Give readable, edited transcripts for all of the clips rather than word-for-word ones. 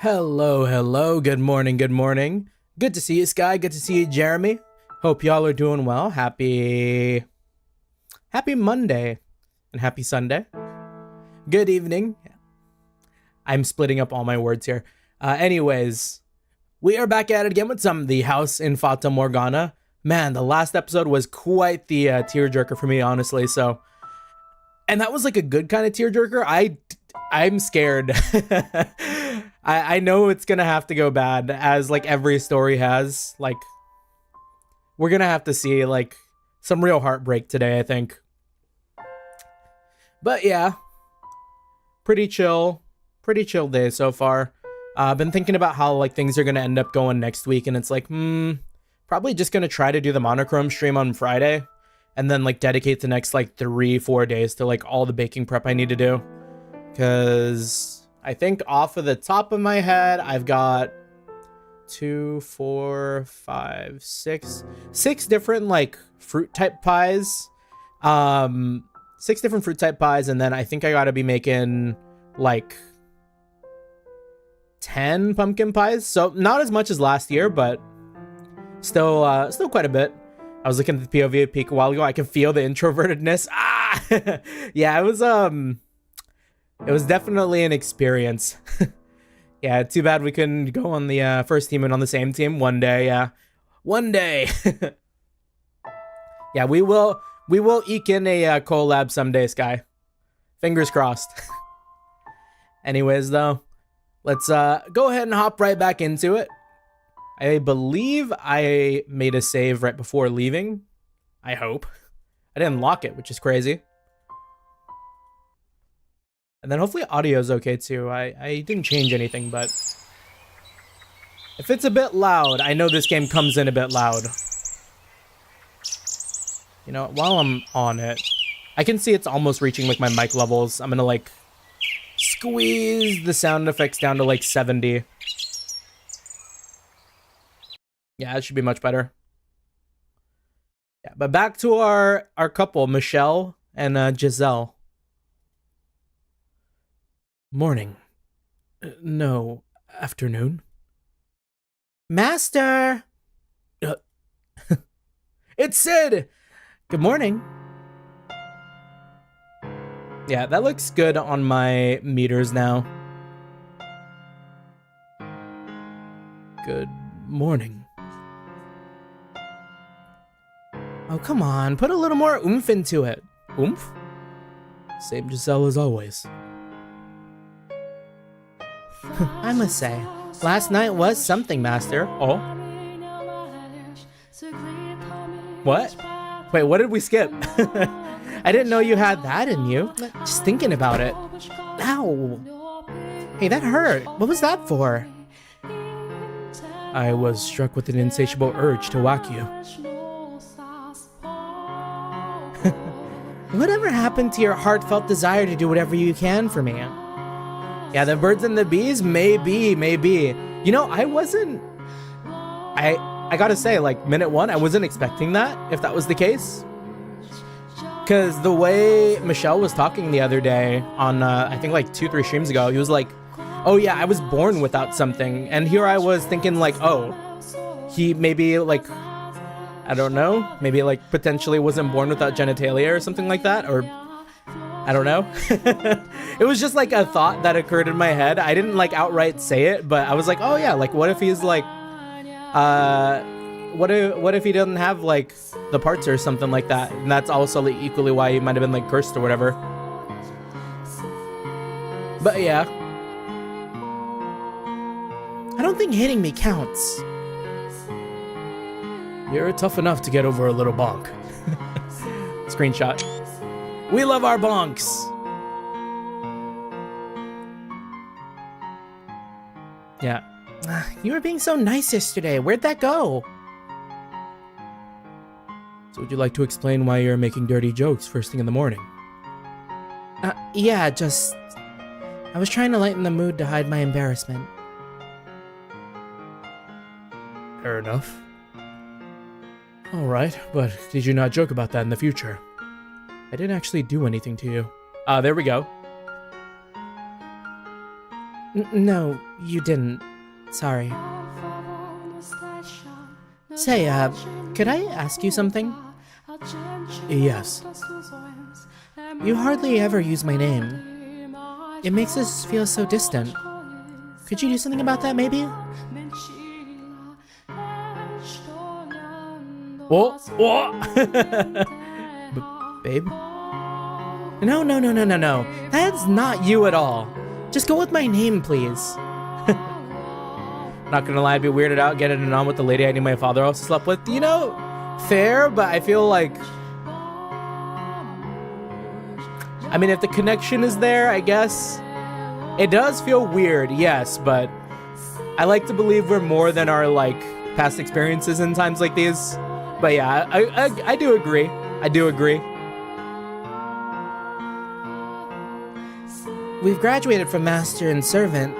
Hello, good morning, good morning. Good to see you, Sky, good to see you, Jeremy. Hope y'all are doing well. Happy Monday and happy Sunday. Good evening. I'm splitting up all my words here. Anyways, we are back at it again with some of the house in Fata Morgana. Man, the last episode was quite the tearjerker for me, honestly, so... And that was like a good kind of tearjerker. I'm scared. I know it's gonna have to go bad, as like every story has. Like, we're gonna have to see like some real heartbreak today, I think. But yeah, pretty chill day so far. I've been thinking about how like things are gonna end up going next week, and it's like, probably just gonna try to do the monochrome stream on Friday, and then like dedicate the next like 3-4 days to like all the baking prep I need to do. Because I think off of the top of my head, I've got 2, 4, 5, 6 different like fruit type pies. 6 different fruit type pies, and then I think I gotta be making like 10 pumpkin pies. So not as much as last year, but still quite a bit. I was looking at the POV peak a while ago. I can feel the introvertedness. Yeah, it was definitely an experience. Yeah, too bad we couldn't go on the first team and on the same team one day. Yeah, one day. Yeah, we will eke in a collab someday, Sky. Fingers crossed. Anyways, though, let's go ahead and hop right back into it. I believe I made a save right before leaving. I hope. I didn't lock it, which is crazy. And then hopefully audio's okay too. I didn't change anything, but if it's a bit loud, I know this game comes in a bit loud. You know, while I'm on it, I can see it's almost reaching like my mic levels. I'm gonna like squeeze the sound effects down to like 70. Yeah, it should be much better. Yeah, but back to our couple, Michelle and Giselle. Morning. No, afternoon. Master! It's Sid! Good morning. Yeah, that looks good on my meters now. Good morning. Oh, come on. Put a little more oomph into it. Oomph? Same Giselle as always. I must say, last night was something, Master. Oh? What? Wait, what did we skip? I didn't know you had that in you. Just thinking about it. Ow. Hey, that hurt. What was that for? I was struck with an insatiable urge to whack you. Whatever happened to your heartfelt desire to do whatever you can for me? Yeah, the birds and the bees? Maybe. You know, I gotta say, like, minute 1, I wasn't expecting that, if that was the case. Because the way Michelle was talking the other day on, I think, like, 2-3 streams ago, he was like, oh, yeah, I was born without something. And here I was thinking, like, oh, he maybe, like, I don't know, maybe, like, potentially wasn't born without genitalia or something like that, or... I don't know. It was just like a thought that occurred in my head. I didn't like outright say it, but I was like, oh yeah, like what if he's like, what if he doesn't have like the parts or something like that? And that's also like, equally why he might have been like cursed or whatever. But yeah. I don't think hitting me counts. You're tough enough to get over a little bonk. Screenshot. We love our bonks! Yeah. You were being so nice yesterday. Where'd that go? So would you like to explain why you're making dirty jokes first thing in the morning? Yeah, just... I was trying to lighten the mood to hide my embarrassment. Fair enough. Alright, but did you not joke about that in the future? I didn't actually do anything to you. There we go. No, you didn't. Sorry. Say, could I ask you something? Yes. You hardly ever use my name. It makes us feel so distant. Could you do something about that, maybe? Whoa, whoa! Babe? No. That's not you at all. Just go with my name, please. Not gonna lie, I'd be weirded out getting it on with the lady I knew my father also slept with. You know, fair, but I feel like... I mean, if the connection is there, I guess. It does feel weird, yes, but I like to believe we're more than our, like, past experiences in times like these. But yeah, I do agree. I do agree. We've graduated from master and servant,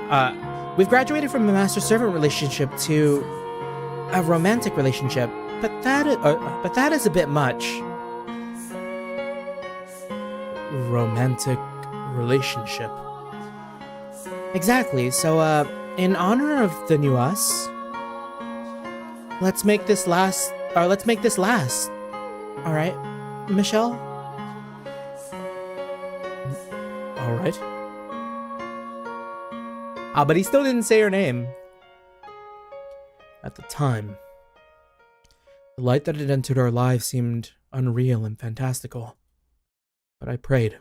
We've graduated from a master-servant relationship to a romantic relationship, but that is a bit much. Romantic relationship. Exactly. So, in honor of the new us, let's make this last. All right, Michelle. All right. But he still didn't say her name. At the time, the light that had entered our lives seemed unreal and fantastical. But I prayed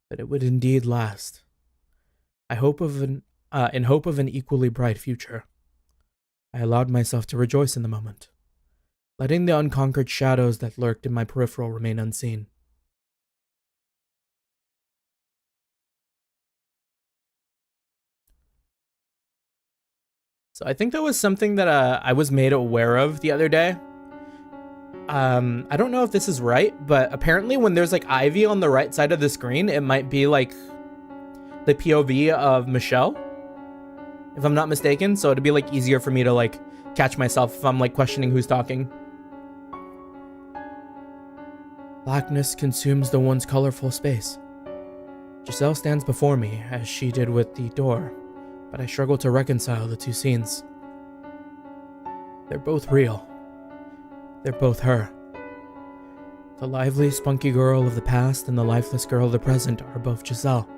that it would indeed last. In hope of an equally bright future. I allowed myself to rejoice in the moment, letting the unconquered shadows that lurked in my peripheral remain unseen. So I think that was something that I was made aware of the other day. I don't know if this is right, but apparently when there's like ivy on the right side of the screen, it might be like the POV of Michelle, if I'm not mistaken. So it'd be like easier for me to like catch myself if I'm like questioning who's talking. Blackness consumes the once colorful space. Giselle stands before me, as she did with the door, but I struggle to reconcile the two scenes. They're both real. They're both her. The lively, spunky girl of the past and the lifeless girl of the present are both Giselle.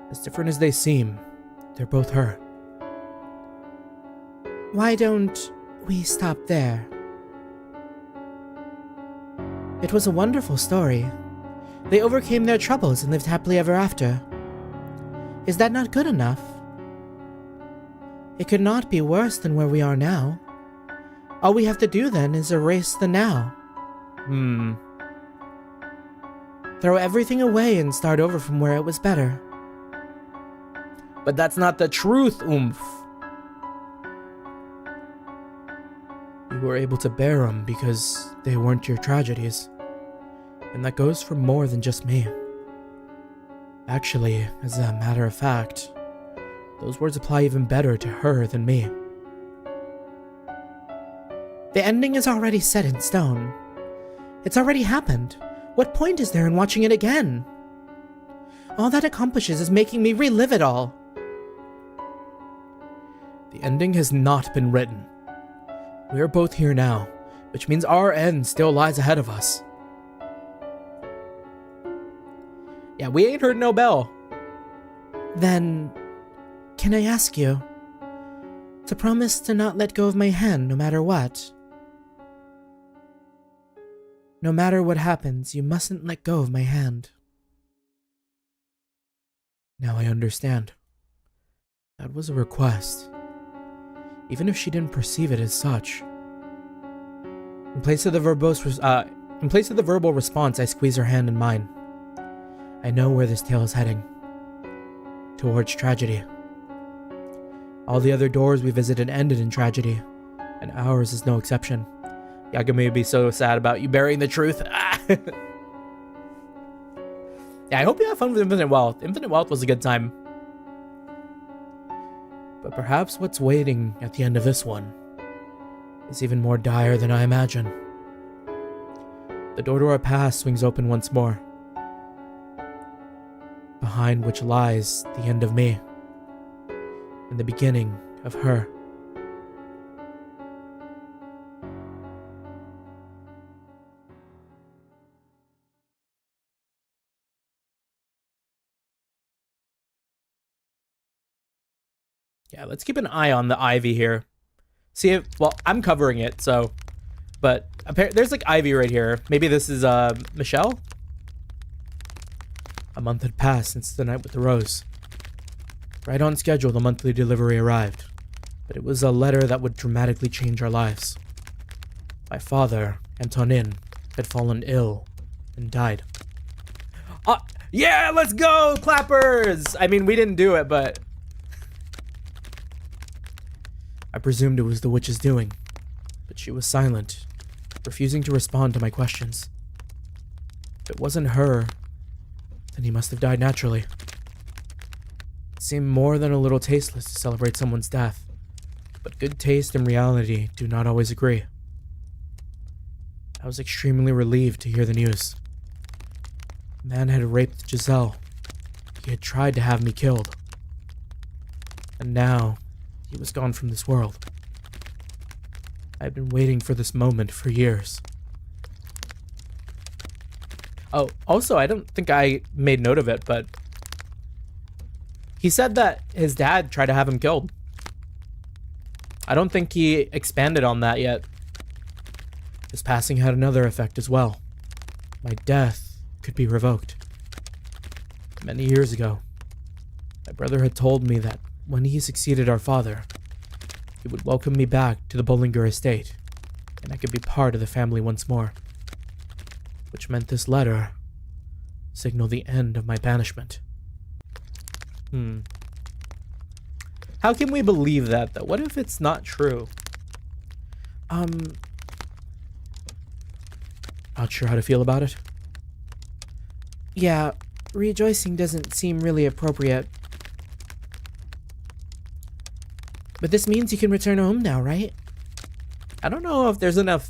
As different as they seem, they're both her. Why don't we stop there? It was a wonderful story. They overcame their troubles and lived happily ever after. Is that not good enough? It could not be worse than where we are now. All we have to do then is erase the now. Throw everything away and start over from where it was better. But that's not the truth, Oomph. You were able to bear them because they weren't your tragedies. And that goes for more than just me. Actually, as a matter of fact, those words apply even better to her than me. The ending is already set in stone. It's already happened. What point is there in watching it again? All that accomplishes is making me relive it all. The ending has not been written. We are both here now, which means our end still lies ahead of us. Yeah, we ain't heard no bell. Then, can I ask you to promise to not let go of my hand no matter what? No matter what happens, you mustn't let go of my hand. Now I understand. That was a request, even if she didn't perceive it as such. In place of the verbal response, I squeeze her hand in mine. I know where this tale is heading. Towards tragedy. All the other doors we visited ended in tragedy, and ours is no exception. Yagami would be so sad about you burying the truth. Yeah, I hope you have fun with Infinite Wealth. Infinite Wealth was a good time. But perhaps what's waiting at the end of this one is even more dire than I imagine. The door to our past swings open once more. behind which lies the end of me and the beginning of her. Yeah, let's keep an eye on the ivy here. See if, well, I'm covering it, so, but there's like ivy right here. Maybe this is Michelle? A month had passed since the night with the rose. Right on schedule, the monthly delivery arrived, but it was a letter that would dramatically change our lives. My father, Antonin, had fallen ill and died. Yeah, let's go, clappers! I mean, we didn't do it, but I presumed it was the witch's doing, but she was silent, refusing to respond to my questions. If it wasn't her, then he must have died naturally. It seemed more than a little tasteless to celebrate someone's death, but good taste and reality do not always agree. I was extremely relieved to hear the news. The man had raped Giselle. He had tried to have me killed. And now, he was gone from this world. I had been waiting for this moment for years. Oh, also, I don't think I made note of it, but he said that his dad tried to have him killed. I don't think he expanded on that yet. His passing had another effect as well. My death could be revoked. Many years ago, my brother had told me that when he succeeded our father, he would welcome me back to the Bollinger estate, and I could be part of the family once more. Which meant this letter signaled the end of my banishment. How can we believe that, though? What if it's not true? Not sure how to feel about it. Yeah, rejoicing doesn't seem really appropriate. But this means you can return home now, right? I don't know if there's enough.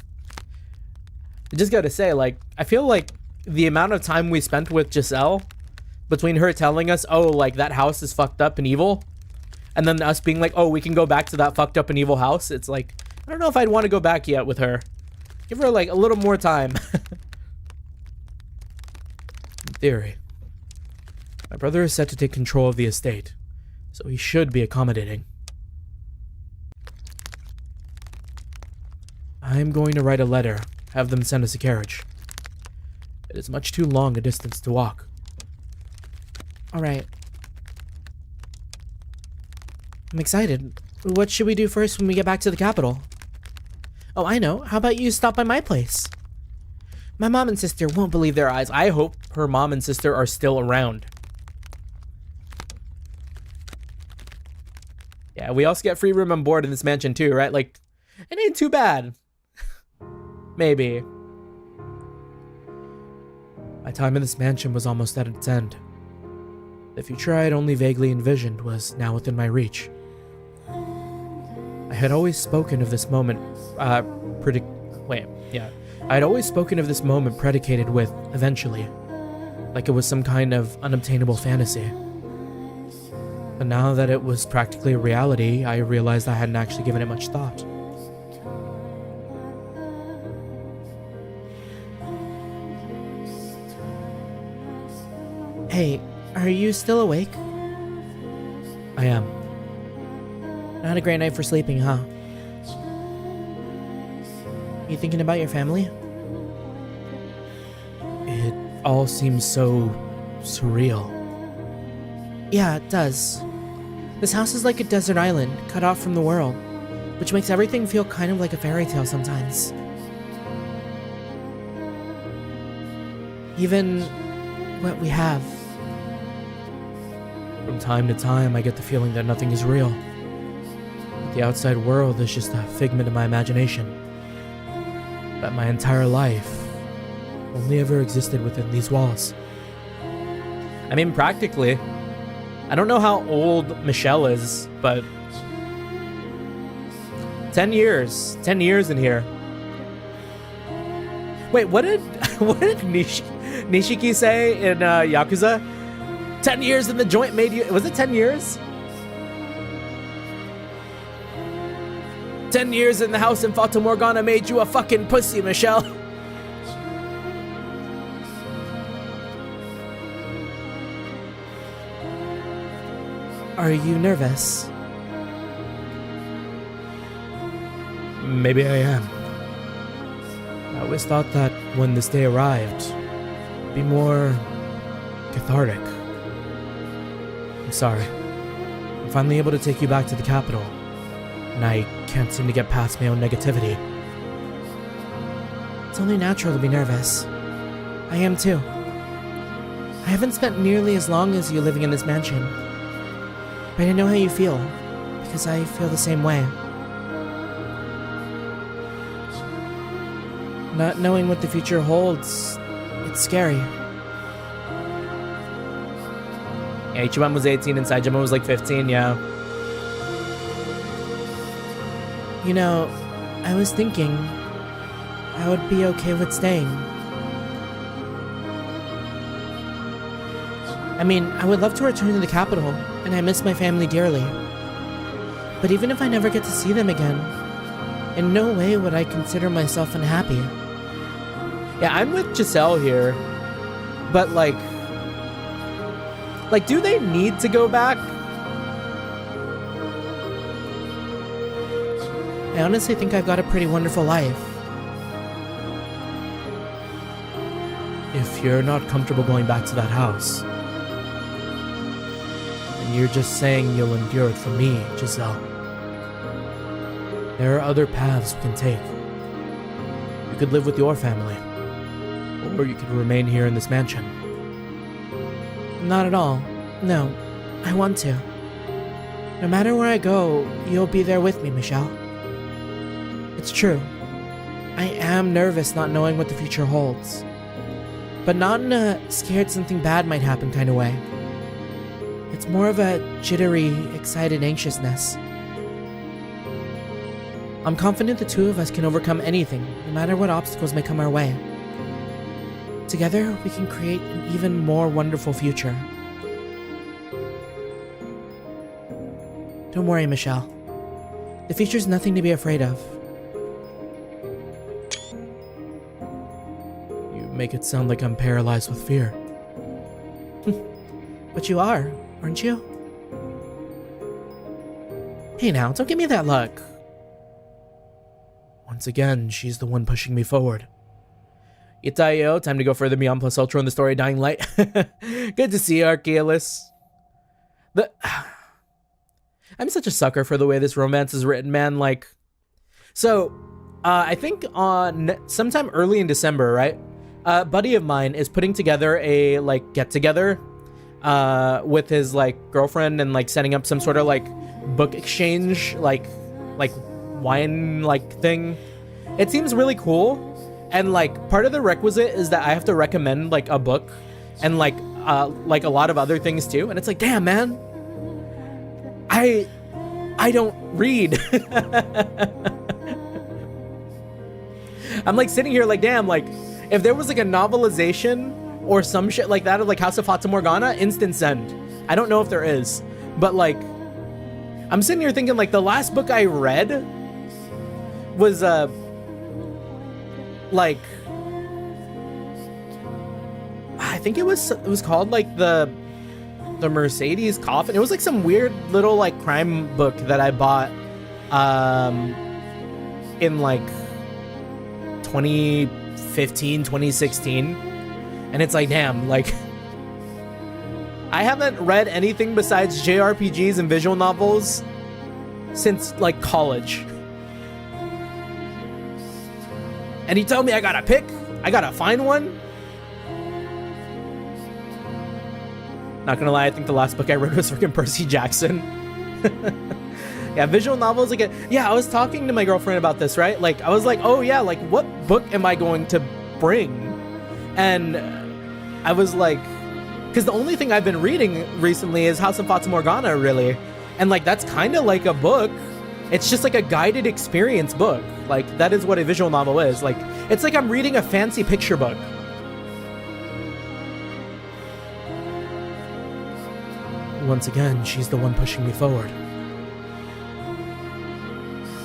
I just gotta say, like, I feel like the amount of time we spent with Giselle, between her telling us, oh, like, that house is fucked up and evil, and then us being like, oh, we can go back to that fucked up and evil house. It's like, I don't know if I'd want to go back yet with her. Give her, like, a little more time. In theory, my brother is set to take control of the estate, so he should be accommodating. I am going to write a letter, have them send us a carriage. It is much too long a distance to walk. Alright. I'm excited. What should we do first when we get back to the capital? Oh, I know. How about you stop by my place? My mom and sister won't believe their eyes. I hope her mom and sister are still around. Yeah, we also get free room on board in this mansion too, right? Like, it ain't too bad. Maybe. My time in this mansion was almost at its end. The future I had only vaguely envisioned was now within my reach. I had always spoken of this moment, I had always spoken of this moment predicated with, eventually, like it was some kind of unobtainable fantasy. But now that it was practically a reality, I realized I hadn't actually given it much thought. Hey, are you still awake? I am. Not a great night for sleeping, huh? You thinking about your family? It all seems so surreal. Yeah, it does. This house is like a desert island, cut off from the world, which makes everything feel kind of like a fairy tale sometimes. Even what we have. From time to time, I get the feeling that nothing is real. The outside world is just a figment of my imagination. That my entire life only ever existed within these walls. I mean, practically. I don't know how old Michelle is, but 10 years. 10 years in here. Wait, what did Nishiki say in Yakuza? 10 years in the joint made you... Was it 10 years? 10 years in the house in Fata Morgana made you a fucking pussy, Michelle. Are you nervous? Maybe I am. I always thought that when this day arrived, it'd be more cathartic. I'm sorry. I'm finally able to take you back to the capital, and I can't seem to get past my own negativity. It's only natural to be nervous. I am too. I haven't spent nearly as long as you living in this mansion, but I know how you feel, because I feel the same way. Not knowing what the future holds, it's scary. Yeah, Ichiban was 18 and Saejima was like 15, yeah. You know, I was thinking I would be okay with staying. I mean, I would love to return to the capital, and I miss my family dearly. But even if I never get to see them again, in no way would I consider myself unhappy. Yeah, I'm with Giselle here, but like, do they need to go back? I honestly think I've got a pretty wonderful life. If you're not comfortable going back to that house, and you're just saying you'll endure it for me, Giselle, there are other paths we can take. You could live with your family, or you could remain here in this mansion. Not at all. No, I want to. No matter where I go, you'll be there with me, Michelle. It's true. I am nervous not knowing what the future holds. But not in a scared something bad might happen kind of way. It's more of a jittery, excited anxiousness. I'm confident the two of us can overcome anything, no matter what obstacles may come our way. Together, we can create an even more wonderful future. Don't worry, Michelle. The future's nothing to be afraid of. You make it sound like I'm paralyzed with fear. But you are, aren't you? Hey now, don't give me that look. Once again, she's the one pushing me forward. Itaio, time to go further beyond plus ultra in the story Dying Light. Good to see you, Archaeolus. I'm such a sucker for the way this romance is written, man. Like, so, I think on sometime early in December, right? A buddy of mine is putting together a, like, get-together with his, like, girlfriend and, like, setting up some sort of, like, book exchange, like wine, like, thing. It seems really cool. And, like, part of the requisite is that I have to recommend, like, a book and, like a lot of other things, too. And it's like, damn, man. I don't read. I'm, like, sitting here like, damn, like, if there was, like, a novelization or some shit like that of, like, House of Fata Morgana, instant send. I don't know if there is. But, like, I'm sitting here thinking, like, the last book I read was, like, I think it was called, like, the Mercedes Coffin. It was, like, some weird little, like, crime book that I bought in, like, 2015, 2016. And it's like, damn, like, I haven't read anything besides JRPGs and visual novels since, like, college. And he told me I gotta pick, I gotta find one. Not gonna lie, I think the last book I read was freaking Percy Jackson. Yeah, visual novels again. Yeah, I was talking to my girlfriend about this, right? Like, I was like, oh yeah, like, what book am I going to bring? And I was like, because the only thing I've been reading recently is House of Fata Morgana, really. And, like, that's kind of like a book. It's just like a guided experience book. Like, that is what a visual novel is. Like, it's like I'm reading a fancy picture book. once again, she's the one pushing me forward.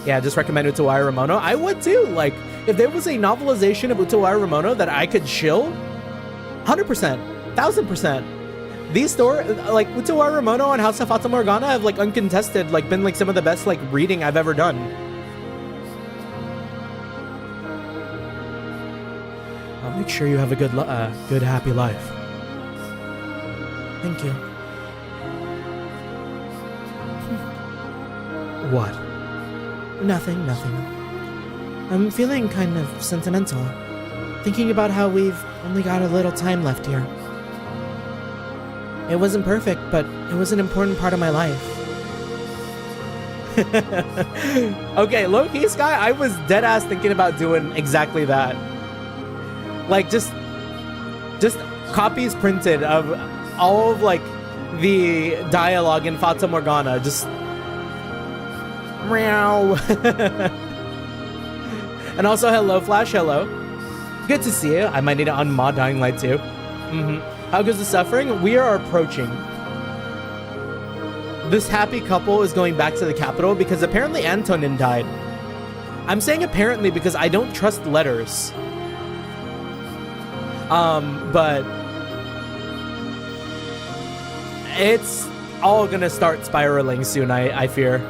Yeah, just recommend Utawai Ramono. I would too. Like, if there was a novelization of Utawai Ramono that I could chill, 100%, 1000%. These stories, like Utawai Ramono and House of Fata Morgana, have like uncontested, like been like some of the best like reading I've ever done. I'll make sure you have a good, happy life. Thank you. What? Nothing. I'm feeling kind of sentimental, thinking about how we've only got a little time left here. It wasn't perfect, but it was an important part of my life. Okay, low-key, Sky, I was dead-ass thinking about doing exactly that. Like, just copies printed of all of, like, the dialogue in Fata Morgana, just... Meow. And also, hello, Flash, hello. Good to see you. I might need to unmod Dying Light too. How goes the suffering? We are approaching. This happy couple is going back to the capital because apparently Antonin died. I'm saying apparently because I don't trust letters. But it's all gonna start spiraling soon, I fear.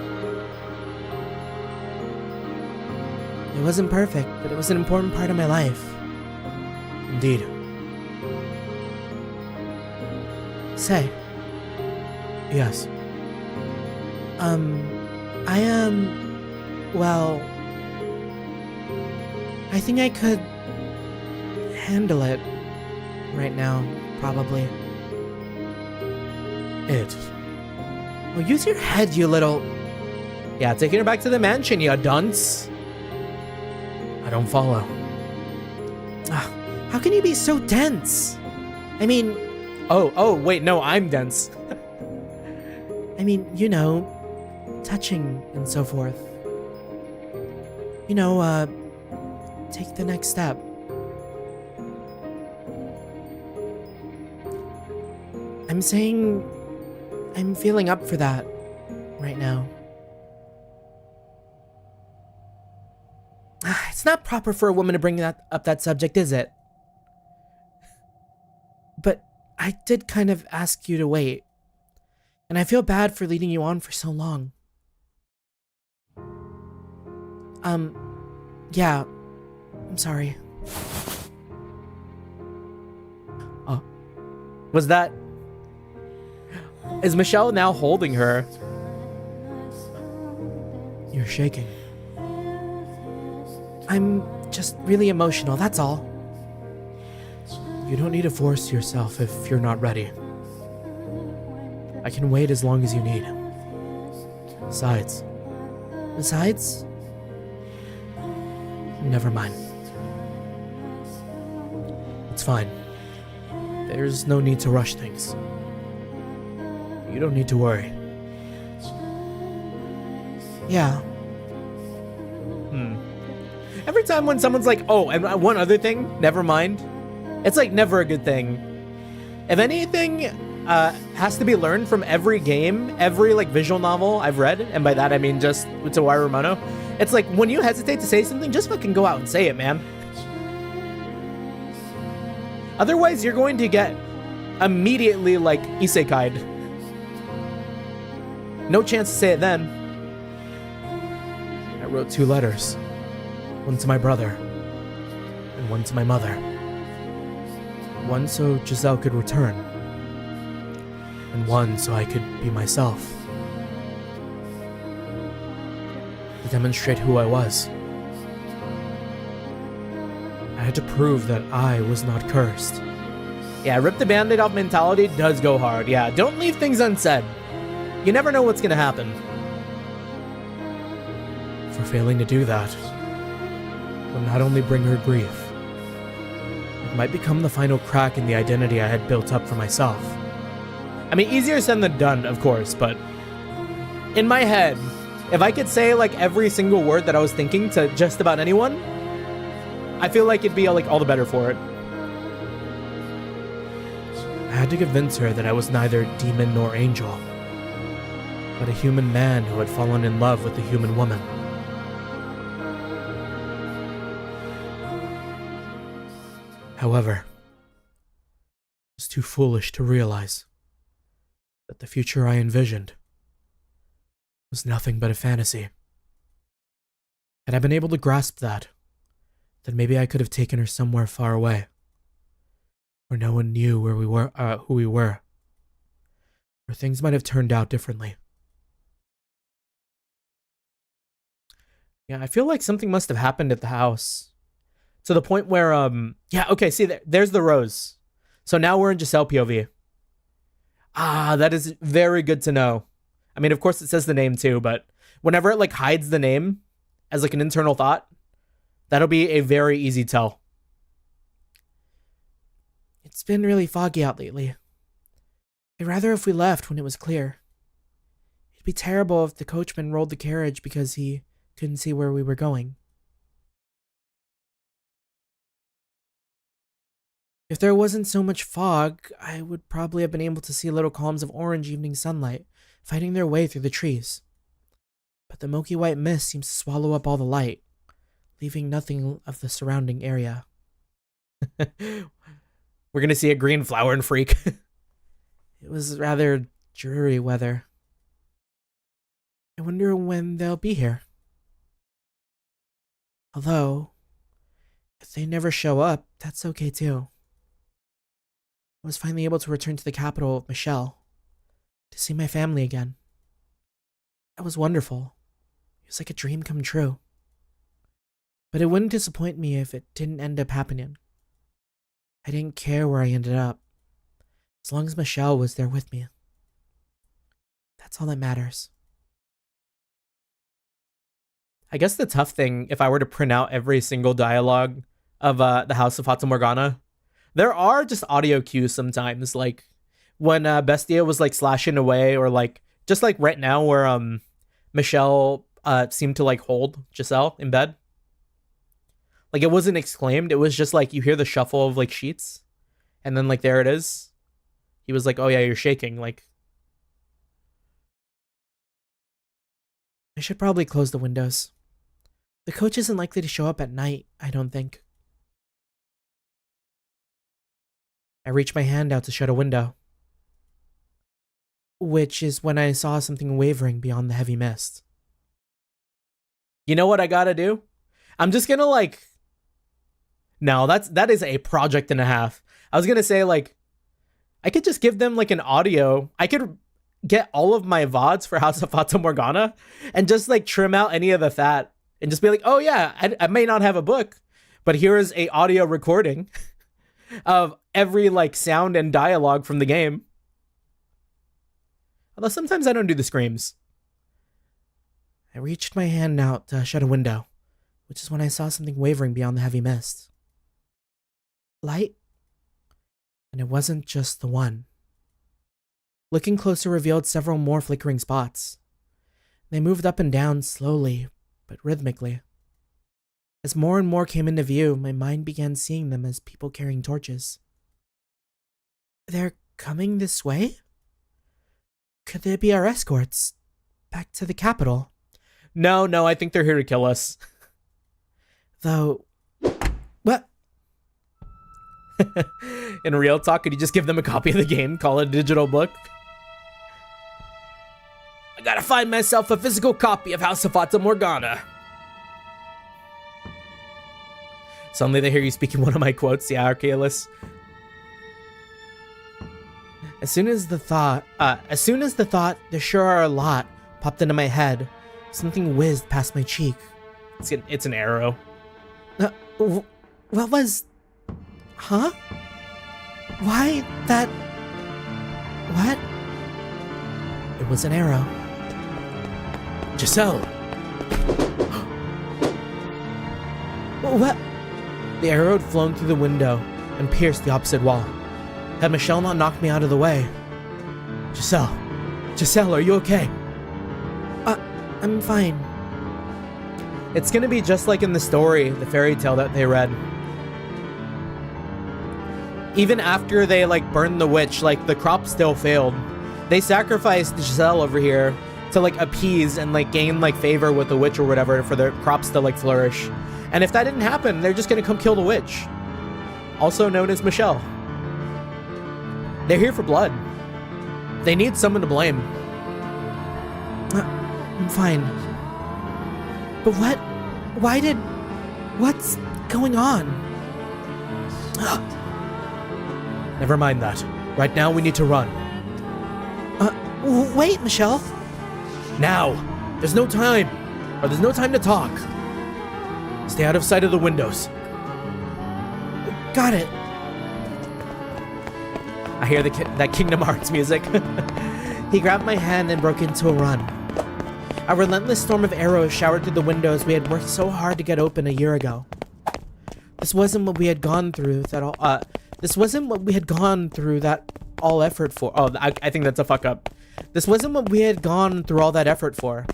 It wasn't perfect, but it was an important part of my life. Indeed. Say. Yes. Well, I think I could handle it right now, probably. Well, use your head, you little... Yeah, taking her back to the mansion, you dunce. I don't follow. How can you be so dense? I mean... Oh, wait, no, I'm dense. I mean, you know, touching and so forth. You know, take the next step. I'm saying I'm feeling up for that right now. It's not proper for a woman to bring up that subject, is it? But I did kind of ask you to wait. And I feel bad for leading you on for so long. Yeah. I'm sorry. Oh. Was that... Is Michelle now holding her? You're shaking. I'm just really emotional, that's all. You don't need to force yourself if you're not ready. I can wait as long as you need. Besides? Never mind. It's fine. There's no need to rush things. You don't need to worry. Yeah. Every time when someone's like, oh, and one other thing, never mind. It's like never a good thing. If anything has to be learned from every game, every like visual novel I've read, and by that I mean just Utawai Ramono, it's like when you hesitate to say something, just fucking go out and say it, man. Otherwise, you're going to get immediately like isekai'd. No chance to say it then. I wrote 2 letters. One to my brother, and one to my mother. One so Giselle could return, and one so I could be myself. To demonstrate who I was. I had to prove that I was not cursed. Yeah, rip the band-aid off mentality does go hard. Yeah, don't leave things unsaid. You never know what's gonna happen. For failing to do that would not only bring her grief, it might become the final crack in the identity I had built up for myself. I mean, easier said than done, of course, but in my head, if I could say like every single word that I was thinking to just about anyone, I feel like it'd be like all the better for it. I had to convince her that I was neither demon nor angel, but a human man who had fallen in love with a human woman. However, I was too foolish to realize that the future I envisioned was nothing but a fantasy. Had I been able to grasp that, then maybe I could have taken her somewhere far away, where no one knew where we were, who we were, where things might have turned out differently. Yeah, I feel like something must have happened at the house, to the point where, yeah, okay, see, there's the rose. So now we're in Giselle POV. Ah, that is very good to know. I mean, of course it says the name too, but whenever it like hides the name as like an internal thought, that'll be a very easy tell. It's been really foggy out lately. I'd rather if we left when it was clear. It'd be terrible if the coachman rolled the carriage because he couldn't see where we were going. If there wasn't so much fog, I would probably have been able to see little columns of orange evening sunlight fighting their way through the trees. But the milky white mist seems to swallow up all the light, leaving nothing of the surrounding area. We're gonna see a green flower and freak. It was rather dreary weather. I wonder when they'll be here. Although, if they never show up, that's okay too. I was finally able to return to the capital of Michelle, to see my family again. That was wonderful. It was like a dream come true. But it wouldn't disappoint me if it didn't end up happening. I didn't care where I ended up, as long as Michelle was there with me. That's all that matters. I guess the tough thing, if I were to print out every single dialogue of the House of Fata Morgana, there are just audio cues sometimes, like when Bestia was like slashing away, or like just like right now where Michelle seemed to like hold Giselle in bed. Like it wasn't exclaimed, it was just like you hear the shuffle of like sheets, and then like there it is. He was like, "Oh yeah, you're shaking." Like, I should probably close the windows. The coach isn't likely to show up at night, I don't think. I reached my hand out to shut a window, which is when I saw something wavering beyond the heavy mist. You know what I gotta do? I'm just gonna like... No, that is a project and a half. I was gonna say like, I could just give them like an audio. I could get all of my VODs for House of Fata Morgana and just like trim out any of the fat and just be like, oh yeah, I may not have a book, but here is a audio recording of every like sound and dialogue from the game. Although sometimes I don't do the screams. I reached my hand out to shut a window, which is when I saw something wavering beyond the heavy mist. Light? And it wasn't just the one. Looking closer revealed several more flickering spots. They moved up and down slowly, but rhythmically. As more and more came into view, my mind began seeing them as people carrying torches. They're coming this way? Could they be our escorts? Back to the capital? No, I think they're here to kill us. Though... What? In real talk, could you just give them a copy of the game, call it a digital book? I gotta find myself a physical copy of House of Fata Morgana. Suddenly they hear you speaking one of my quotes, yeah, Archaeolus. As soon as the thought, there sure are a lot, popped into my head, something whizzed past my cheek. It's an arrow. What was... Huh? Why that... What? It was an arrow. Giselle! What? The arrow had flown through the window and pierced the opposite wall. Had Michelle not knocked me out of the way? Giselle! Giselle, are you okay? I'm fine. It's gonna be just like in the story, the fairy tale that they read. even after they like burned the witch, like the crop still failed. They sacrificed Giselle over here to like appease and like gain like favor with the witch or whatever for their crops to like flourish. And if that didn't happen, they're just gonna come kill the witch, also known as Michelle. They're here for blood. They need someone to blame. I'm fine. But what? Why did... What's going on? Never mind that. Right now we need to run. Wait, Michelle. Now. There's no time. Or there's no time to talk. Stay out of sight of the windows. Got it. I hear that Kingdom Hearts music. He grabbed my hand and broke into a run. A relentless storm of arrows showered through the windows we had worked so hard to get open a year ago. This wasn't what we had gone through that all effort for. Oh, I think that's a fuck up. This wasn't what we had gone through all that effort for.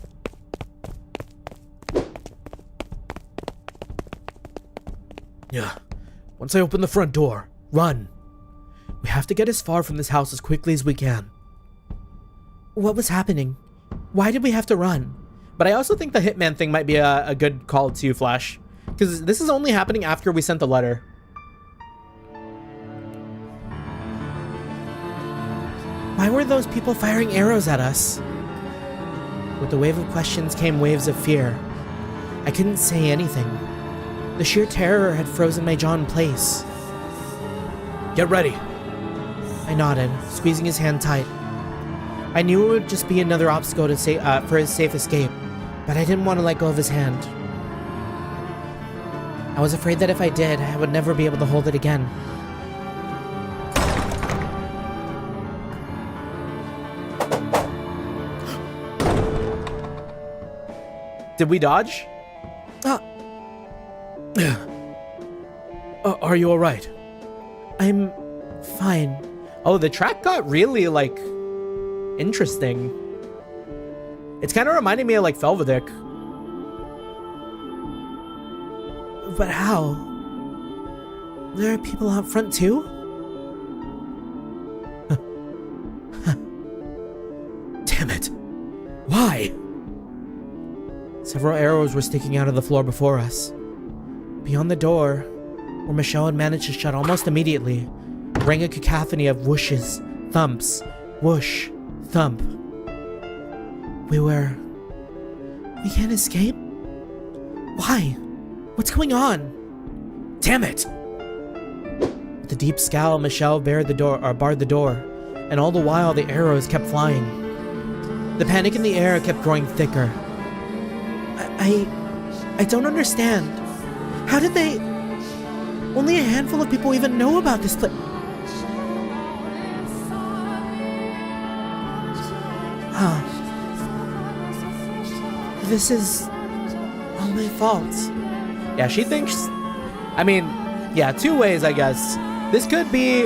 Yeah. Once I open the front door, run. We have to get as far from this house as quickly as we can. What was happening? Why did we have to run? But I also think the hitman thing might be a good call to Flash, because this is only happening after we sent the letter. Why were those people firing arrows at us? With the wave of questions came waves of fear. I couldn't say anything. The sheer terror had frozen my jaw in place. Get ready. I nodded, squeezing his hand tight. I knew it would just be another obstacle to for his safe escape, but I didn't want to let go of his hand. I was afraid that if I did, I would never be able to hold it again. Did we dodge? Are you alright? I'm fine. Oh, the track got really, like, interesting. It's kind of reminding me of, like, Velvedick. But how? There are people out front, too? Damn it. Why? Several arrows were sticking out of the floor before us. Beyond the door, where Michelle had managed to shut almost immediately, rang a cacophony of whooshes, thumps, whoosh, thump. We can't escape? Why? What's going on? Damn it! With a deep scowl, Michelle barred the door, and all the while the arrows kept flying. The panic in the air kept growing thicker. I don't understand. How did they... Only a handful of people even know about this place. Huh. This is all my fault. Yeah, she thinks... I mean, yeah, two ways, I guess. This could be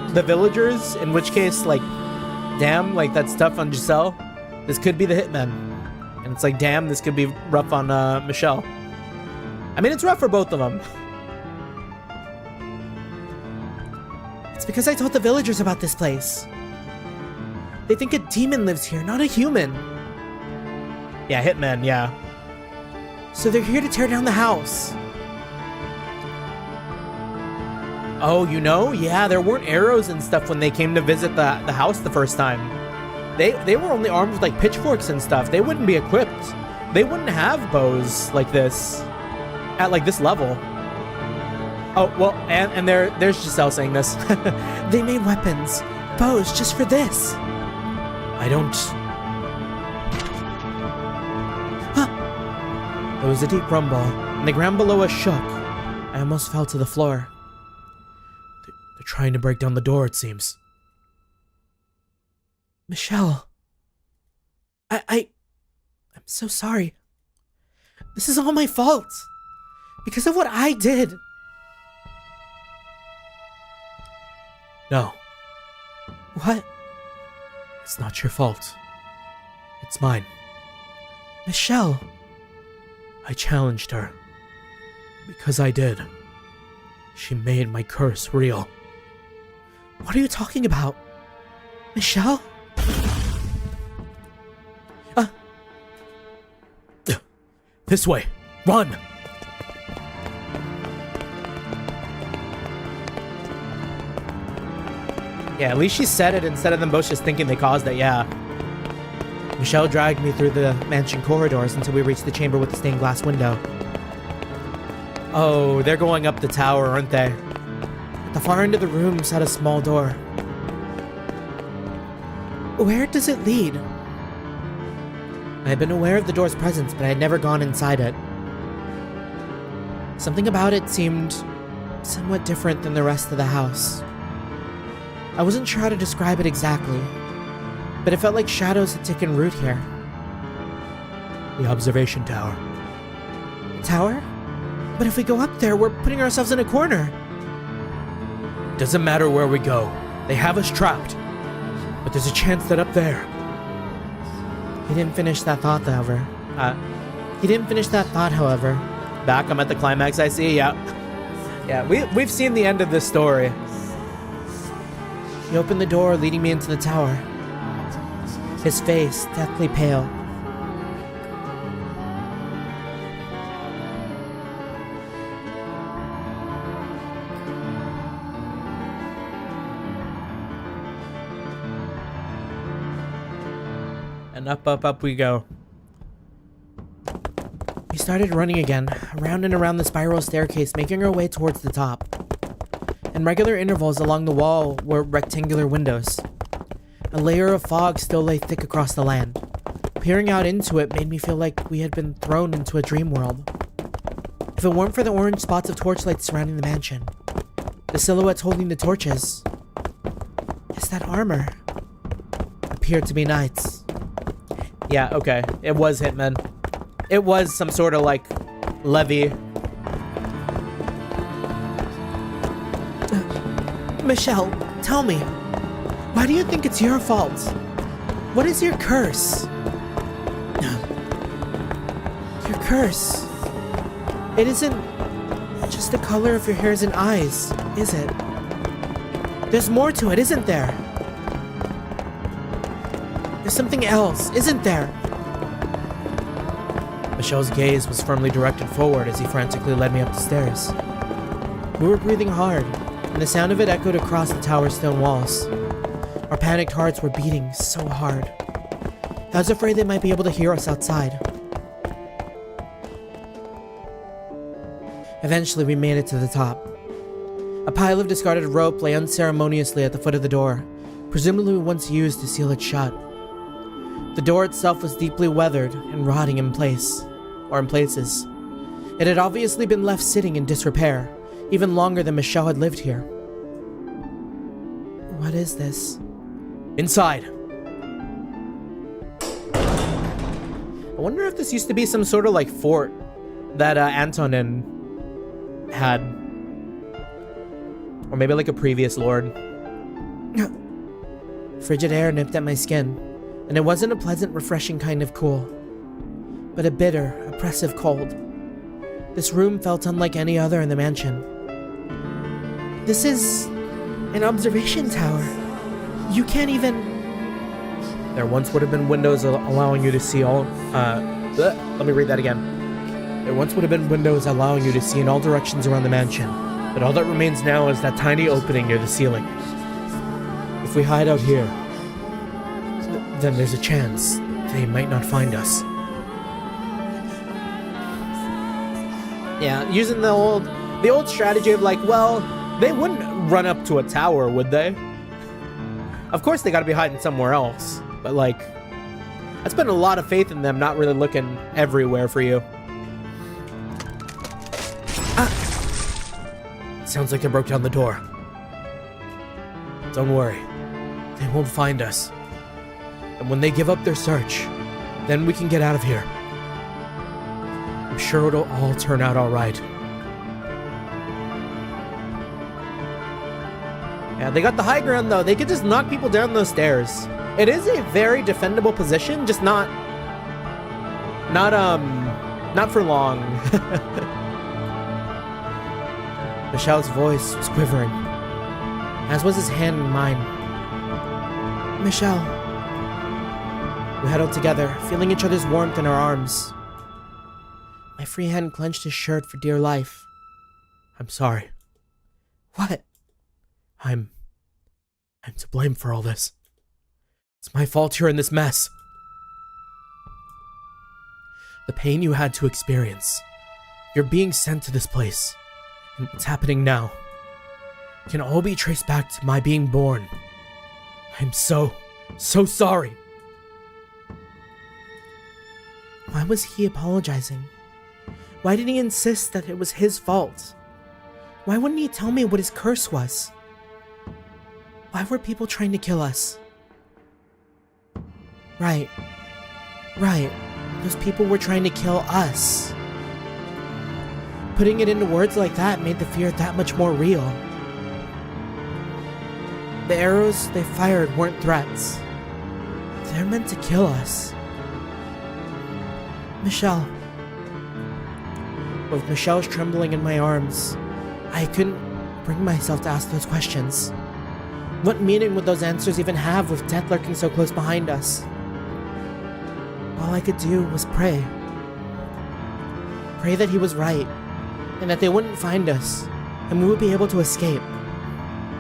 the villagers, in which case, like, damn, like, that's tough on Giselle. This could be the hitmen. And it's like, damn, this could be rough on Michelle. I mean, it's rough for both of them. It's because I told the villagers about this place. They think a demon lives here, not a human. Yeah, hitmen, yeah. So they're here to tear down the house. Oh, you know? Yeah, there weren't arrows and stuff when they came to visit the house the first time. They were only armed with like pitchforks and stuff. They wouldn't be equipped. They wouldn't have bows like this at like this level. Oh, well, and there's Giselle saying this. They made weapons, bows just for this. I don't... Huh. There was a deep rumble, and the ground below us shook. I almost fell to the floor. They're trying to break down the door, it seems. Michelle. I'm so sorry. This is all my fault. Because of what I did. No. What? It's not your fault. It's mine. Michelle. I challenged her. Because I did. She made my curse real. What are you talking about? Michelle? This way. Run! Yeah, at least she said it instead of them both just thinking they caused it, yeah. Michelle dragged me through the mansion corridors until we reached the chamber with the stained glass window. Oh, they're going up the tower, aren't they? At the far end of the room sat a small door. Where does it lead? I had been aware of the door's presence, but I had never gone inside it. Something about it seemed somewhat different than the rest of the house. I wasn't sure how to describe it exactly, but it felt like shadows had taken root here. The observation tower. Tower? But if we go up there, we're putting ourselves in a corner. Doesn't matter where we go. They have us trapped. But there's a chance that up there... He didn't finish that thought, however. Back, I'm at the climax, I see, yeah. Yeah, we've seen the end of this story. He opened the door, leading me into the tower. His face, deathly pale. And up we go. We started running again, around and around the spiral staircase, making our way towards the top. In regular intervals along the wall were rectangular windows. A layer of fog still lay thick across the land. Peering out into it made me feel like we had been thrown into a dream world. If it weren't for the orange spots of torchlight surrounding the mansion, the silhouettes holding the torches, is that armor? Appeared to be knights. Yeah, okay. It was hitmen. It was some sort of, like, levy. Michelle, tell me. Why do you think it's your fault? What is your curse? Your curse. It isn't just the color of your hairs and eyes, is it? There's more to it, isn't there? There's something else, isn't there? Michelle's gaze was firmly directed forward as he frantically led me up the stairs. We were breathing hard, and the sound of it echoed across the tower's stone walls. Our panicked hearts were beating so hard. I was afraid they might be able to hear us outside. Eventually, we made it to the top. A pile of discarded rope lay unceremoniously at the foot of the door, presumably once used to seal it shut. The door itself was deeply weathered and rotting in places. It had obviously been left sitting in disrepair, even longer than Michelle had lived here. What is this? Inside. I wonder if this used to be some sort of like fort that Antonin had. Or maybe like a previous lord. Frigid air nipped at my skin, and it wasn't a pleasant, refreshing kind of cool, but a bitter, oppressive cold. This room felt unlike any other in the mansion. This is an observation tower. You can't even... There once would have been windows allowing you to see all... let me read that again. There once would have been windows allowing you to see in all directions around the mansion, but all that remains now is that tiny opening near the ceiling. If we hide out here, then there's a chance they might not find us. Yeah, using the old strategy of like, well, they wouldn't run up to a tower, would they? Of course they gotta be hiding somewhere else, but like, I spent a lot of faith in them not really looking everywhere for you. Sounds like they broke down the door. Don't worry, they won't find us. And when they give up their search, then we can get out of here. I'm sure it'll all turn out all right. Yeah, they got the high ground though. They could just knock people down those stairs. It is a very defendable position, just not for long. Michelle's voice was quivering. as was his hand in mine. Michelle. We huddled together, feeling each other's warmth in our arms. My free hand clenched his shirt for dear life. I'm sorry. What? I'm to blame for all this. It's my fault you're in this mess. The pain you had to experience, you're being sent to this place, and what's happening now can all be traced back to my being born. I'm so sorry. Why was he apologizing? Why did he insist that it was his fault? Why wouldn't he tell me what his curse was? Why were people trying to kill us? Right. Those people were trying to kill us. Putting it into words like that made the fear that much more real. The arrows they fired weren't threats. They're meant to kill us. Michelle. With Michelle's trembling in my arms, I couldn't bring myself to ask those questions. What meaning would those answers even have with death lurking so close behind us? All I could do was pray. Pray that he was right, and that they wouldn't find us, and we would be able to escape.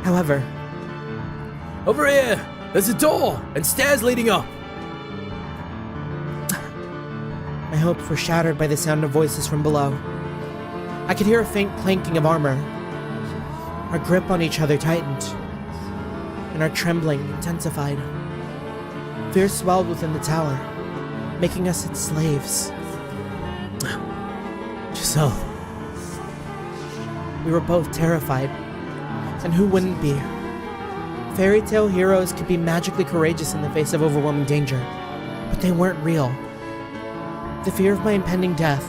However... Over here! There's a door and stairs leading up! My hopes were shattered by the sound of voices from below. I could hear a faint clanking of armor. Our grip on each other tightened, and our trembling intensified. Fear swelled within the tower, making us its slaves. Giselle. We were both terrified, and who wouldn't be? Fairy tale heroes could be magically courageous in the face of overwhelming danger, but they weren't real. The fear of my impending death,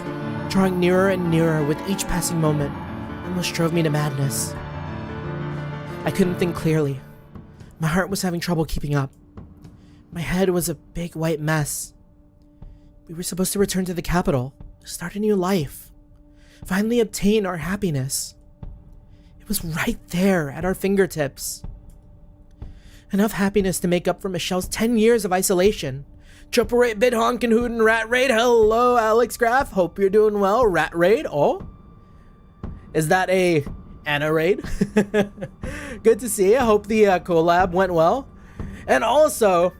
drawing nearer and nearer with each passing moment, almost drove me to madness. I couldn't think clearly. My heart was having trouble keeping up. My head was a big white mess. We were supposed to return to the capital, start a new life, finally obtain our happiness. It was right there at our fingertips. Enough happiness to make up for Michelle's 10 years of isolation. Triple Raid, Bid Honkin' Hootin' Rat Raid. Hello, Alex Graff. Hope you're doing well. Rat Raid. Oh, is that a Anna Raid? Good to see you. Hope the collab went well. And also,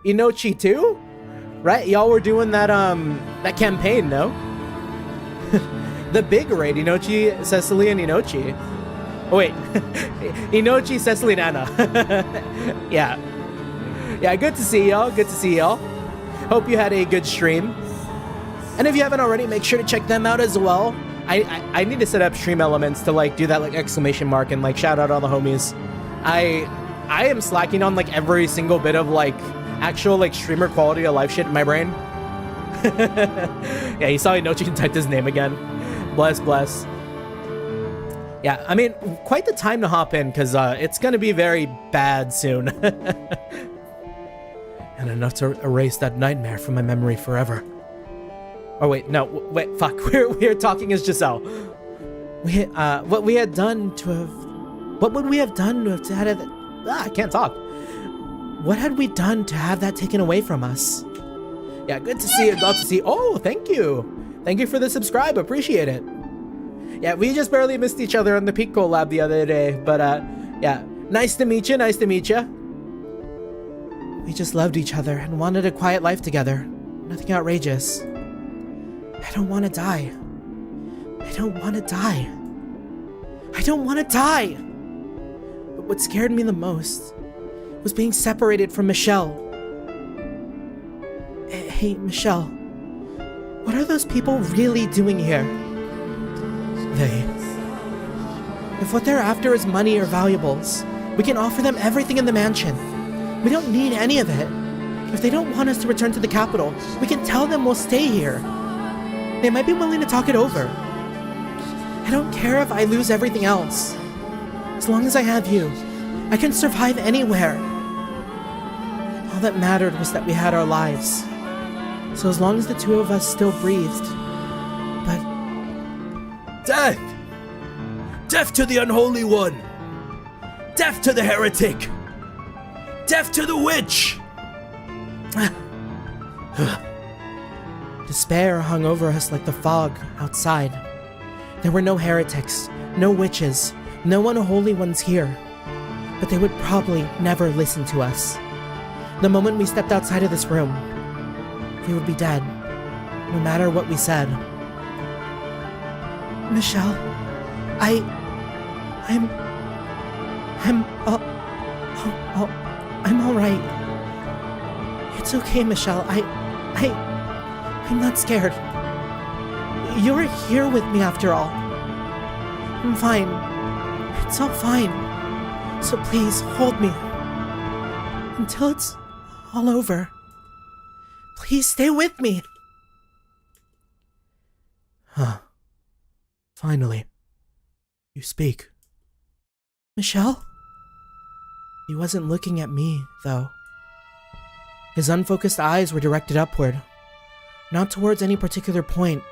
Inochi too, right? Y'all were doing that that campaign, no? The big raid, Inochi, Cecily, and Inochi. Oh wait, Inochi, Cecily, and Anna. Yeah, good to see y'all. Good to see y'all. Hope you had a good stream. And if you haven't already, make sure to check them out as well. I need to set up stream elements to like do that like exclamation mark and like shout out all the homies. I am slacking on like every single bit of like actual like streamer quality of life shit in my brain. Yeah, you saw Inochi can type his name again. Bless. Yeah, I mean, quite the time to hop in because it's gonna be very bad soon. And enough to erase that nightmare from my memory forever. Oh wait, no, wait, fuck. We're talking as Giselle. What would we have done to have had it? I can't talk. What had we done to have that taken away from us? Yeah, good to see you. Glad to see. Oh, thank you. Thank you for the subscribe. Appreciate it. Yeah, we just barely missed each other on the Peak collab the other day, but yeah, nice to meet you. Nice to meet you. We just loved each other and wanted a quiet life together. Nothing outrageous. I don't want to die. I don't want to die. I don't want to die! But what scared me the most was being separated from Michelle. Hey, Michelle. What are those people really doing here? If what they're after is money or valuables, we can offer them everything in the mansion. We don't need any of it. If they don't want us to return to the capital, we can tell them we'll stay here. They might be willing to talk it over. I don't care if I lose everything else. As long as I have you, I can survive anywhere. All that mattered was that we had our lives. So as long as the two of us still breathed. But... Death! Death to the unholy one! Death to the heretic! Death to the witch! Despair hung over us like the fog outside. There were no heretics, no witches, no unholy ones here. But they would probably never listen to us. The moment we stepped outside of this room, we would be dead, no matter what we said. Michelle, I'm all right. It's okay, Michelle. I'm not scared. You're here with me after all. I'm fine. It's all fine. So please hold me until it's all over. Please stay with me. Finally, you speak. Michelle? He wasn't looking at me, though. His unfocused eyes were directed upward, not towards any particular point,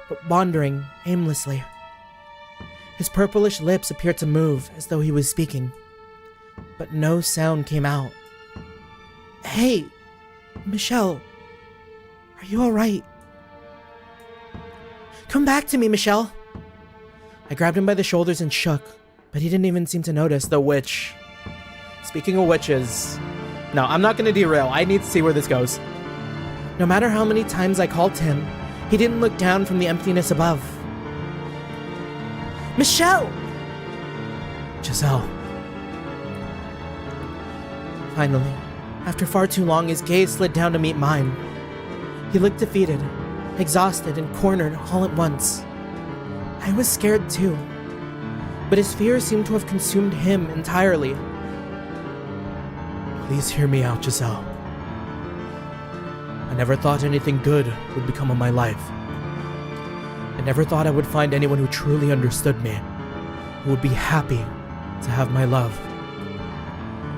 but wandering aimlessly. His purplish lips appeared to move as though he was speaking, but no sound came out. Hey, Michelle, are you alright? Come back to me, Michelle! I grabbed him by the shoulders and shook, but he didn't even seem to notice. The witch. Speaking of witches... No, I'm not gonna derail. I need to see where this goes. No matter how many times I called to him, he didn't look down from the emptiness above. Michelle! Giselle. Finally, after far too long, his gaze slid down to meet mine. He looked defeated, exhausted, and cornered all at once. I was scared too, but his fear seemed to have consumed him entirely. Please hear me out, Giselle. I never thought anything good would become of my life. I never thought I would find anyone who truly understood me, who would be happy to have my love.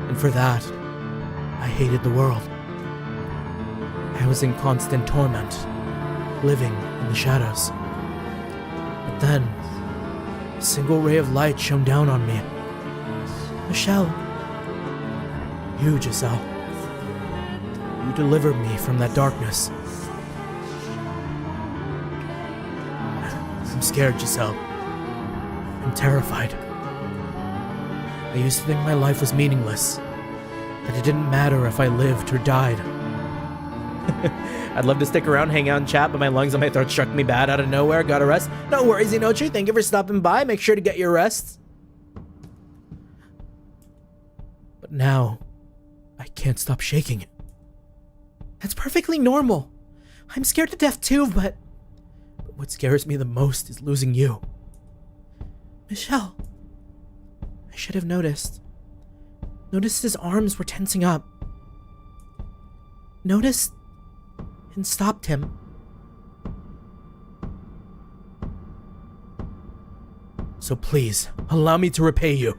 And for that, I hated the world. I was in constant torment, living in the shadows. But then, a single ray of light shone down on me. Michelle. You, Giselle. You delivered me from that darkness. I'm scared, Giselle. I'm terrified. I used to think my life was meaningless, that it didn't matter if I lived or died. I'd love to stick around, hang out and chat, but my lungs and my throat struck me bad out of nowhere. Gotta rest. No worries, Inochi. Thank you for stopping by. Make sure to get your rest. But now, I can't stop shaking. That's perfectly normal. I'm scared to death too, but what scares me the most is losing you. Michelle. I should have noticed. Noticed his arms were tensing up. Noticed and stopped him. So please, allow me to repay you.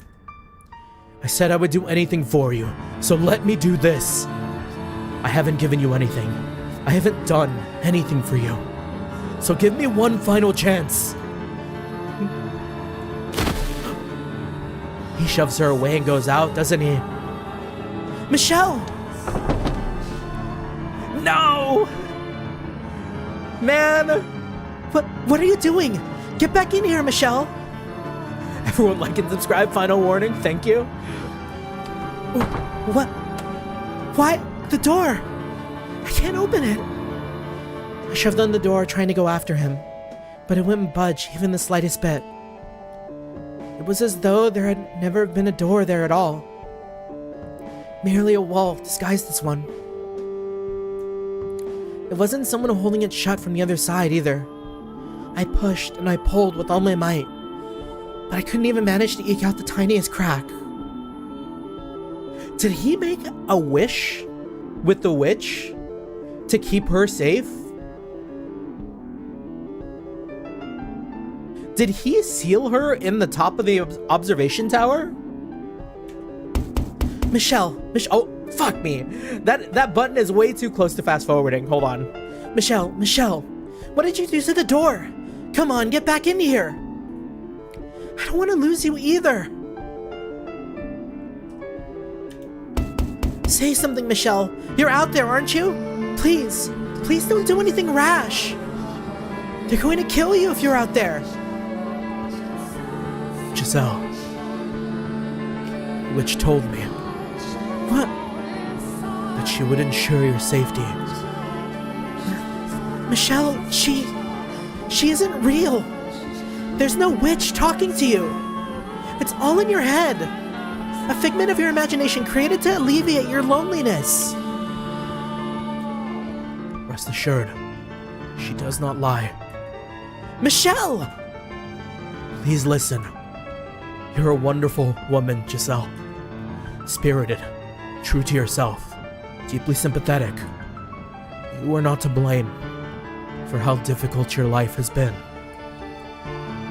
I said I would do anything for you, so let me do this. I haven't given you anything. I haven't done anything for you. So give me one final chance. He shoves her away and goes out, doesn't he? Michelle! No! Man! What are you doing? Get back in here, Michelle! Everyone like and subscribe, final warning, thank you. What? Why? The door! I can't open it! I shoved on the door, trying to go after him, but it wouldn't budge even the slightest bit. It was as though there had never been a door there at all. Merely a wall disguised as one. It wasn't someone holding it shut from the other side either. I pushed and I pulled with all my might, but I couldn't even manage to eke out the tiniest crack. Did he make a wish with the witch to keep her safe? Did he seal her in the top of the observation tower? Michelle, oh, fuck me. That button is way too close to fast forwarding. Hold on. Michelle, what did you do to the door? Come on, get back in here. I don't want to lose you either. Say something, Michelle. You're out there, aren't you? Please. Please don't do anything rash. They're going to kill you if you're out there. Giselle. The witch told me. What? That she would ensure your safety. Michelle, she isn't real. There's no witch talking to you. It's all in your head. A figment of your imagination created to alleviate your loneliness. Rest assured, she does not lie. Michelle! Please listen. You're a wonderful woman, Giselle. Spirited, true to yourself, deeply sympathetic. You are not to blame for how difficult your life has been.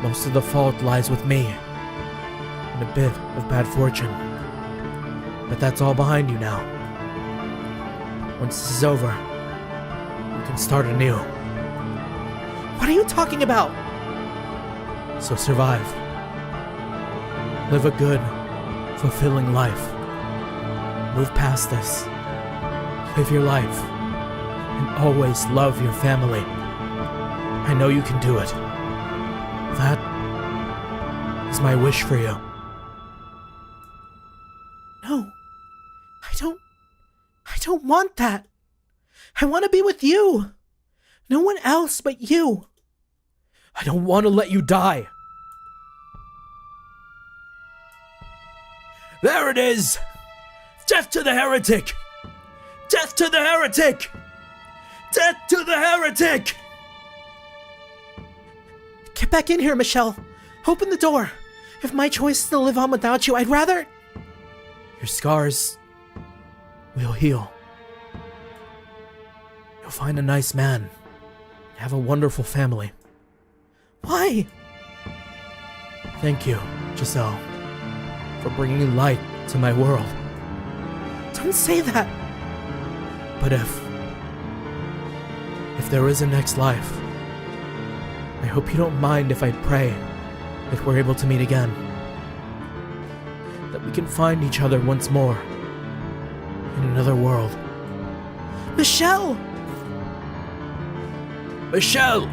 Most of the fault lies with me, and a bit of bad fortune. But that's all behind you now. Once this is over, you can start anew. What are you talking about? So survive. Live a good, fulfilling life. Move past this. Live your life. And always love your family. I know you can do it. That is my wish for you. No. I don't want that. I want to be with you. No one else but you. I don't want to let you die. There it is! Death to the heretic! Death to the heretic! Death to the heretic! Get back in here, Michelle. Open the door. If my choice is to live on without you, I'd rather... Your scars will heal. You'll find a nice man. Have a wonderful family. Why? Thank you, Giselle, for bringing light to my world. Don't say that. But if there is a next life, I hope you don't mind if I pray that we're able to meet again. That we can find each other once more in another world. Michelle! Michelle!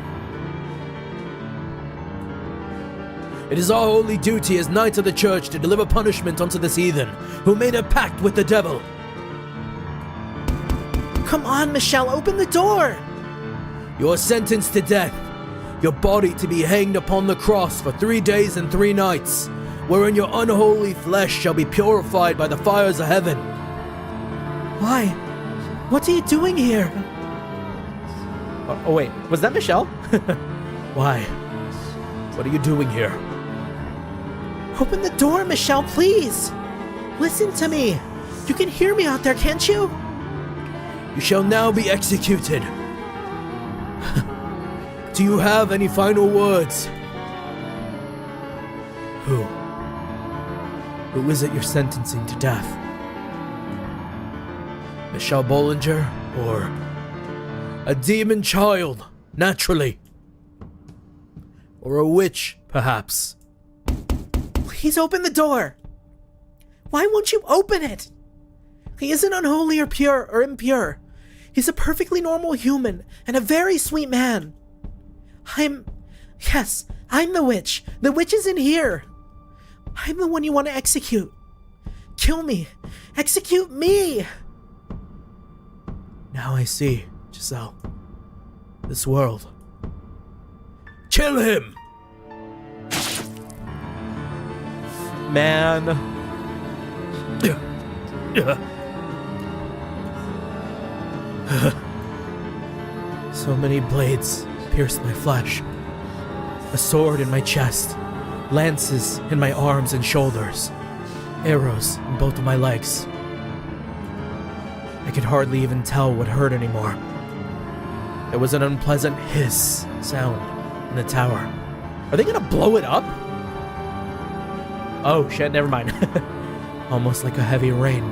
It is our holy duty as knights of the church to deliver punishment unto this heathen who made a pact with the devil. Come on, Michelle, open the door! You are sentenced to death, your body to be hanged upon the cross for 3 days and 3 nights, wherein your unholy flesh shall be purified by the fires of heaven. Why? What are you doing here? Oh wait, was that Michelle? Why? What are you doing here? Open the door, Michelle, please! Listen to me! You can hear me out there, can't you? You shall now be executed. Do you have any final words? Who is it you're sentencing to death? Michelle Bollinger, or a demon child, naturally? Or a witch, perhaps? Please open the door! Why won't you open it? He isn't unholy or pure or impure. He's a perfectly normal human and a very sweet man. I'm the witch. The witch is in here. I'm the one you want to execute. Kill me. Execute me. Now I see, Giselle. This world. Kill him! Man. So many blades pierced my flesh. A sword in my chest. Lances in my arms and shoulders. Arrows in both of my legs. I could hardly even tell what hurt anymore. There was an unpleasant hiss sound in the tower. Are they gonna blow it up? Oh shit, never mind. Almost like a heavy rain.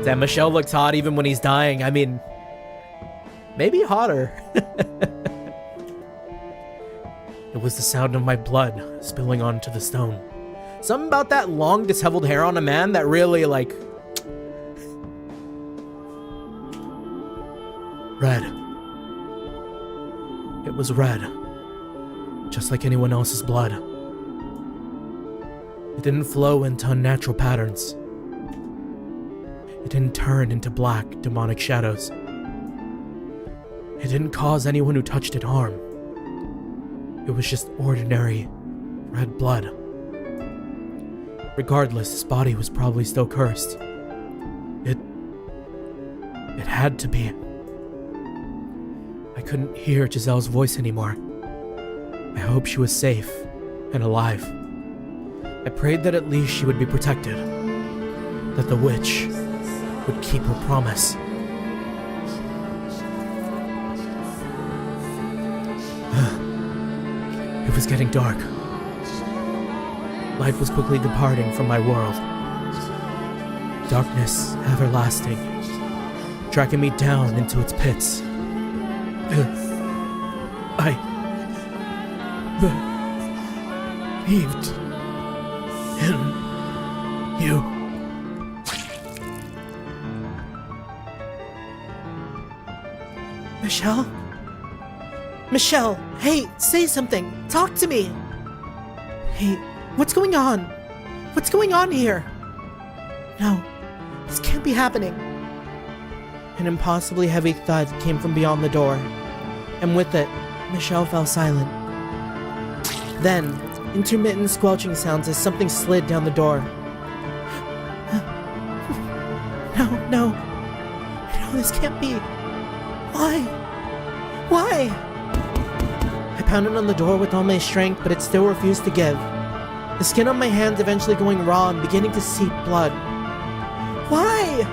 Damn, Michelle looks hot even when he's dying. I mean, maybe hotter. It was the sound of my blood spilling onto the stone. Something about that long disheveled hair on a man that really, like, Red. It was red. Just like anyone else's blood. It didn't flow into unnatural patterns. It didn't turn into black, demonic shadows. It didn't cause anyone who touched it harm. It was just ordinary red blood. Regardless, his body was probably still cursed. It had to be. I couldn't hear Giselle's voice anymore. I hoped she was safe and alive. I prayed that at least she would be protected. That the witch would keep her promise. It was getting dark. Light was quickly departing from my world. Darkness everlasting, dragging me down into its pits. I believed in you. Michelle? Michelle, hey, say something. Talk to me. Hey, what's going on? What's going on here? No, this can't be happening. An impossibly heavy thud came from beyond the door, and with it, Michelle fell silent. Then, intermittent squelching sounds as something slid down the door. No, this can't be. Why? I pounded on the door with all my strength, but it still refused to give. The skin on my hands eventually going raw and beginning to seep blood. Why?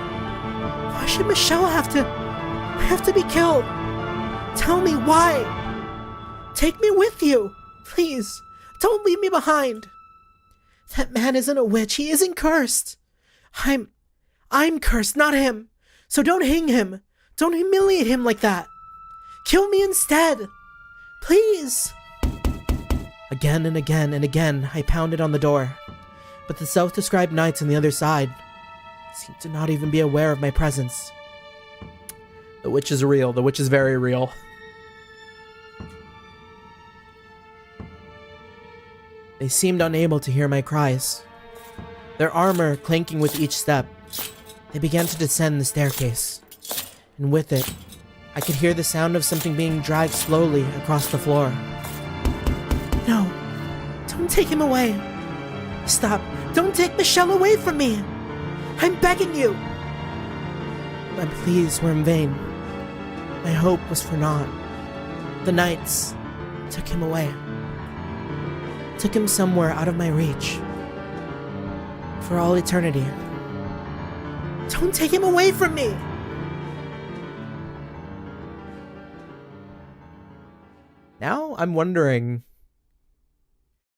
Why should Michelle have to be killed? Tell me why. Take me with you. Please, don't leave me behind. That man isn't a witch. He isn't cursed. I'm cursed, not him. So don't hang him. Don't humiliate him like that. Kill me instead. Please. Again and again and again, I pounded on the door. But the self-described knights on the other side seemed to not even be aware of my presence. The witch is real. The witch is very real. They seemed unable to hear my cries. Their armor clanking with each step, they began to descend the staircase. And with it, I could hear the sound of something being dragged slowly across the floor. No, don't take him away. Stop, don't take Michelle away from me. I'm begging you. My pleas were in vain. My hope was for naught. The knights took him away. Took him somewhere out of my reach. For all eternity. Don't take him away from me! Now I'm wondering,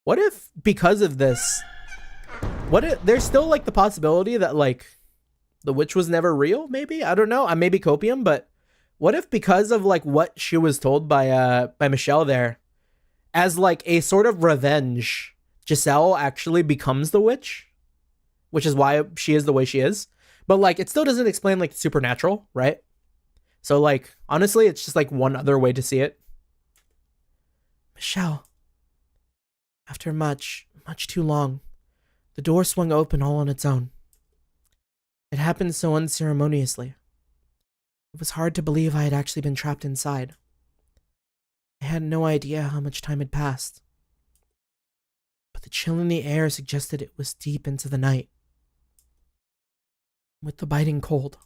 what if because of this, what if there's still like the possibility that like the witch was never real? Maybe, I don't know. I may be copium, but what if because of like what she was told by Michelle there, as like a sort of revenge, Giselle actually becomes the witch, which is why she is the way she is. But like it still doesn't explain like the supernatural, right? So like honestly, it's just like one other way to see it. Michelle. After much too long, the door swung open all on its own. It happened so unceremoniously. It was hard to believe I had actually been trapped inside. I had no idea how much time had passed. But the chill in the air suggested it was deep into the night. With the biting cold,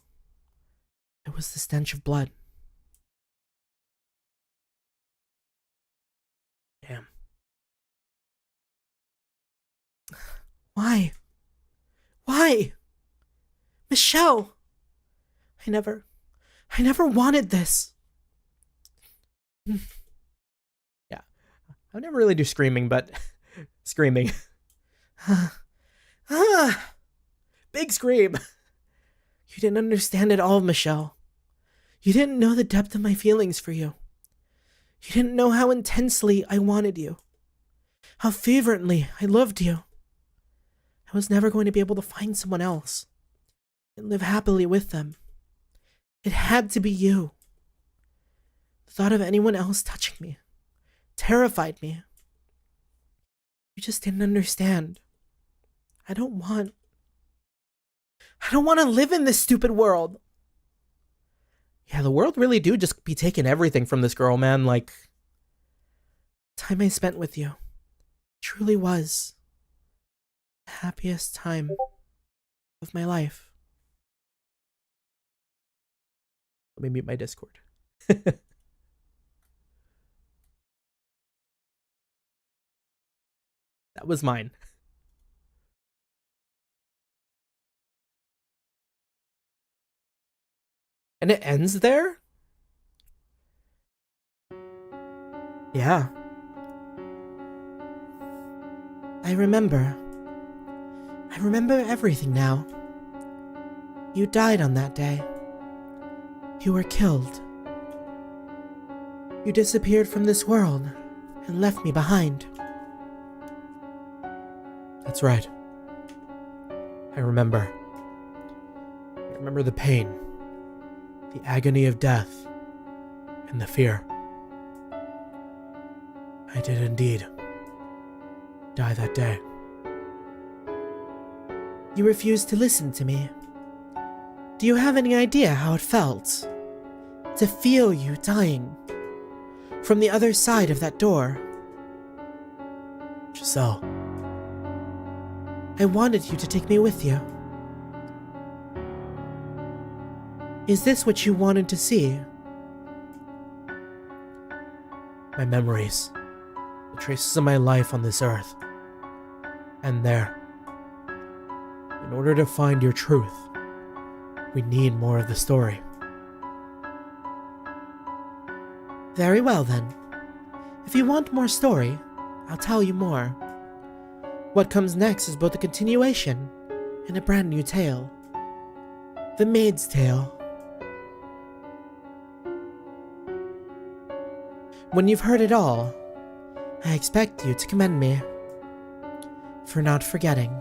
it was the stench of blood. Damn. Why? Michelle! I never wanted this. Yeah. I never really do screaming, but screaming. Big scream. You didn't understand it all, Michelle. You didn't know the depth of my feelings for you. You didn't know how intensely I wanted you. How fervently I loved you. I was never going to be able to find someone else and live happily with them. It had to be you. thought of anyone else touching me terrified me. You just didn't understand. I don't want to live in this stupid world. Yeah, the world really do just be taking everything from this girl, man. Like, time I spent with you truly was the happiest time of my life. let me mute my Discord. That was mine. And it ends there? Yeah. I remember everything now. You died on that day. You were killed. You disappeared from this world and left me behind. That's right. I remember. I remember the pain, the agony of death, and the fear. I did indeed die that day. You refused to listen to me. Do you have any idea how it felt to feel you dying from the other side of that door? Giselle. I wanted you to take me with you. Is this what you wanted to see? My memories, the traces of my life on this earth. And there. In order to find your truth, we need more of the story. Very well then. If you want more story, I'll tell you more. What comes next is both a continuation and a brand new tale. The Maid's Tale. When you've heard it all, I expect you to commend me for not forgetting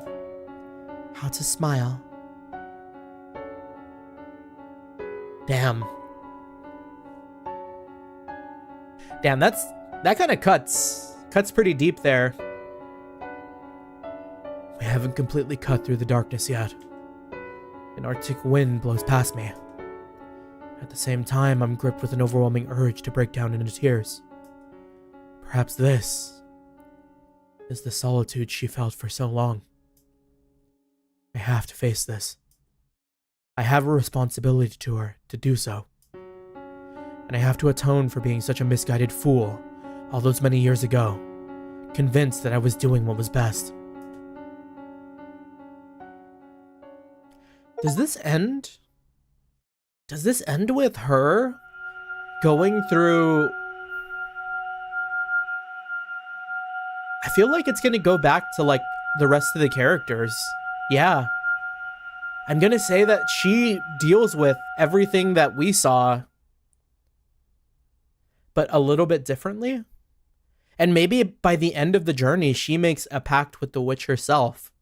how to smile. Damn, that kind of cuts pretty deep there. We haven't completely cut through the darkness yet. An arctic wind blows past me. At the same time, I'm gripped with an overwhelming urge to break down into tears. Perhaps this is the solitude she felt for so long. I have to face this. I have a responsibility to her to do so. And I have to atone for being such a misguided fool all those many years ago, convinced that I was doing what was best. Does this end with her going through... I feel like it's gonna go back to, like, the rest of the characters. Yeah. I'm gonna say that she deals with everything that we saw, but a little bit differently. And maybe by the end of the journey, she makes a pact with the witch herself.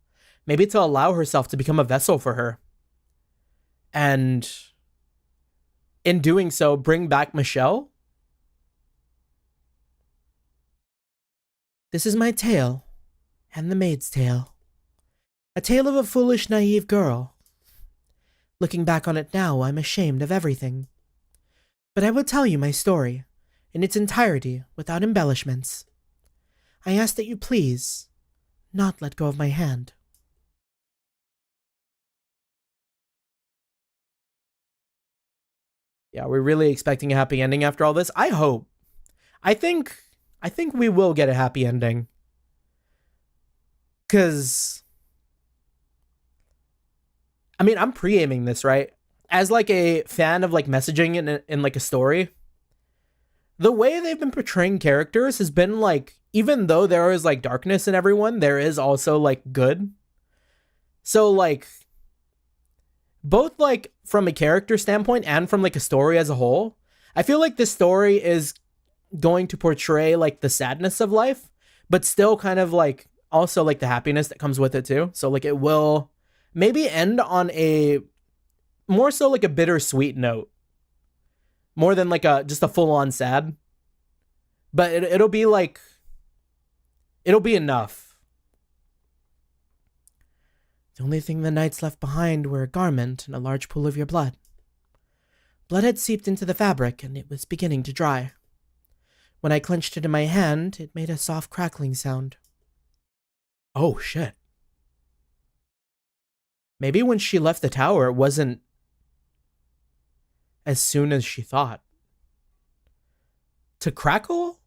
Maybe to allow herself to become a vessel for her. And in doing so, bring back Michelle. This is my tale, and the Maid's Tale. A tale of a foolish, naive girl. Looking back on it now, I'm ashamed of everything. But I will tell you my story, in its entirety, without embellishments. I ask that you please not let go of my hand. Yeah, we're really expecting a happy ending after all this. I hope. I think we will get a happy ending. 'Cause I mean, I'm pre-aiming this, right? As like a fan of like messaging in like a story, the way they've been portraying characters has been like, even though there is like darkness in everyone, there is also like good. So like, both like from a character standpoint and from like a story as a whole, I feel like this story is going to portray like the sadness of life, but still kind of like also like the happiness that comes with it too. So like it will maybe end on a more so like a bittersweet note. more than like just a full-on sad. But it'll be like, it'll be enough. The only thing the knights left behind were a garment and a large pool of your blood. Blood had seeped into the fabric, and it was beginning to dry. When I clenched it in my hand, it made a soft crackling sound. Oh, shit. Maybe when she left the tower, it wasn't as soon as she thought. To crackle?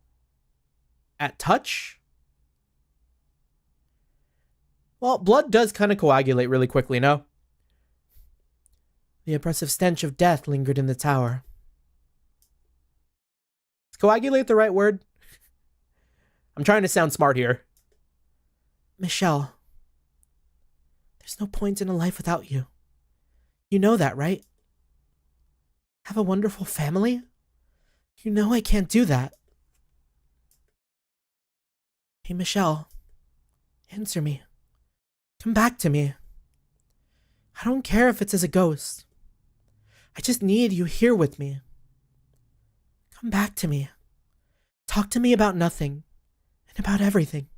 At touch? Well, blood does kind of coagulate really quickly, no? The oppressive stench of death lingered in the tower. Is coagulate the right word? I'm trying to sound smart here. Michelle, there's no point in a life without you. You know that, right? Have a wonderful family? You know I can't do that. Hey, Michelle, answer me. Come back to me. I don't care if it's as a ghost. I just need you here with me. Come back to me. Talk to me about nothing and about everything.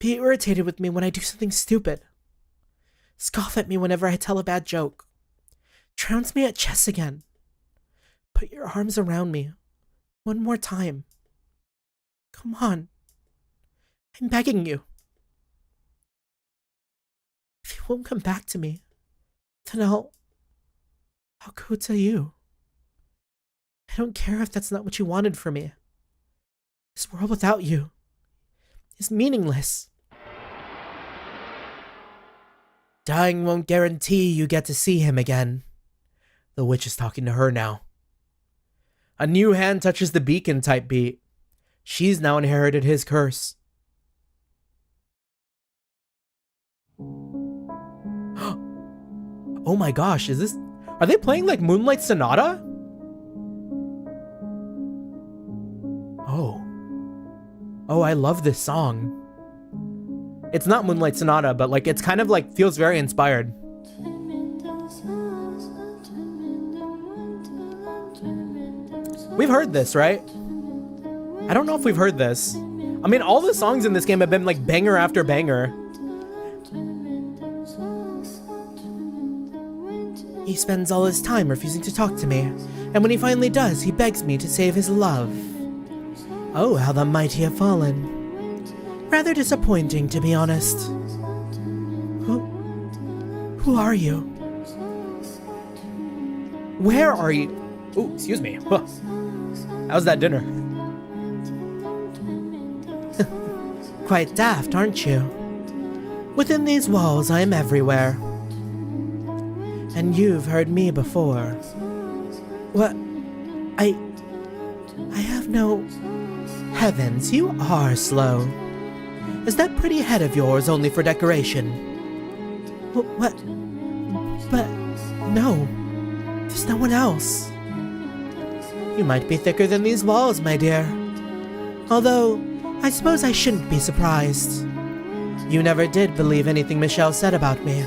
Be irritated with me when I do something stupid. Scoff at me whenever I tell a bad joke. Trounce me at chess again. Put your arms around me. One more time. Come on. I'm begging you. If you won't come back to me, then I'll go to you. I don't care if that's not what you wanted for me. This world without you is meaningless. Dying won't guarantee you get to see him again. The witch is talking to her now. A new hand touches the beacon type beat. She's now inherited his curse. Oh my gosh, are they playing like Moonlight Sonata? Oh, I love this song. It's not Moonlight Sonata, but like it's kind of like feels very inspired. We've heard this, right? I don't know if we've heard this. I mean, all the songs in this game have been like banger after banger. He spends all his time refusing to talk to me, and when he finally does, he begs me to save his love. Oh, how the mighty have fallen. Rather disappointing, to be honest. Who are you? Where are you? Oh, excuse me. Huh. How's that dinner? Quite daft, aren't you? Within these walls, I am everywhere. And you've heard me before. What? I have no... Heavens, you are slow. Is that pretty head of yours only for decoration? What? But... no. There's no one else. You might be thicker than these walls, my dear. Although, I suppose I shouldn't be surprised. You never did believe anything Michelle said about me.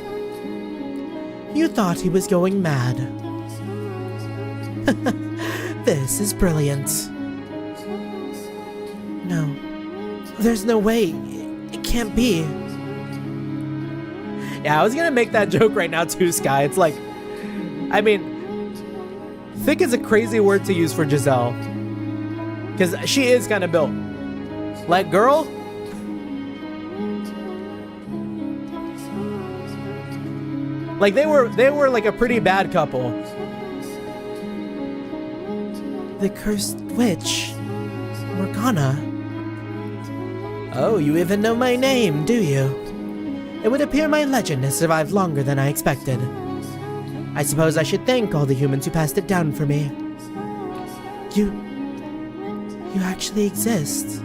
You thought he was going mad. This is brilliant. No. There's no way. It can't be. Yeah, I was gonna make that joke right now too, Sky. It's like, I mean, thick is a crazy word to use for Giselle. Because she is kind of built. Like, girl? Like, they were like a pretty bad couple. The cursed witch. Morgana. Oh, you even know my name, do you? It would appear my legend has survived longer than I expected. I suppose I should thank all the humans who passed it down for me. You actually exist.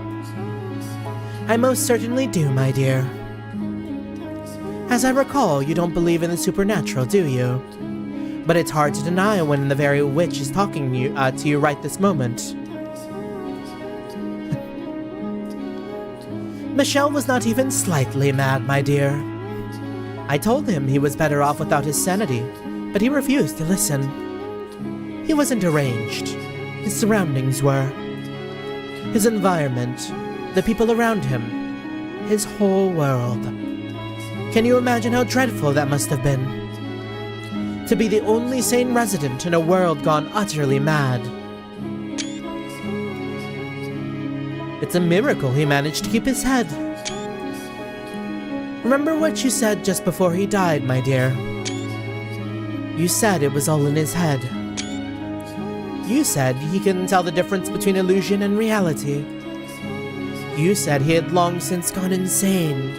I most certainly do, my dear. As I recall, you don't believe in the supernatural, do you? But it's hard to deny when the very witch is talking to you right this moment. Michelle was not even slightly mad, my dear. I told him he was better off without his sanity, but he refused to listen. He wasn't arranged. His surroundings were. His environment, the people around him, his whole world. Can you imagine how dreadful that must have been? To be the only sane resident in a world gone utterly mad. It's a miracle he managed to keep his head. Remember what you said just before he died, my dear. You said it was all in his head. You said he can tell the difference between illusion and reality. You said he had long since gone insane.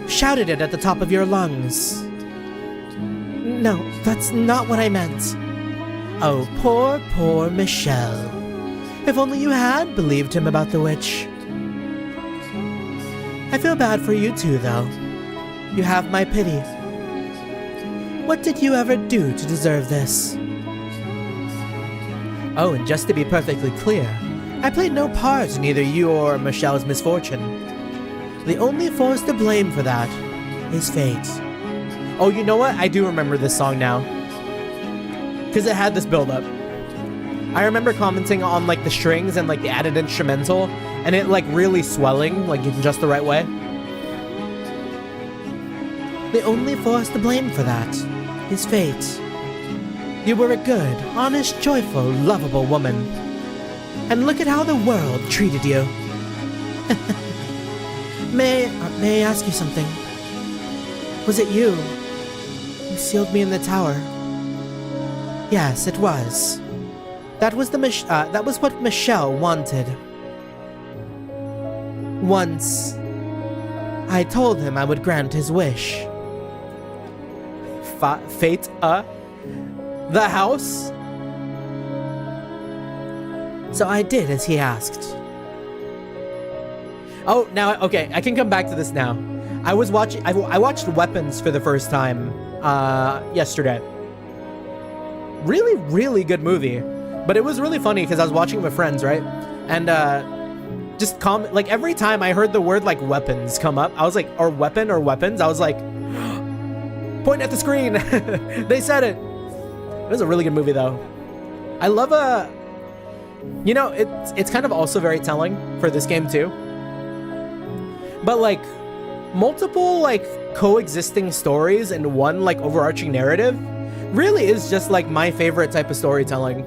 Shouted it at the top of your lungs. No, that's not what I meant. Oh, poor, poor Michelle. If only you had believed him about the witch. I feel bad for you too, though. You have my pity. What did you ever do to deserve this? Oh, and just to be perfectly clear, I played no part in either you or Michelle's misfortune. The only force to blame for that is fate. Oh, you know what? I do remember this song now. Because it had this build-up. I remember commenting on, like, the strings and, like, the added instrumental, and it, like, really swelling, like, in just the right way. The only force to blame for that is fate. You were a good, honest, joyful, lovable woman. And look at how the world treated you. May I ask you something? Was it you who sealed me in the tower? Yes, it was. That was what Michelle wanted. Once, I told him I would grant his wish. Fate, the house? So I did as he asked. Oh, now, okay, I can come back to this now. I watched Weapons for the first time, yesterday. Really, really good movie. But it was really funny because I was watching with friends, right? And, like, every time I heard the word, like, weapons come up, I was like, or weapon or weapons, I was like, point at the screen. They said it. It was a really good movie, though. I love you know, it's kind of also very telling for this game, too. But, like, multiple, like, coexisting stories in one, like, overarching narrative really is just, like, my favorite type of storytelling.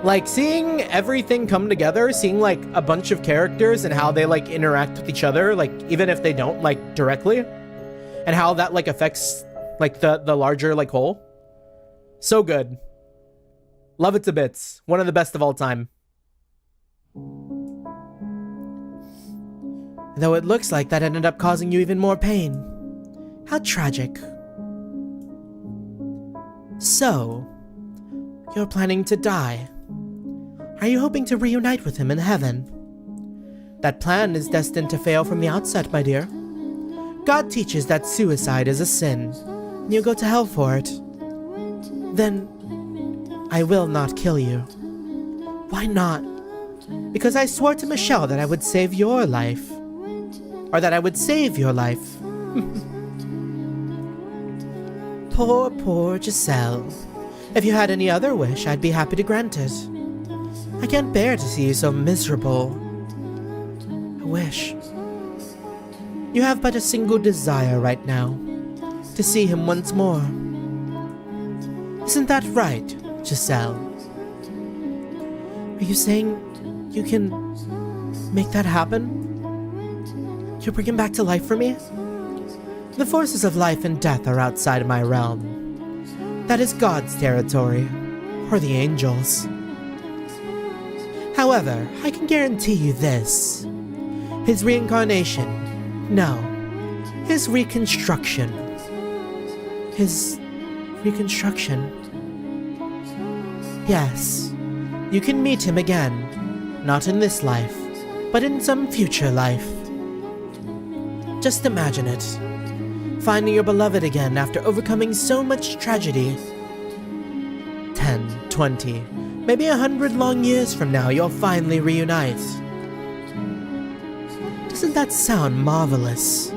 Like, seeing everything come together, seeing, like, a bunch of characters and how they, like, interact with each other, like, even if they don't, like, directly, and how that, like, affects, like, the larger, like, whole. So good. Love it to bits. One of the best of all time. Though it looks like that ended up causing you even more pain. How tragic. So, you're planning to die. Are you hoping to reunite with him in heaven? That plan is destined to fail from the outset, my dear. God teaches that suicide is a sin, and you go to hell for it. Then, I will not kill you. Why not? Because I swore to Michelle that I would save your life. Or that I would save your life. Poor, poor Giselle. If you had any other wish, I'd be happy to grant it. I can't bear to see you so miserable. A wish. You have but a single desire right now. To see him once more. Isn't that right, Giselle? Are you saying you can make that happen? You'll bring him back to life for me? The forces of life and death are outside of my realm. That is God's territory, or the angels. However, I can guarantee you this. His reincarnation, no, his reconstruction. His reconstruction. Yes, you can meet him again, not in this life, but in some future life. Just imagine it. Finding your beloved again after overcoming so much tragedy. 10, 20, maybe 100 long years from now, you'll finally reunite. Doesn't that sound marvelous?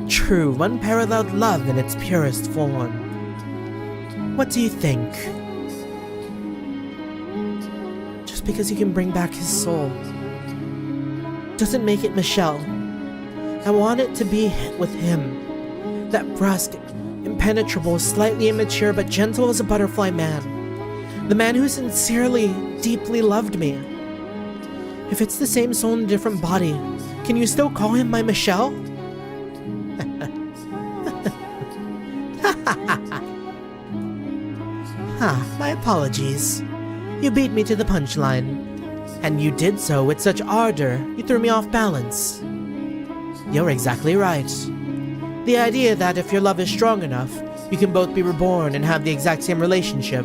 True, unparalleled love in its purest form. What do you think? Just because you can bring back his soul doesn't make it Michelle. I want it to be with him. That brusque, impenetrable, slightly immature but gentle as a butterfly man. The man who sincerely, deeply loved me. If it's the same soul in a different body, can you still call him my Michelle? My apologies. You beat me to the punchline. And you did so with such ardor, you threw me off balance. You're exactly right. The idea that if your love is strong enough, you can both be reborn and have the exact same relationship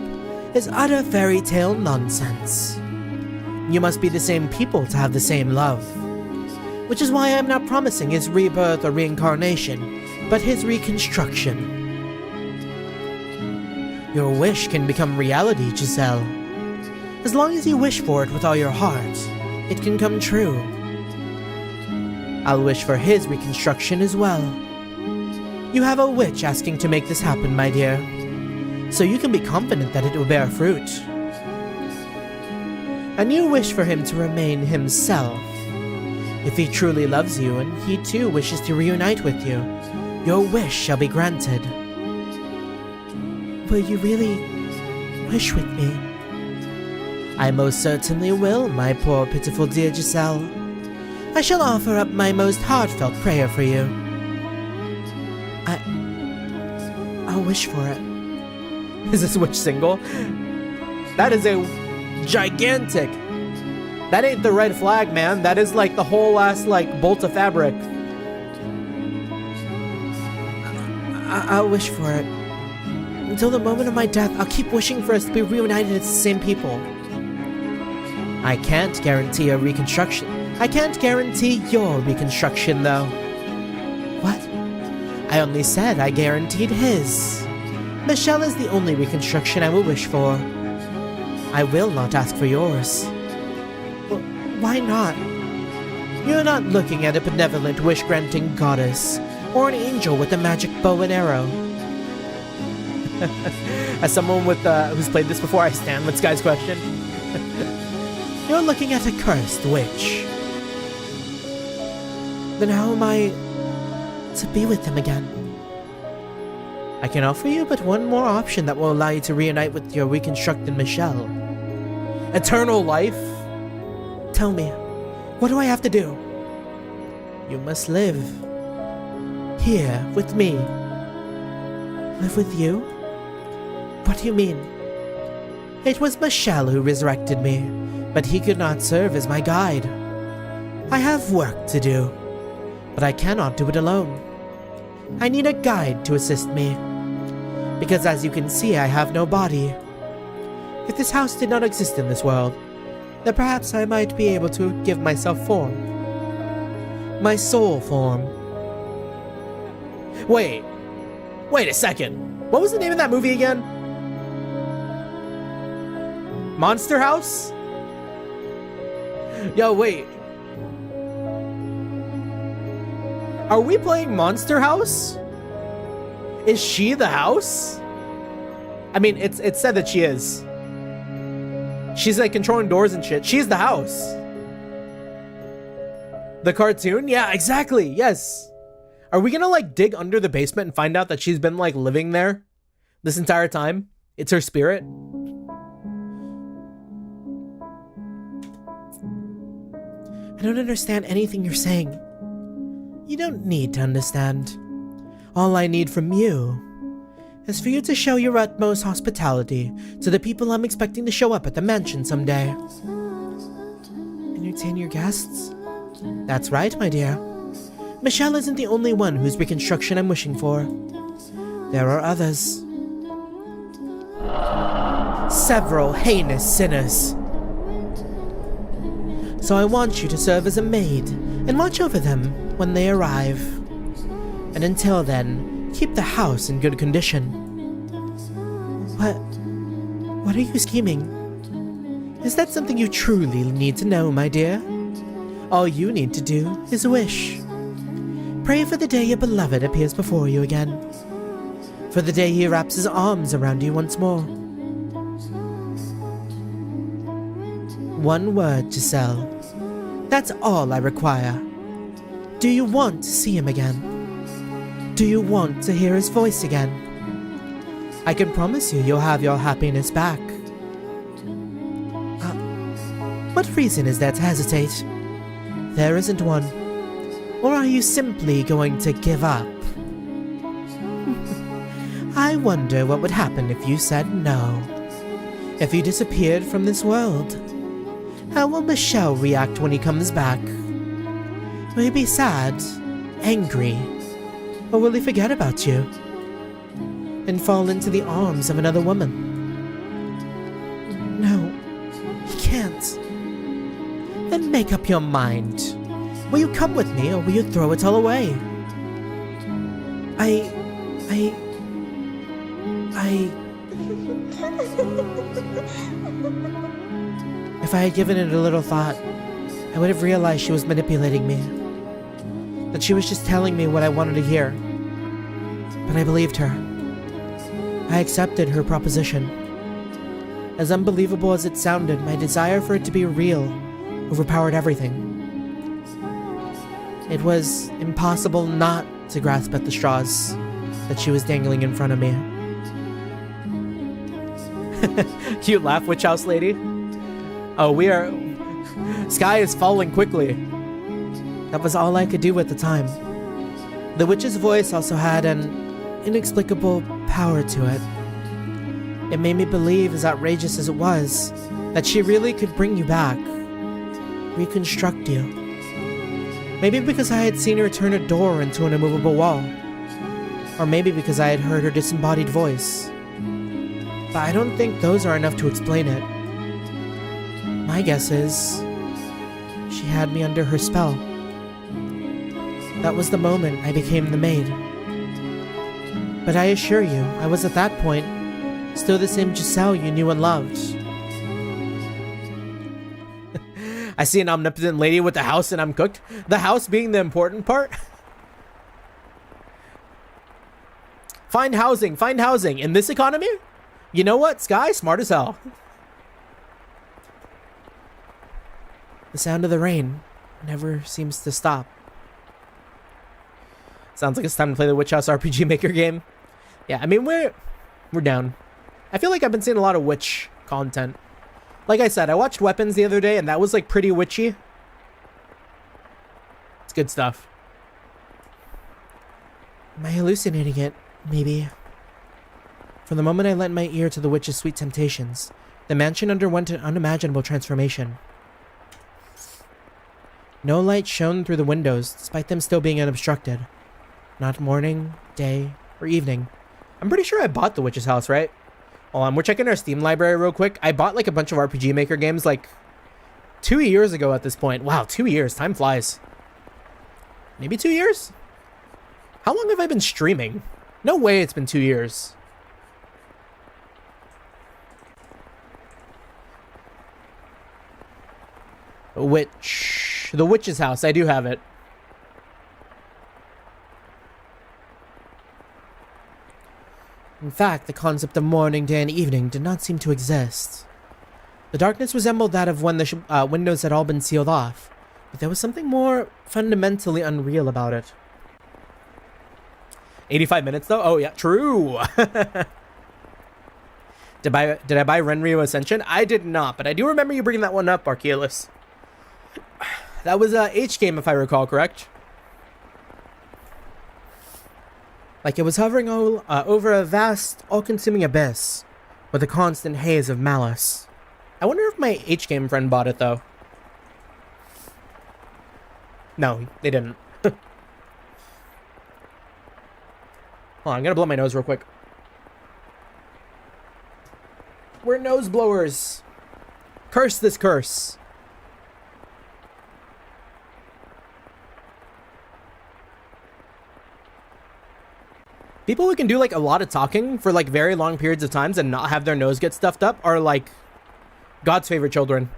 is utter fairy tale nonsense. You must be the same people to have the same love. Which is why I'm not promising his rebirth or reincarnation, but his reconstruction. Your wish can become reality, Giselle. As long as you wish for it with all your heart, it can come true. I'll wish for his reconstruction as well. You have a witch asking to make this happen, my dear, so you can be confident that it will bear fruit. And you wish for him to remain himself. If he truly loves you and he too wishes to reunite with you, your wish shall be granted. Will you really wish with me? I most certainly will, my poor pitiful dear Giselle. I shall offer up my most heartfelt prayer for you. I'll wish for it. Is this witch single? That is a gigantic... That ain't the red flag, man. That is like the whole ass, like, bolt of fabric. I'll wish for it. Until the moment of my death, I'll keep wishing for us to be reunited as the same people. I can't guarantee a reconstruction. I can't guarantee your reconstruction, though. What? I only said I guaranteed his. Michelle is the only reconstruction I will wish for. I will not ask for yours. Well, why not? You're not looking at a benevolent wish-granting goddess, or an angel with a magic bow and arrow. As someone with who's played this before, I stand with Sky's question. You're looking at a cursed witch. Then how am I to be with him again? I can offer you but one more option that will allow you to reunite with your reconstructed Michelle. Eternal life? Tell me, what do I have to do? You must live. Here, with me. Live with you? What do you mean? It was Michelle who resurrected me, but he could not serve as my guide. I have work to do, but I cannot do it alone. I need a guide to assist me, because as you can see, I have no body. If this house did not exist in this world, then perhaps I might be able to give myself form. My soul form. Wait a second. What was the name of that movie again? Monster House? Yo, wait. Are we playing Monster House? Is she the house? I mean, it's said that she is. She's like controlling doors and shit. She's the house. The cartoon? Yeah, exactly. Yes. Are we gonna like dig under the basement and find out that she's been like living there this entire time? It's her spirit. I don't understand anything you're saying. You don't need to understand. All I need from you is for you to show your utmost hospitality to the people I'm expecting to show up at the mansion someday. Entertain your guests? That's right, my dear. Michelle isn't the only one whose reconstruction I'm wishing for. There are others. Several heinous sinners. So I want you to serve as a maid and watch over them when they arrive. And until then, keep the house in good condition. What are you scheming? Is that something you truly need to know, my dear? All you need to do is wish. Pray for the day your beloved appears before you again. For the day he wraps his arms around you once more. One word, Giselle. That's all I require. Do you want to see him again? Do you want to hear his voice again? I can promise you you'll have your happiness back. What reason is there to hesitate? There isn't one. Or are you simply going to give up? I wonder what would happen if you said no. If you disappeared from this world. How will Michelle react when he comes back? Will he be sad, angry, or will he forget about you and fall into the arms of another woman? No, he can't. Then make up your mind. Will you come with me or will you throw it all away? If I had given it a little thought, I would have realized she was manipulating me. That she was just telling me what I wanted to hear. But I believed her. I accepted her proposition. As unbelievable as it sounded, my desire for it to be real overpowered everything. It was impossible not to grasp at the straws that she was dangling in front of me. Cute laugh, witch house lady. Oh, Sky is falling quickly. That was all I could do at the time. The witch's voice also had an inexplicable power to it. It made me believe, as outrageous as it was, that she really could bring you back, reconstruct you. Maybe because I had seen her turn a door into an immovable wall. Or maybe because I had heard her disembodied voice. But I don't think those are enough to explain it. My guess is, she had me under her spell. That was the moment I became the maid. But I assure you, I was at that point still the same Giselle you knew and loved. I see an omnipotent lady with the house and I'm cooked. The house being the important part. Find housing. In this economy? You know what, Sky? Smart as hell. The sound of the rain never seems to stop. Sounds like it's time to play the Witch House RPG Maker game. Yeah, I mean, we're down. I feel like I've been seeing a lot of witch content. Like I said, I watched Weapons the other day, and that was like pretty witchy. It's good stuff. Am I hallucinating it? Maybe. From the moment I lent my ear to the witch's sweet temptations, the mansion underwent an unimaginable transformation. No light shone through the windows, despite them still being unobstructed. Not morning, day, or evening. I'm pretty sure I bought the witch's house, right? Hold on, we're checking our Steam library real quick. I bought like a bunch of RPG Maker games like 2 years ago at this point. Wow, 2 years. Time flies. Maybe 2 years? How long have I been streaming? No way it's been 2 years. The witch's house. I do have it. In fact, the concept of morning, day, and evening did not seem to exist. The darkness resembled that of when the windows had all been sealed off, but there was something more fundamentally unreal about it. 85 minutes though? Oh yeah, true. Did I buy Renryu Ascension? I did not, but I do remember you bringing that one up, Archeolus. That was a H game, if I recall correct. Like it was hovering over a vast, all-consuming abyss with a constant haze of malice. I wonder if my H game friend bought it though. No, they didn't. Hold on, I'm gonna blow my nose real quick. We're nose blowers. Curse this curse. People who can do like a lot of talking for like very long periods of times and not have their nose get stuffed up are like God's favorite children.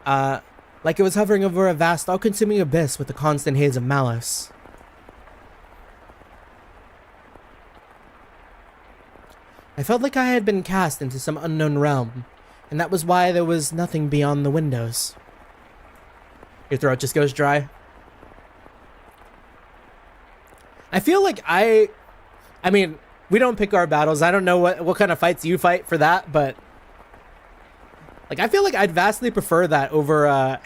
Like it was hovering over a vast, all-consuming abyss with a constant haze of malice. I felt like I had been cast into some unknown realm, and that was why there was nothing beyond the windows. Your throat just goes dry. I feel like I mean, we don't pick our battles. I don't know what kind of fights you fight for that, but like I feel like I'd vastly prefer that over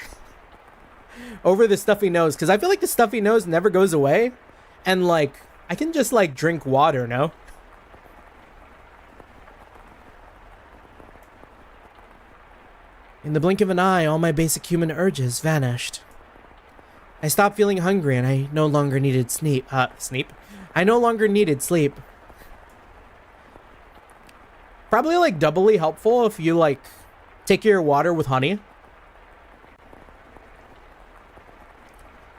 over the stuffy nose, because I feel like the stuffy nose never goes away, and like I can just like drink water, no? In the blink of an eye, all my basic human urges vanished. I stopped feeling hungry, and I no longer needed sleep. I no longer needed sleep. Probably like doubly helpful if you like take your water with honey.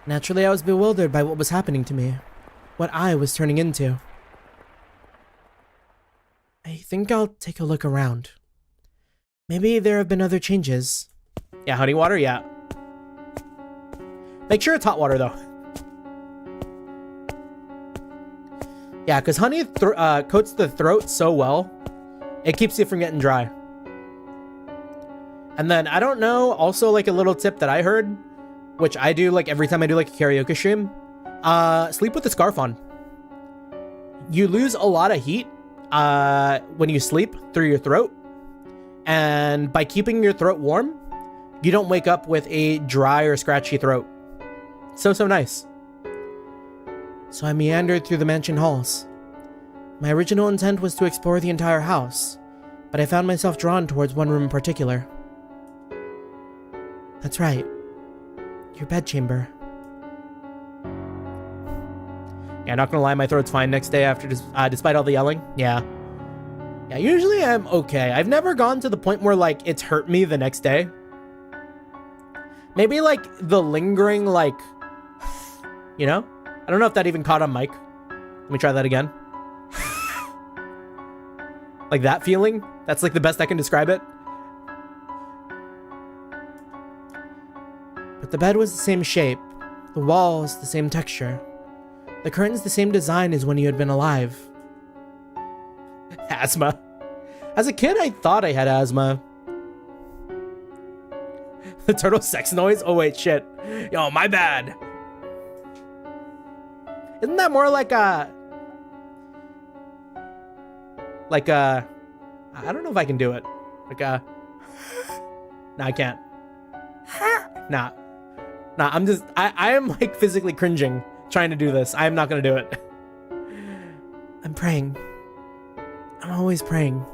Naturally, I was bewildered by what was happening to me, what I was turning into. I think I'll take a look around. Maybe there have been other changes. Yeah, honey water, yeah. Make sure it's hot water, though. Yeah, because honey coats the throat so well, it keeps you from getting dry. And then, I don't know, also like a little tip that I heard, which I do like every time I do like a karaoke stream, sleep with the scarf on. You lose a lot of heat when you sleep through your throat. And by keeping your throat warm, you don't wake up with a dry or scratchy throat. So nice. So I meandered through the mansion halls. My original intent was to explore the entire house, but I found myself drawn towards one room in particular. That's right. Your bedchamber. Yeah, not gonna lie, my throat's fine next day after, despite all the yelling. Yeah, usually I'm okay. I've never gone to the point where, like, it's hurt me the next day. Maybe, like, the lingering, like, you know? I don't know if that even caught on mic. Let me try that again. Like, that feeling? That's, like, the best I can describe it. But the bed was the same shape, the walls the same texture, the curtains the same design as when you had been alive. Asthma. As a kid, I thought I had asthma. The turtle sex noise? Oh wait, shit. Yo, my bad. Isn't that more like a... I don't know if I can do it. Like a... No, I can't. Nah, I'm just... I am like physically cringing trying to do this. I am not gonna do it. I'm praying. I'm always praying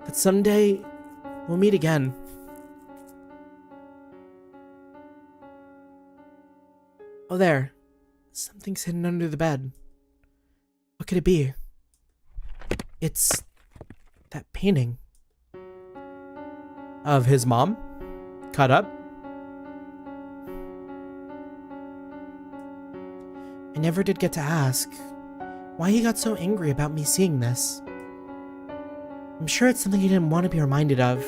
that someday we'll meet again. Oh, there. Something's hidden under the bed. What could it be? It's that painting. Of his mom? Cut up? I never did get to ask why he got so angry about me seeing this. I'm sure it's something he didn't want to be reminded of.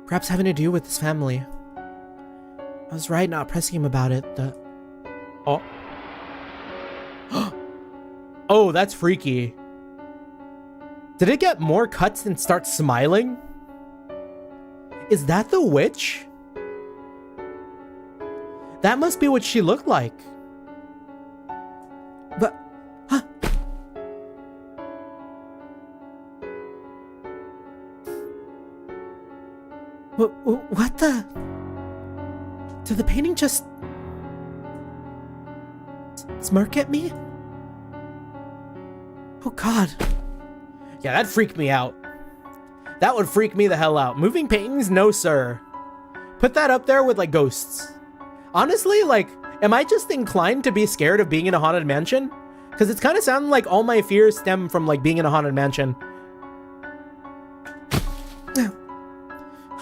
Perhaps having to do with his family. I was right not pressing him about it. Oh. Oh, that's freaky. Did it get more cuts and start smiling? Is that the witch? That must be what she looked like. But, huh? What the? Did the painting just smirk at me? Oh God. Yeah, that freaked me out. That would freak me the hell out. Moving paintings? No, sir. Put that up there with, like, ghosts. Honestly, like, am I just inclined to be scared of being in a haunted mansion? Because it's kind of sounding like all my fears stem from, like, being in a haunted mansion.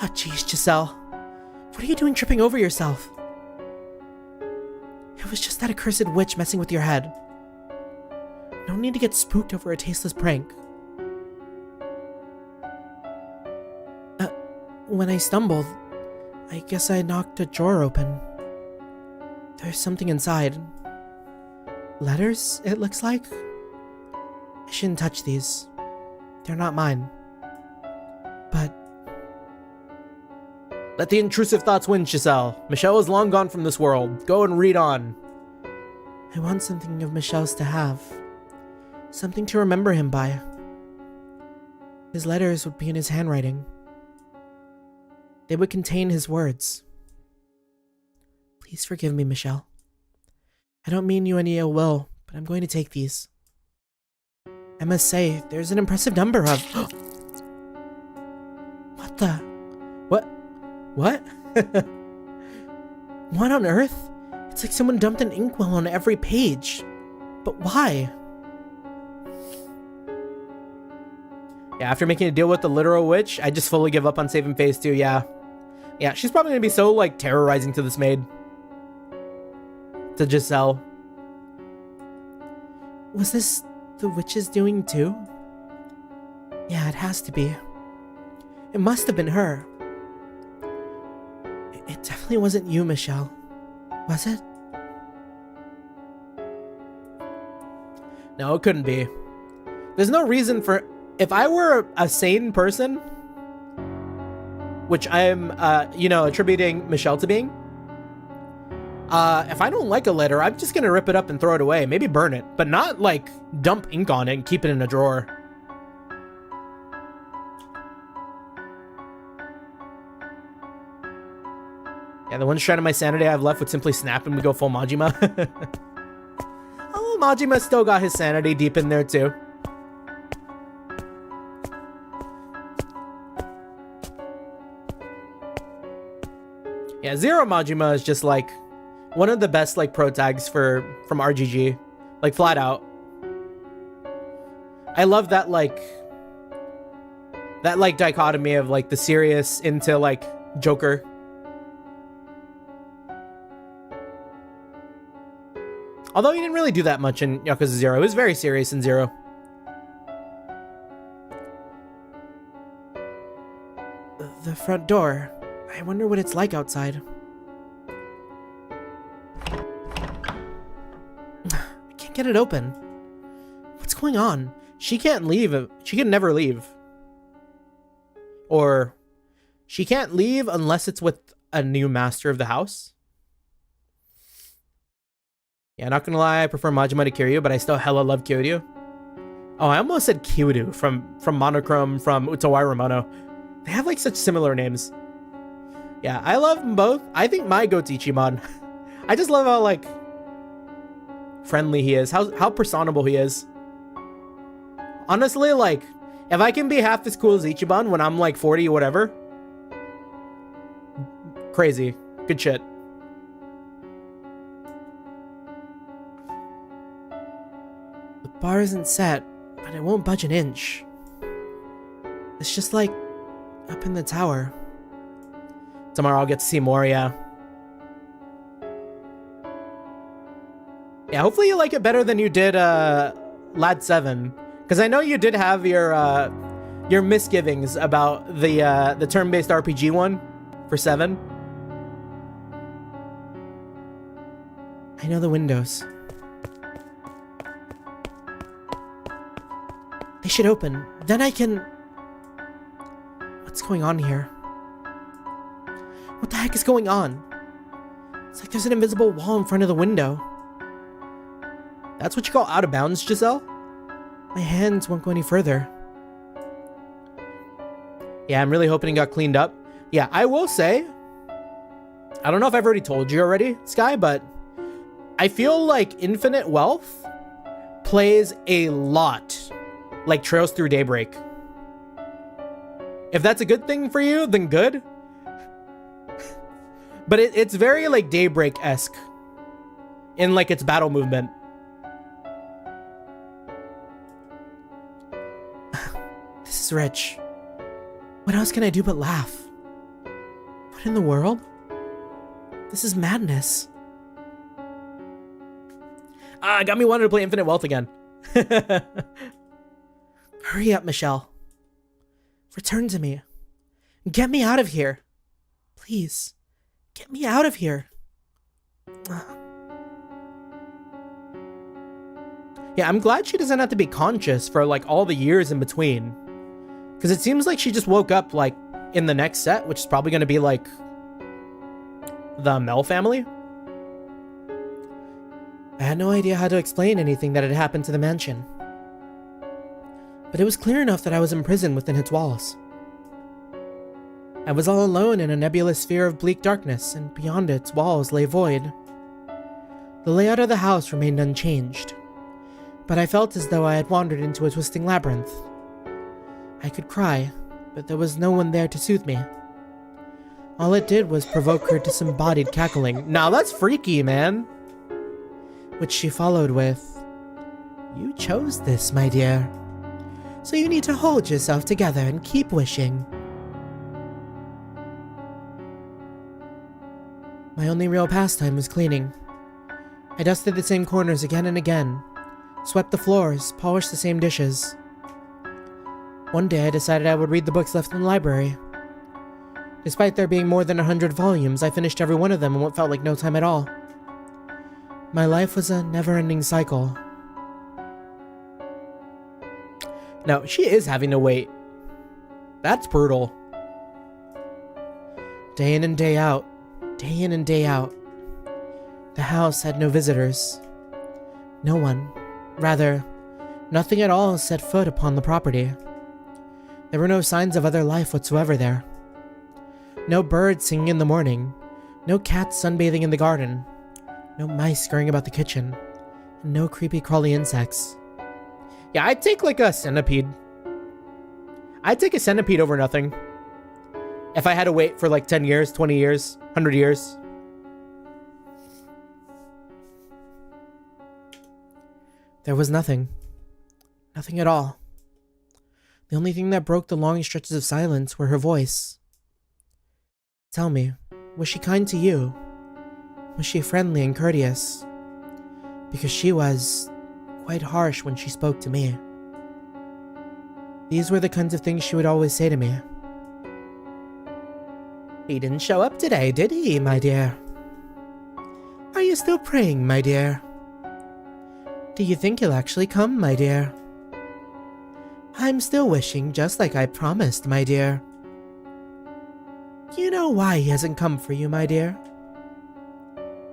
Oh, jeez, Giselle. What are you doing tripping over yourself? It was just that accursed witch messing with your head. No need to get spooked over a tasteless prank. When I stumbled, I guess I knocked a drawer open. There's something inside. Letters, it looks like. I shouldn't touch these. They're not mine. But Let the intrusive thoughts win, Giselle. Michelle is long gone from this world. Go and read on. I want something of Michelle's to have. Something to remember him by. His letters would be in his handwriting. They would contain his words. Please forgive me, Michelle. I don't mean you any ill will, but I'm going to take these. I must say, there's an impressive number of... What the... What? What on earth? It's like someone dumped an inkwell on every page. But why? Yeah, after making a deal with the literal witch, I just fully give up on saving phase 2, yeah. Yeah, she's probably gonna be so, like, terrorizing to this maid. To Giselle. Was this the witch's doing too? Yeah, it has to be. It must have been her. It definitely wasn't you, Michelle. Was it? No, it couldn't be. There's no reason for... If I were a sane person, which I'm, attributing Michelle to being, if I don't like a letter, I'm just gonna rip it up and throw it away. Maybe burn it, but not, like, dump ink on it and keep it in a drawer. Yeah, the one shred of my sanity I have left would simply snap and we go full Majima. Oh, Majima still got his sanity deep in there, too. Yeah, Zero Majima is just, like, one of the best, like, pro tags from RGG. Like, flat out. I love that, like, dichotomy of, like, the serious into, like, Joker. Although he didn't really do that much in Yakuza 0. He was very serious in 0. The front door. I wonder what it's like outside. I can't get it open. What's going on? She can't leave. She can never leave. Or she can't leave unless it's with a new master of the house. Yeah, not gonna lie, I prefer Majima to Kiryu, but I still hella love Kiryu. Oh, I almost said Kiryu from Monochrome, from Utawai Ramono. They have, like, such similar names. Yeah, I love them both. I think my goat's Ichiban. I just love how, like, friendly he is. How personable he is. Honestly, like, if I can be half as cool as Ichiban when I'm, like, 40 or whatever. Crazy. Good shit. The bar isn't set, but it won't budge an inch. It's just like up in the tower. Tomorrow I'll get to see more, yeah. Yeah, hopefully you like it better than you did Lad 7. Because I know you did have your misgivings about the turn-based RPG one for 7. I know the windows. They should open. Then I can... What's going on here? What the heck is going on? It's like there's an invisible wall in front of the window. That's what you call out of bounds, Giselle? My hands won't go any further. Yeah, I'm really hoping it got cleaned up. Yeah, I will say, I don't know if I've already told you already, Sky, but I feel like Infinite Wealth plays a lot like Trails Through Daybreak. If that's a good thing for you, then good. But it's very, like, Daybreak-esque in, like, its battle movement. This is rich. What else can I do but laugh? What in the world? This is madness. Got me wanting to play Infinite Wealth again. Hurry up, Michelle. Return to me. Get me out of here. Please. Get me out of here. Yeah, I'm glad she doesn't have to be conscious for like all the years in between. Because it seems like she just woke up like in the next set, which is probably going to be like the Mel family. I had no idea how to explain anything that had happened to the mansion. But it was clear enough that I was imprisoned within its walls. I was all alone in a nebulous sphere of bleak darkness, and beyond its walls lay void. The layout of the house remained unchanged, but I felt as though I had wandered into a twisting labyrinth. I could cry, but there was no one there to soothe me. All it did was provoke her disembodied cackling. Now that's freaky, man. Which she followed with, "You chose this, my dear. So you need to hold yourself together and keep wishing." My only real pastime was cleaning. I dusted the same corners again and again, swept the floors, polished the same dishes. One day I decided I would read the books left in the library. Despite there being more than 100 volumes, I finished every one of them in what felt like no time at all. My life was a never-ending cycle. No, she is having to wait. That's brutal. Day in and day out, day in and day out. The house had no visitors. No one, rather, nothing at all set foot upon the property. There were no signs of other life whatsoever there. No birds singing in the morning, no cats sunbathing in the garden, no mice scurrying about the kitchen, and no creepy crawly insects. Yeah, I'd take like a centipede. I'd take a centipede over nothing. If I had to wait for like 10 years, 20 years, 100 years. There was nothing. Nothing at all. The only thing that broke the long stretches of silence were her voice. Tell me, was she kind to you? Was she friendly and courteous? Because she was quite harsh when she spoke to me. These were the kinds of things she would always say to me. "He didn't show up today, did he, my dear? Are you still praying, my dear? Do you think he'll actually come, my dear? I'm still wishing just like I promised, my dear. You know why he hasn't come for you, my dear?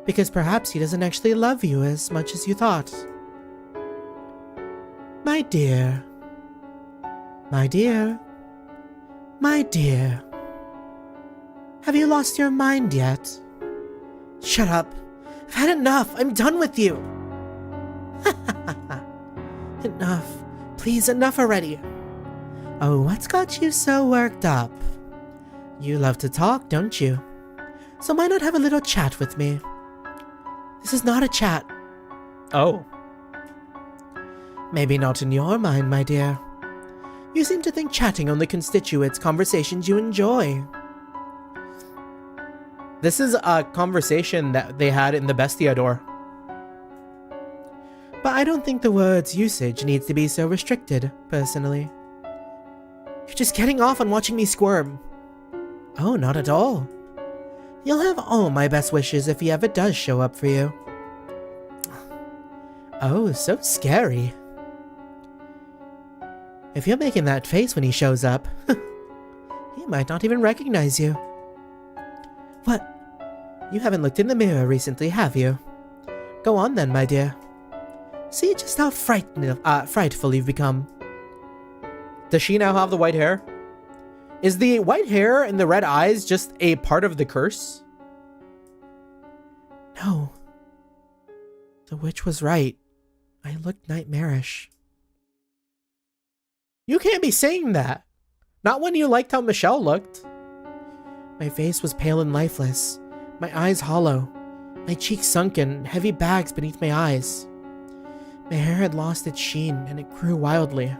Because perhaps he doesn't actually love you as much as you thought. My dear. My dear. My dear. Have you lost your mind yet? Shut up. I've had enough. I'm done with you. Enough. Please, enough already. Oh, what's got you so worked up? You love to talk, don't you? So why not have a little chat with me? This is not a chat. Oh. Maybe not in your mind, my dear. You seem to think chatting only constitutes conversations you enjoy. This is a conversation that they had in the Bestiador. But I don't think the word's usage needs to be so restricted, personally. You're just getting off on watching me squirm. Oh, not at all. You'll have all my best wishes if he ever does show up for you. Oh, so scary. If you're making that face when he shows up, he might not even recognize you. What? You haven't looked in the mirror recently, have you? Go on then, my dear. See just how frightful you've become. Does she now have the white hair? Is the white hair and the red eyes just a part of the curse? No. The witch was right. I looked nightmarish. You can't be saying that. Not when you liked how Michelle looked. My face was pale and lifeless, my eyes hollow, my cheeks sunken, heavy bags beneath my eyes. My hair had lost its sheen, and it grew wildly.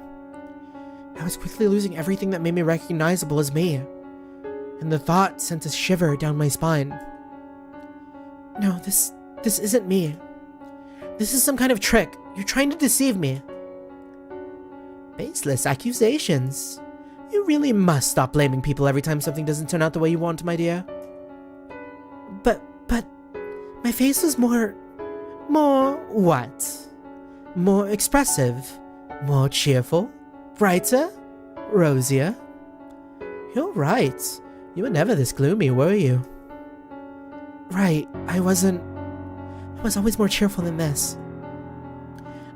I was quickly losing everything that made me recognizable as me, and the thought sent a shiver down my spine. No, this isn't me. This is some kind of trick. You're trying to deceive me. Baseless accusations. You really must stop blaming people every time something doesn't turn out the way you want, my dear. But, my face was more what? more expressive, more cheerful, brighter, rosier. You're right. You were never this gloomy, were you? Right, I was always more cheerful than this.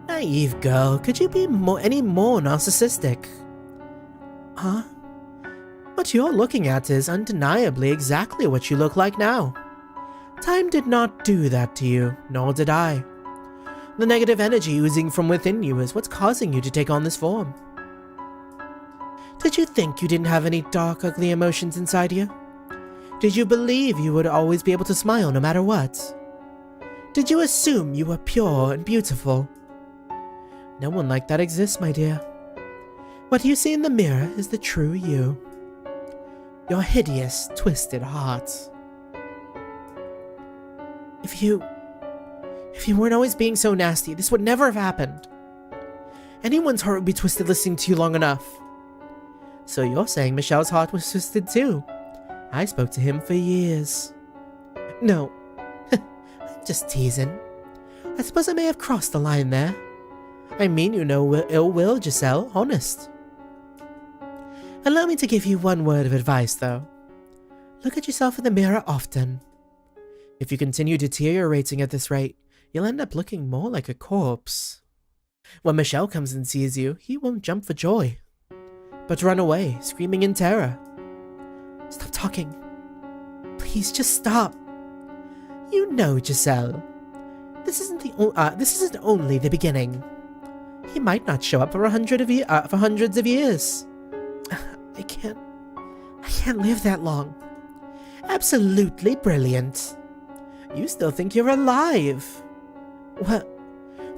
Naive girl, could you be any more narcissistic? Huh? What you're looking at is undeniably exactly what you look like now. Time did not do that to you, nor did I. The negative energy oozing from within you is what's causing you to take on this form. Did you think you didn't have any dark, ugly emotions inside you? Did you believe you would always be able to smile no matter what? Did you assume you were pure and beautiful? No one like that exists, my dear. What you see in the mirror is the true you. Your hideous, twisted heart. If you weren't always being so nasty, this would never have happened. Anyone's heart would be twisted listening to you long enough. So you're saying Michelle's heart was twisted too? I spoke to him for years. No, I'm just teasing. I suppose I may have crossed the line there. I mean you no ill will, Giselle, honest. Allow me to give you one word of advice, though. Look at yourself in the mirror often. If you continue deteriorating at this rate, you'll end up looking more like a corpse. When Michelle comes and sees you, he won't jump for joy, but run away, screaming in terror. Stop talking. Please, just stop. You know, Giselle, this isn't only the beginning. He might not show up for hundreds of years. I can't live that long. Absolutely brilliant. You still think you're alive. Well,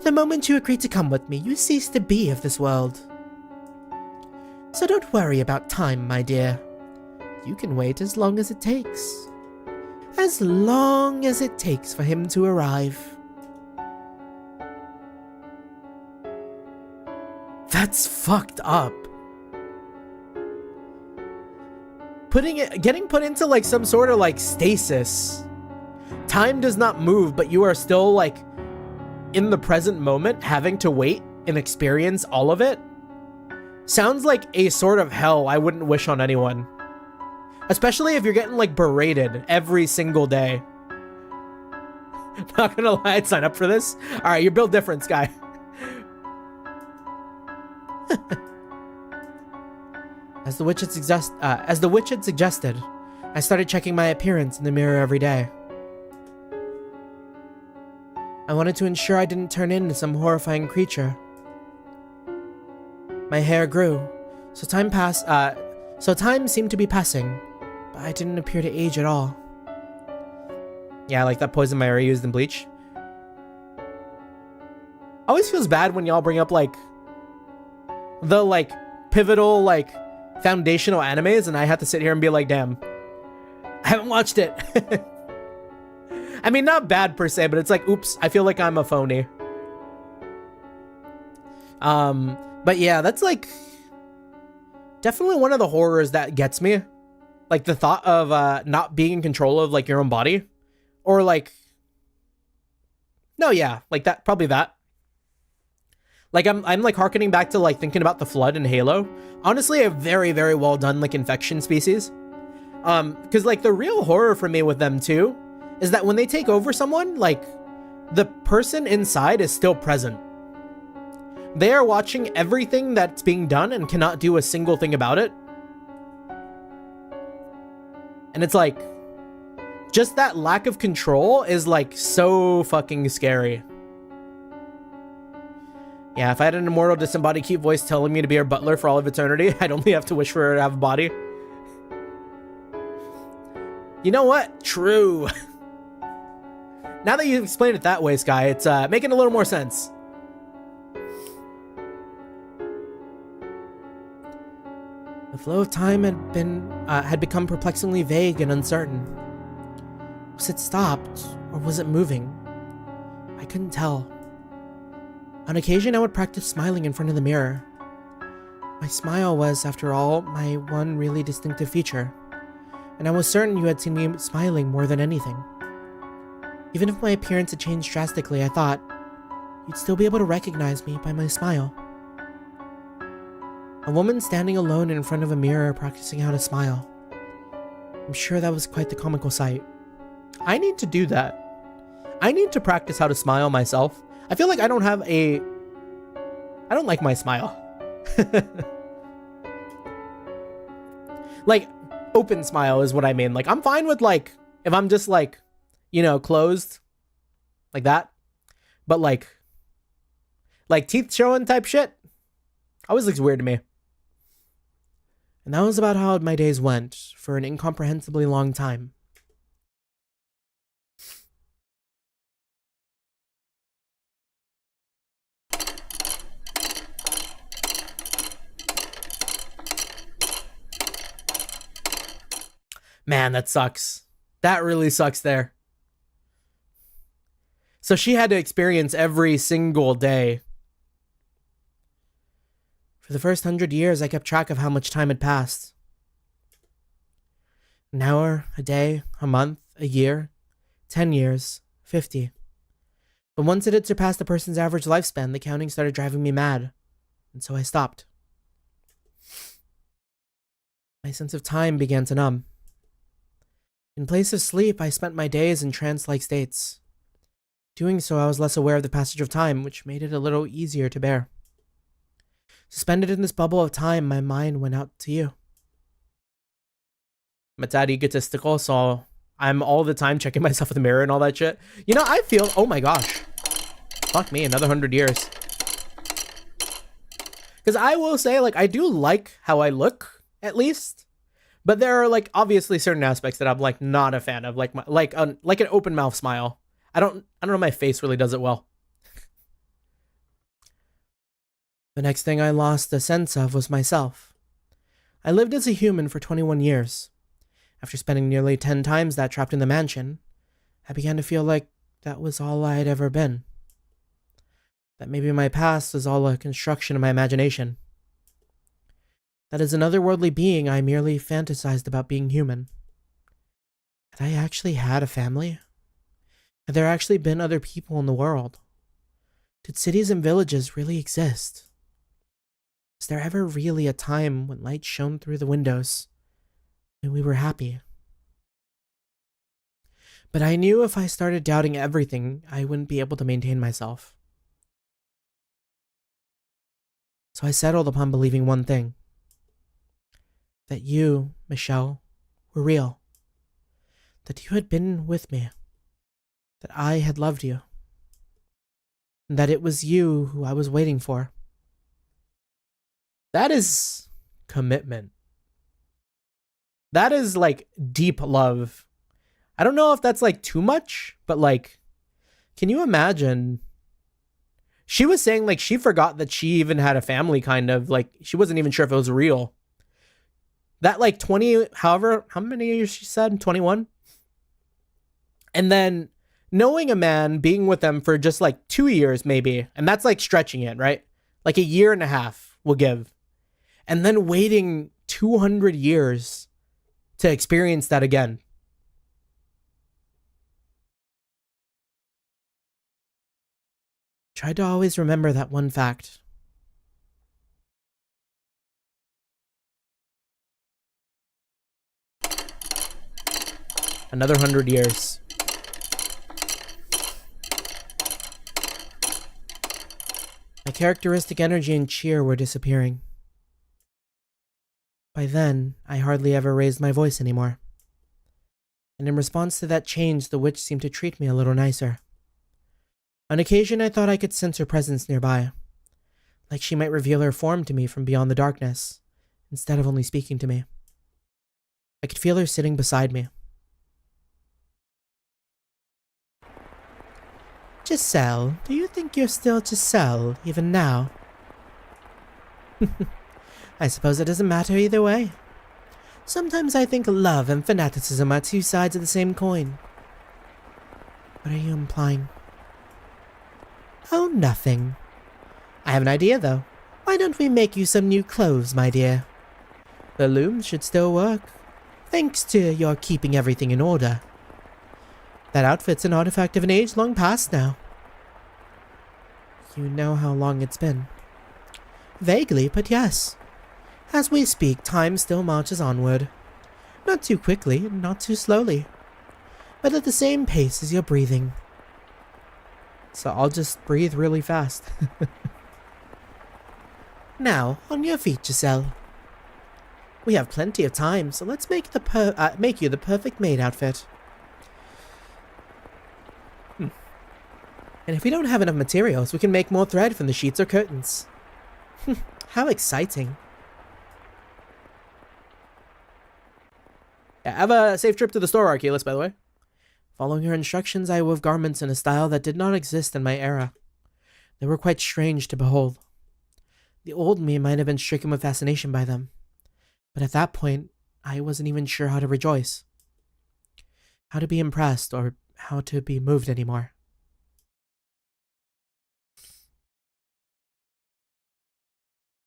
the moment you agree to come with me, you cease to be of this world. So don't worry about time, my dear. You can wait as long as it takes. As long as it takes for him to arrive. That's fucked up. Getting put into like some sort of like stasis. Time does not move, but you are still like in the present moment, having to wait and experience all of it. Sounds like a sort of hell I wouldn't wish on anyone. Especially if you're getting like berated every single day. Not gonna lie, I'd sign up for this. Alright, you're built different, Sky. As the witch had suggested, I started checking my appearance in the mirror every day. I wanted to ensure I didn't turn into some horrifying creature. My hair grew, so time seemed to be passing, but I didn't appear to age at all. Yeah, like that poison my area used in Bleach. Always feels bad when y'all bring up like the like pivotal like foundational animes and I have to sit here and be like, damn, I haven't watched it. I mean, not bad per se, but it's like, oops, I feel like I'm a phony. But yeah, that's like definitely one of the horrors that gets me. Like the thought of not being in control of like your own body. Or like, no, yeah, like that, probably that. Like I'm like harkening back to like thinking about the Flood in Halo. Honestly, a very, very well done like infection species. Because like the real horror for me with them too is that when they take over someone, like the person inside is still present. They are watching everything that's being done and cannot do a single thing about it. And it's like, just that lack of control is like so fucking scary. Yeah, if I had an immortal disembodied cute voice telling me to be her butler for all of eternity, I'd only have to wish for her to have a body. You know what? True. Now that you explain it that way, Sky, it's making a little more sense. The flow of time had become perplexingly vague and uncertain. Was it stopped, or was it moving? I couldn't tell. On occasion, I would practice smiling in front of the mirror. My smile was, after all, my one really distinctive feature, and I was certain you had seen me smiling more than anything. Even if my appearance had changed drastically, I thought, you'd still be able to recognize me by my smile. A woman standing alone in front of a mirror practicing how to smile. I'm sure that was quite the comical sight. I need to do that. I need to practice how to smile myself. I feel like I don't like my smile. Like, open smile is what I mean. Like, I'm fine with, like, if I'm just, like, you know, closed. Like that. But, like teeth showing type shit always looks weird to me. And that was about how my days went for an incomprehensibly long time. Man, that sucks. That really sucks there. So she had to experience every single day. For the first 100 years, I kept track of how much time had passed. An hour, a day, a month, a year, 10 years, 50. But once it had surpassed a person's average lifespan, the counting started driving me mad, and so I stopped. My sense of time began to numb. In place of sleep, I spent my days in trance-like states. Doing so, I was less aware of the passage of time, which made it a little easier to bear. Suspended in this bubble of time, my mind went out to you. I'm a tad egotistical, so I'm all the time checking myself in the mirror and all that shit. You know, I feel, oh my gosh. Fuck me, another 100 years. Because I will say, like, I do like how I look, at least. But there are, like, obviously certain aspects that I'm, like, not a fan of. Like an open mouth smile. I don't know, my face really does it well. The next thing I lost a sense of was myself. I lived as a human for 21 years. After spending nearly 10 times that trapped in the mansion, I began to feel like that was all I had ever been. That maybe my past was all a construction of my imagination. That as an otherworldly being, I merely fantasized about being human. Had I actually had a family? Had there actually been other people in the world? Did cities and villages really exist? Was there ever really a time when light shone through the windows and we were happy? But I knew if I started doubting everything, I wouldn't be able to maintain myself. So I settled upon believing one thing. That you, Michelle, were real. That you had been with me. That I had loved you. And that it was you who I was waiting for. That is commitment. That is, like, deep love. I don't know if that's, like, too much, but, like, can you imagine? She was saying, like, she forgot that she even had a family, kind of. Like, she wasn't even sure if it was real. That, like, 20, however, how many years she said? 21? And then knowing a man, being with them for just, like, 2 years, maybe. And that's, like, stretching it, right? Like, 1.5 years will give. And then waiting 200 years to experience that again. Tried to always remember that one fact. Another 100 years. My characteristic energy and cheer were disappearing. By then, I hardly ever raised my voice anymore. And in response to that change, the witch seemed to treat me a little nicer. On occasion, I thought I could sense her presence nearby, like she might reveal her form to me from beyond the darkness, instead of only speaking to me. I could feel her sitting beside me. Giselle, do you think you're still Giselle, even now? I suppose it doesn't matter either way. Sometimes I think love and fanaticism are two sides of the same coin. What are you implying? Oh, nothing. I have an idea, though. Why don't we make you some new clothes, my dear? The looms should still work, thanks to your keeping everything in order. That outfit's an artifact of an age long past now. You know how long it's been. Vaguely, but yes. As we speak, time still marches onward. Not too quickly, not too slowly, but at the same pace as you're breathing. So I'll just breathe really fast. Now, on your feet, Giselle. We have plenty of time, so let's make you the perfect maid outfit. And if we don't have enough materials, we can make more thread from the sheets or curtains. How exciting. Yeah, have a safe trip to the store, Archelaus, by the way. Following her instructions, I wove garments in a style that did not exist in my era. They were quite strange to behold. The old me might have been stricken with fascination by them, but at that point, I wasn't even sure how to rejoice, how to be impressed, or how to be moved anymore.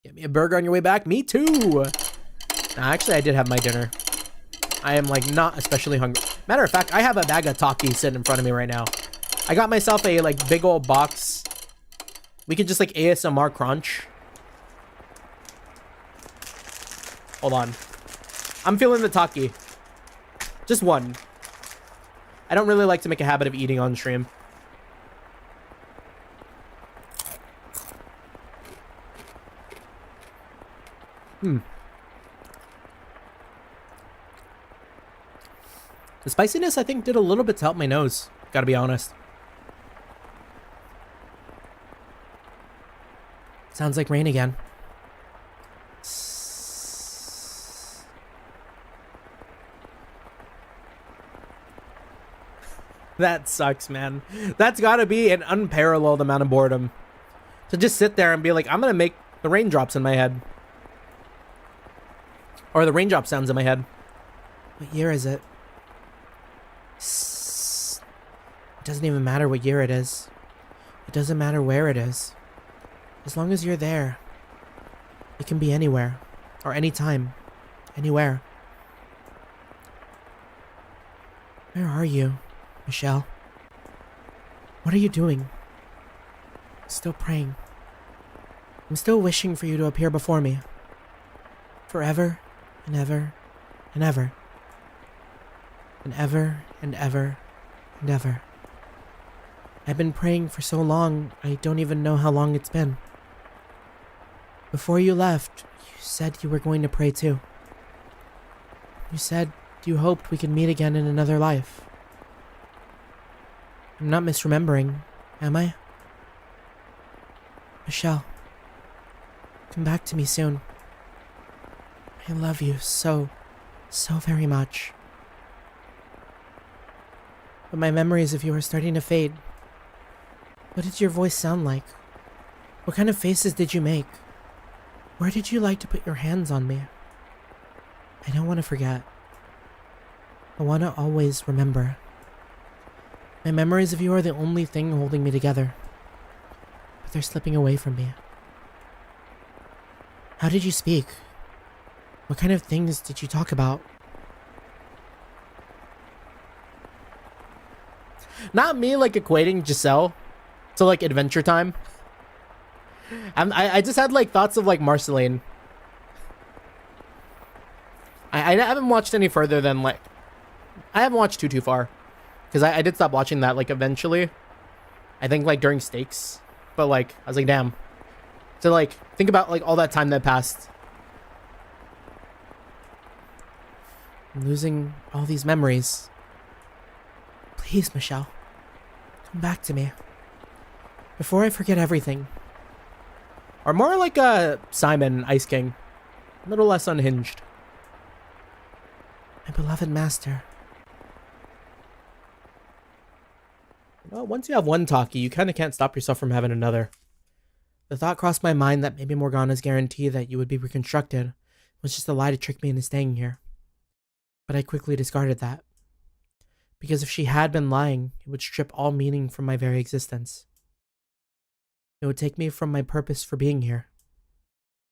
Get me a burger on your way back? Me too! Actually, I did have my dinner. I am, like, not especially hungry. Matter of fact, I have a bag of Takis sitting in front of me right now. I got myself a, like, big old box. We could just, like, ASMR crunch. Hold on. I'm feeling the Taki. Just one. I don't really like to make a habit of eating on stream. The spiciness, I think, did a little bit to help my nose. Gotta be honest. Sounds like rain again. That sucks, man. That's gotta be an unparalleled amount of boredom. To just sit there and be like, I'm gonna make the raindrops in my head. Or the raindrop sounds in my head. What year is it? It doesn't even matter what year it is. It doesn't matter where it is. As long as you're there. It can be anywhere. Or anytime. Anywhere. Where are you, Michelle? What are you doing? I'm still praying. I'm still wishing for you to appear before me. Forever and ever and ever. And ever and ever and ever. I've been praying for so long, I don't even know how long it's been. Before you left, you said you were going to pray too. You said you hoped we could meet again in another life. I'm not misremembering, am I? Michelle, come back to me soon. I love you so very much. But my memories of you are starting to fade. What did your voice sound like? What kind of faces did you make? Where did you like to put your hands on me? I don't want to forget. I want to always remember. My memories of you are the only thing holding me together. But they're slipping away from me. How did you speak? What kind of things did you talk about? Not me, like, equating Giselle to, like, Adventure Time. I just had, like, thoughts of, like, Marceline. I haven't watched any further than, like... I haven't watched too far. Because I did stop watching that, like, eventually. I think, like, during Stakes. But, like, I was like, damn. So, like, think about, like, all that time that passed. I'm losing all these memories. Please, Michelle. Come back to me. Before I forget everything. Or more like Simon, Ice King. A little less unhinged. My beloved master. Well, once you have one Taki, you kind of can't stop yourself from having another. The thought crossed my mind that maybe Morgana's guarantee that you would be reconstructed was just a lie to trick me into staying here. But I quickly discarded that. Because if she had been lying, it would strip all meaning from my very existence. It would take me from my purpose for being here.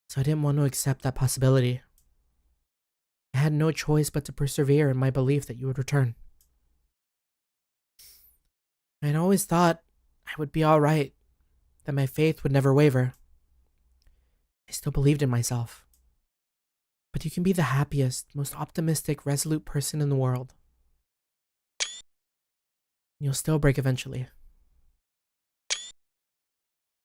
So I didn't want to accept that possibility. I had no choice but to persevere in my belief that you would return. I'd always thought I would be alright. that my faith would never waver. I still believed in myself. But you can be the happiest, most optimistic, resolute person in the world. You'll still break eventually.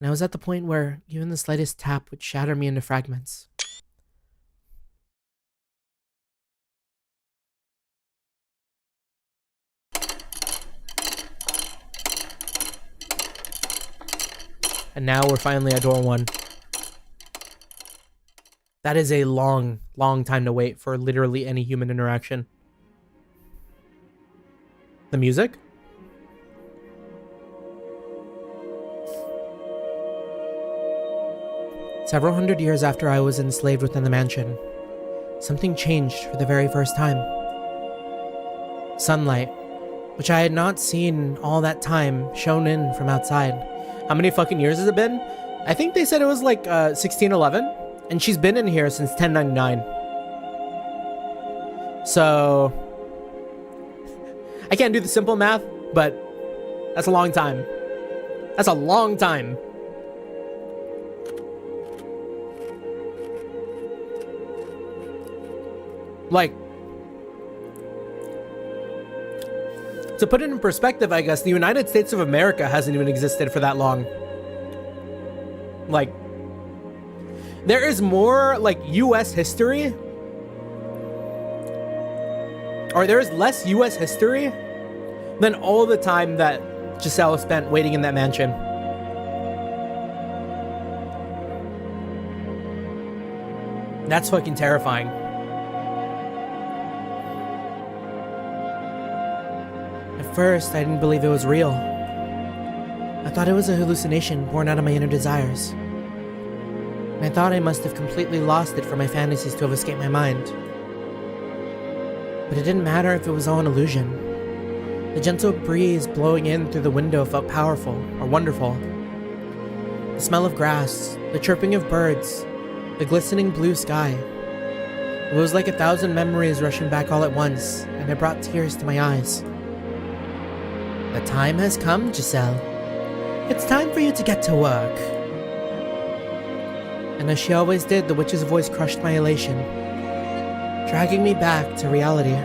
And I was at the point where even the slightest tap would shatter me into fragments. And now we're finally at door 1. That is a long, long time to wait for literally any human interaction. The music? Several hundred years after I was enslaved within the mansion, something changed for the very first time. Sunlight, which I had not seen all that time, shone in from outside. How many fucking years has it been? I think they said it was like 1611, and she's been in here since 1099. So I can't do the simple math, but that's a long time. That's a long time. Like, to put it in perspective, I guess, the United States of America hasn't even existed for that long. Like, there is more, like, U.S. history, or there is less U.S. history than all the time that Giselle spent waiting in that mansion. That's fucking terrifying. At first, I didn't believe it was real. I thought it was a hallucination born out of my inner desires. And I thought I must have completely lost it for my fantasies to have escaped my mind. But it didn't matter if it was all an illusion. The gentle breeze blowing in through the window felt powerful or wonderful. The smell of grass, the chirping of birds, the glistening blue sky. It was like 1,000 memories rushing back all at once, and it brought tears to my eyes. The time has come, Giselle. It's time for you to get to work. And as she always did, the witch's voice crushed my elation, dragging me back to reality.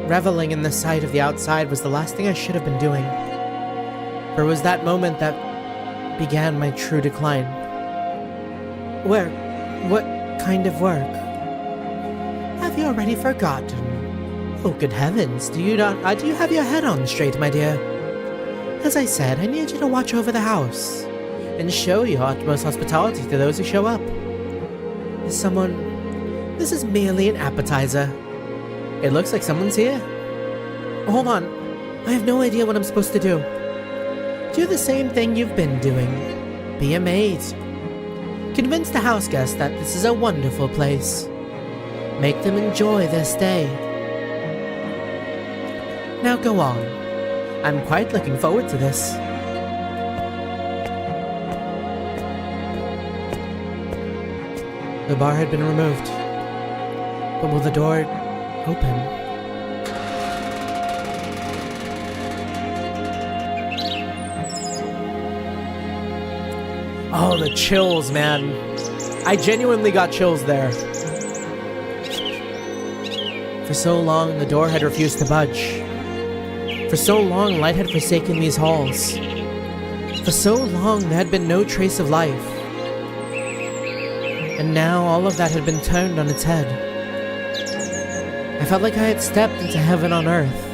Reveling in the sight of the outside was the last thing I should have been doing. For it was that moment that began my true decline. Work? What kind of work? Have you already forgotten? Oh, good heavens, do you have your head on straight, my dear? As I said, I need you to watch over the house and show your utmost hospitality to those who show up. This is merely an appetizer. It looks like someone's here. Hold on, I have no idea what I'm supposed to do. Do the same thing you've been doing. Be a maid. Convince the house guests that this is a wonderful place. Make them enjoy their stay. Now go on. I'm quite looking forward to this. The bar had been removed. But will the door open? Oh, the chills, man. I genuinely got chills there. For so long, the door had refused to budge. For so long, light had forsaken these halls. For so long, there had been no trace of life. And now, all of that had been turned on its head. I felt like I had stepped into heaven on earth.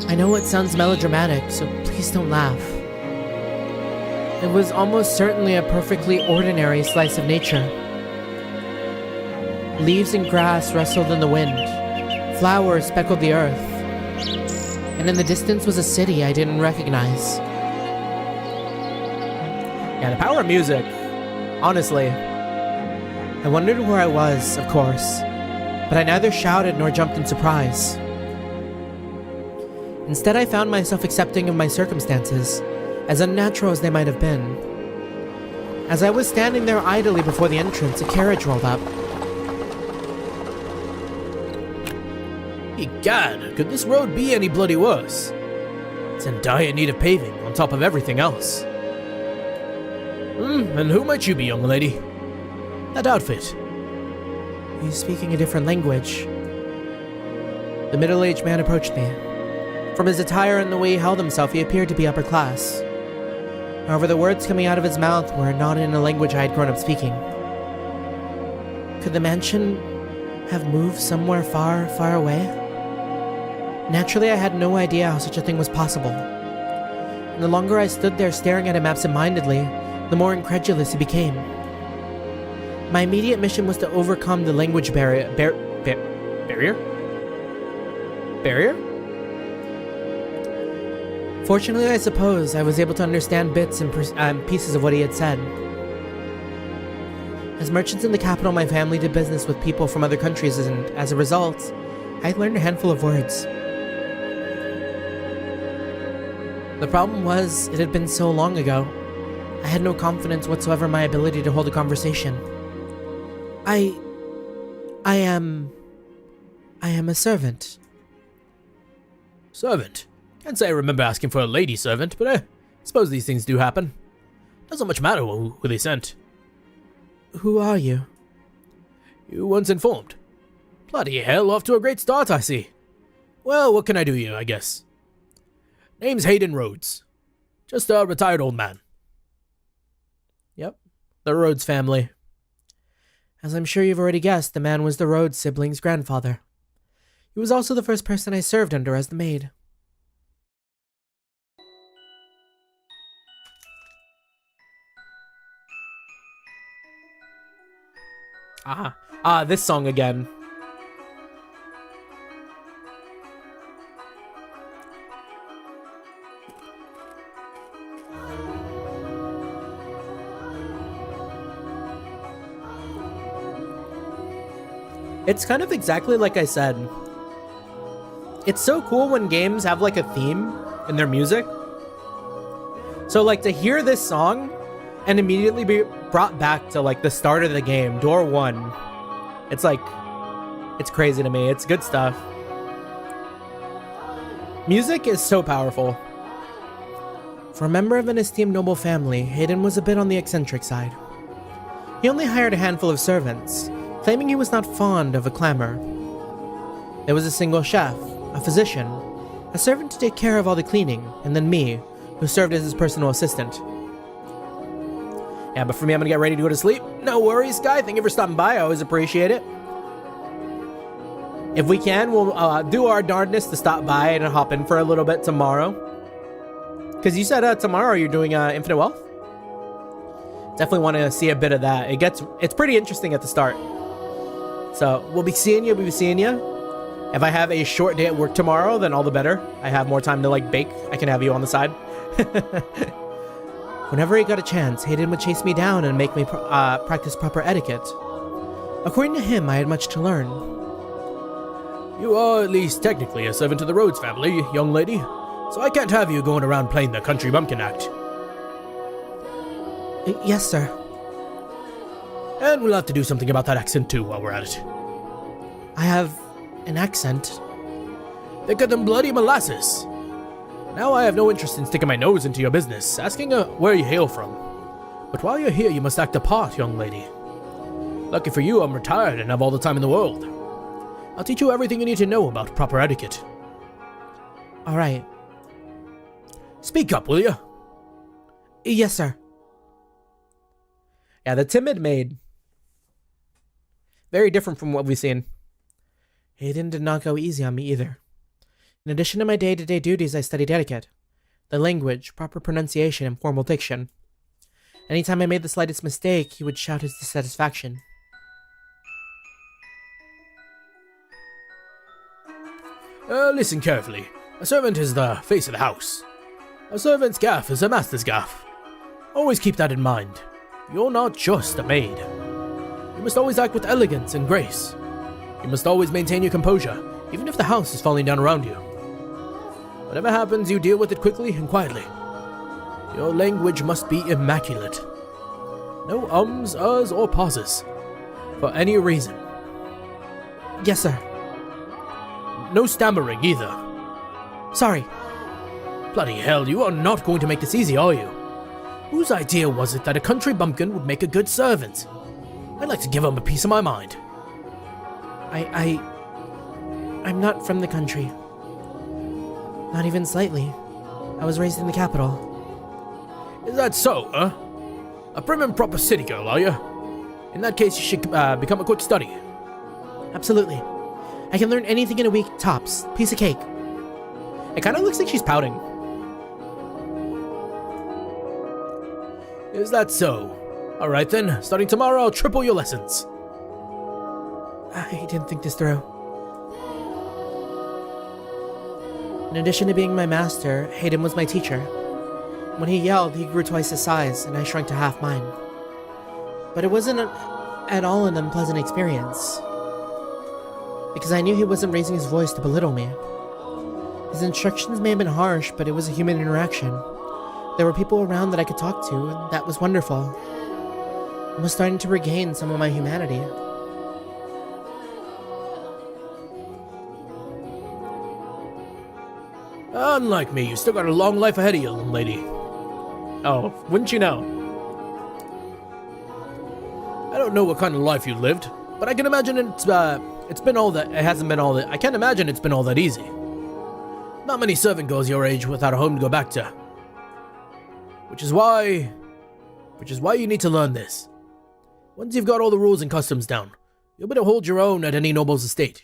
I know it sounds melodramatic, so please don't laugh. It was almost certainly a perfectly ordinary slice of nature. Leaves and grass rustled in the wind. Flowers speckled the earth. And in the distance was a city I didn't recognize. Yeah, the power of music. Honestly. I wondered where I was, of course, but I neither shouted nor jumped in surprise. Instead, I found myself accepting of my circumstances, as unnatural as they might have been. As I was standing there idly before the entrance, a carriage rolled up. Egad, could this road be any bloody worse? It's in dire need of paving, on top of everything else. And who might you be, young lady? That outfit. He's speaking a different language. The middle-aged man approached me. From his attire and the way he held himself, he appeared to be upper class. However, the words coming out of his mouth were not in a language I had grown up speaking. Could the mansion have moved somewhere far, far away? Naturally, I had no idea how such a thing was possible. And the longer I stood there staring at him absent-mindedly, the more incredulous he became. My immediate mission was to overcome the language barrier. Barrier? Fortunately, I suppose, I was able to understand bits and pieces of what he had said. As merchants in the capital, my family did business with people from other countries, and as a result, I learned a handful of words. The problem was, it had been so long ago. I had no confidence whatsoever in my ability to hold a conversation. I am a servant. Servant? Can't say I remember asking for a lady servant, but I suppose these things do happen. Doesn't much matter who they sent. Who are you? You weren't informed. Bloody hell, off to a great start, I see. Well, what can I do you, I guess? Name's Hayden Rhodes. Just a retired old man. Yep, the Rhodes family. As I'm sure you've already guessed, the man was the Rhodes siblings' grandfather. He was also the first person I served under as the maid. This song again. It's kind of exactly like I said. It's so cool when games have like a theme in their music. So like to hear this song and immediately be brought back to like the start of the game, door 1. It's like, it's crazy to me. It's good stuff. Music is so powerful. For a member of an esteemed noble family, Hayden was a bit on the eccentric side. He only hired a handful of servants, claiming he was not fond of a clamor. There was a single chef, a physician, a servant to take care of all the cleaning, and then me, who served as his personal assistant. Yeah, but for me, I'm gonna get ready to go to sleep. No worries, Sky. Thank you for stopping by. I always appreciate it. If we can, we'll do our darndest to stop by and hop in for a little bit tomorrow. Because you said tomorrow you're doing Infinite Wealth? Definitely want to see a bit of that. It's pretty interesting at the start. So we'll be seeing you. If I have a short day at work tomorrow, then all the better. I have more time to like bake. I can have you on the side. Whenever he got a chance, Hayden would chase me down and make me practice proper etiquette. According to him, I had much to learn. You are at least technically a servant to the Rhodes family, young lady, so I can't have you going around playing the country bumpkin act. Yes, sir. And we'll have to do something about that accent too while we're at it. I have an accent. Thicker than bloody molasses. Now I have no interest in sticking my nose into your business, asking where you hail from. But while you're here, you must act a part, young lady. Lucky for you, I'm retired and have all the time in the world. I'll teach you everything you need to know about proper etiquette. All right. Speak up, will you? Yes, sir. Yeah, the timid maid. Very different from what we've seen. Hayden did not go easy on me either. In addition to my day-to-day duties, I studied etiquette, the language, proper pronunciation, and formal diction. Anytime I made the slightest mistake, he would shout his dissatisfaction. Listen carefully. A servant is the face of the house. A servant's gaff is a master's gaff. Always keep that in mind. You're not just a maid. You must always act with elegance and grace. You must always maintain your composure, even if the house is falling down around you. Whatever happens, you deal with it quickly and quietly. Your language must be immaculate. No ums, uhs, or pauses. For any reason. Yes, sir. No stammering either. Sorry. Bloody hell, you are not going to make this easy, are you? Whose idea was it that a country bumpkin would make a good servant? I'd like to give him a piece of my mind. I'm not from the country. Not even slightly. I was raised in the capital. Is that so, huh? A prim and proper city girl, are you? In that case, you should become a quick study. Absolutely. I can learn anything in a week, tops. Piece of cake. It kind of looks like she's pouting. Is that so? Alright then, starting tomorrow, I'll triple your lessons. I didn't think this through. In addition to being my master, Hayden was my teacher. When he yelled, he grew twice his size, and I shrunk to half mine. But it wasn't at all an unpleasant experience, because I knew he wasn't raising his voice to belittle me. His instructions may have been harsh, but it was a human interaction. There were people around that I could talk to, and that was wonderful. I was starting to regain some of my humanity. Unlike me, you still got a long life ahead of you, young lady. Oh, wouldn't you know? I don't know what kind of life you lived, but I can imagine it's been all that. It hasn't been all that. I can't imagine it's been all that easy. Not many servant girls your age without a home to go back to. Which is why you need to learn this. Once you've got all the rules and customs down, you'll be able to hold your own at any noble's estate.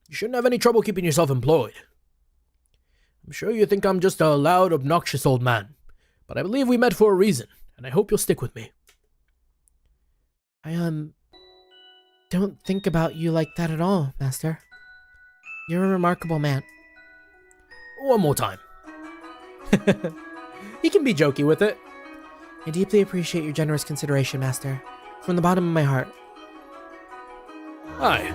You shouldn't have any trouble keeping yourself employed. I'm sure you think I'm just a loud, obnoxious old man, but I believe we met for a reason, and I hope you'll stick with me. I don't think about you like that at all, Master. You're a remarkable man. One more time. You can be jokey with it. I deeply appreciate your generous consideration, Master. From the bottom of my heart. Aye.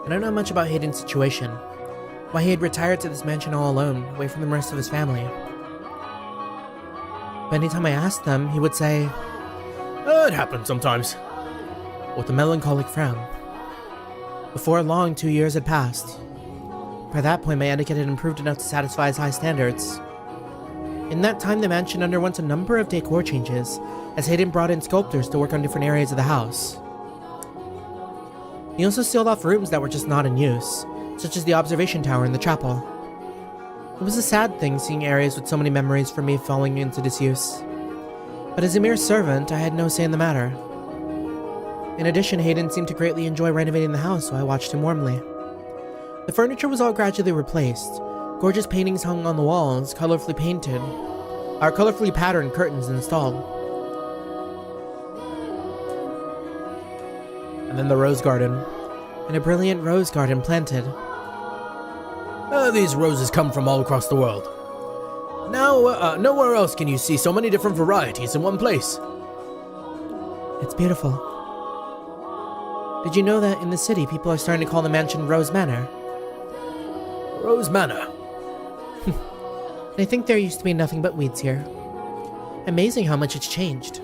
I don't know much about Hayden's situation. Why he had retired to this mansion all alone, away from the rest of his family. But anytime I asked them, he would say, It happens sometimes. with a melancholic frown. Before long, 2 years had passed. By that point, my etiquette had improved enough to satisfy his high standards. In that time, the mansion underwent a number of decor changes, as Hayden brought in sculptors to work on different areas of the house. He also sealed off rooms that were just not in use, such as the observation tower and the chapel. It was a sad thing seeing areas with so many memories for me falling into disuse. But as a mere servant, I had no say in the matter. In addition, Hayden seemed to greatly enjoy renovating the house, so I watched him warmly. The furniture was all gradually replaced. Gorgeous paintings hung on the walls, colorfully patterned curtains installed. And then the rose garden. And a brilliant rose garden planted. These roses come from all across the world. Now, nowhere else can you see so many different varieties in one place. It's beautiful. Did you know that in the city, people are starting to call the mansion Rose Manor? Rose Manor. I think there used to be nothing but weeds here. Amazing how much it's changed.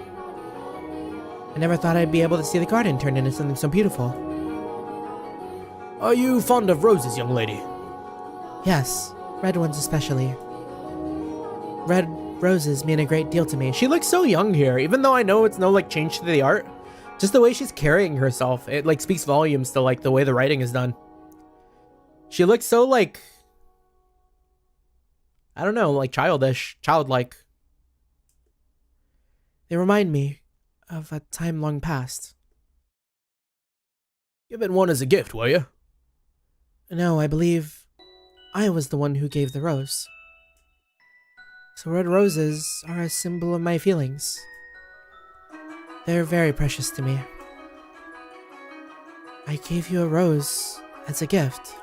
I never thought I'd be able to see the garden turn into something so beautiful. Are you fond of roses, young lady? Yes, red ones especially. Red roses mean a great deal to me. She looks so young here, even though I know it's no change to the art. Just the way she's carrying herself, it speaks volumes to the way the writing is done. She looks so I don't know, childish, childlike. They remind me of a time long past. Given one as a gift, were you? No, I believe I was the one who gave the rose. So red roses are a symbol of my feelings. They're very precious to me. I gave you a rose as a gift.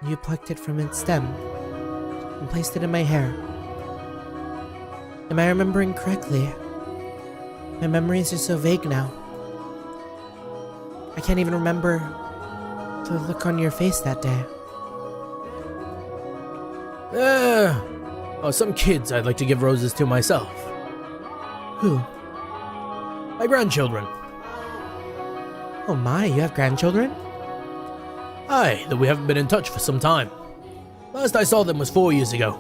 You plucked it from its stem and placed it in my hair. Am I remembering correctly? My memories are so vague now. I can't even remember the look on your face that day. Some kids I'd like to give roses to myself. Who? My grandchildren. Oh my, you have grandchildren? Aye, though we haven't been in touch for some time. Last I saw them was 4 years ago.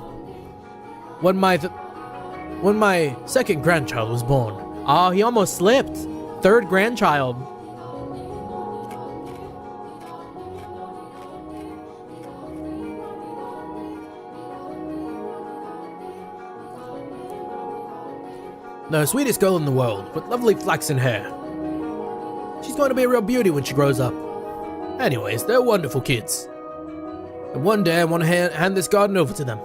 When my second grandchild was born. Oh, he almost slipped. Third grandchild. The sweetest girl in the world, with lovely flaxen hair. She's going to be a real beauty when she grows up. Anyways, they're wonderful kids. And one day I want to hand this garden over to them.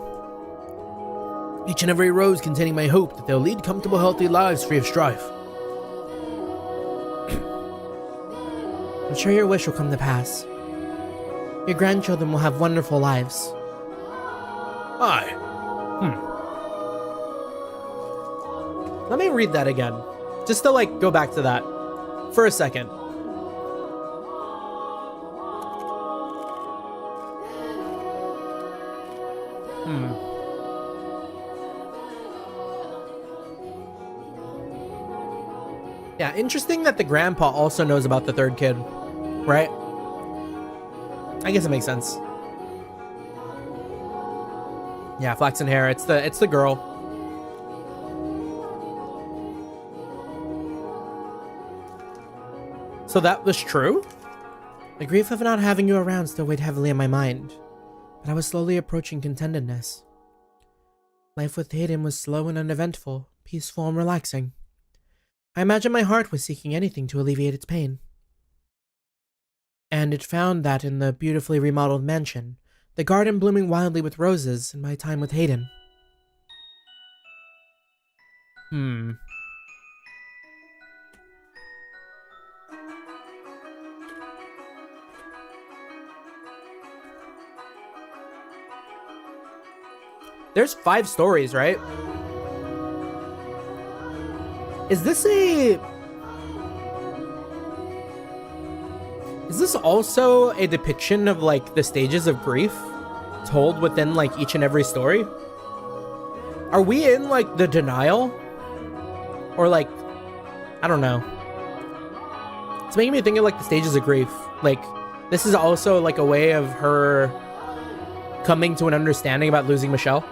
Each and every rose containing my hope that they'll lead comfortable, healthy lives free of strife. I'm sure your wish will come to pass. Your grandchildren will have wonderful lives. Aye. Let me read that again. Just to, like, go back to that for a second. Yeah, interesting that the grandpa also knows about the third kid, right? I guess it makes sense. Yeah, flaxen hair. It's the girl. So that was true? The grief of not having you around still weighed heavily on my mind, but I was slowly approaching contentedness. Life with Hayden was slow and uneventful, peaceful and relaxing. I imagined my heart was seeking anything to alleviate its pain. And it found that in the beautifully remodeled mansion, the garden blooming wildly with roses, and my time with Hayden. There's 5 stories, right? Is this also a depiction of, like, the stages of grief told within, like, each and every story? Are we in, like, the denial? Or, like, I don't know. It's making me think of, like, the stages of grief. Like, this is also, like, a way of her coming to an understanding about losing Michelle.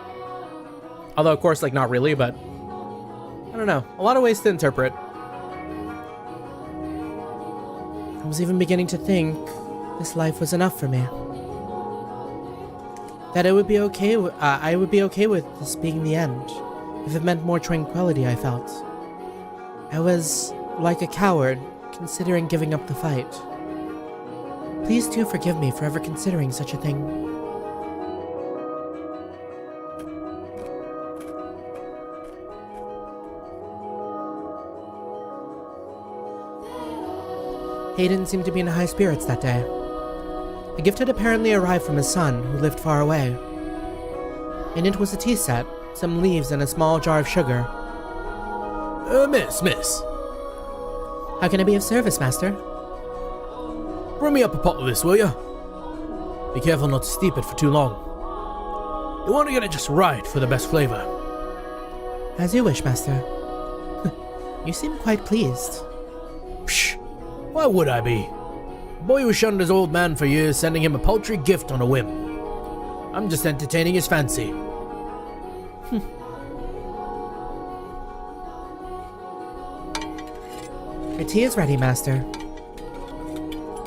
Although, of course, like, not really, but I don't know. A lot of ways to interpret. I was even beginning to think this life was enough for me. That it would be okay. I would be okay with this being the end, if it meant more tranquility. I felt I was like a coward, considering giving up the fight. Please do forgive me for ever considering such a thing. Hayden seemed to be in high spirits that day. A gift had apparently arrived from his son, who lived far away. In it was a tea set, some leaves, and a small jar of sugar. Miss. How can I be of service, master? Bring me up a pot of this, will you? Be careful not to steep it for too long. You want to get it just right for the best flavor. As you wish, master. You seem quite pleased. Psh! Why would I be? A boy who shunned his old man for years, sending him a paltry gift on a whim. I'm just entertaining his fancy. Your tea is ready, master.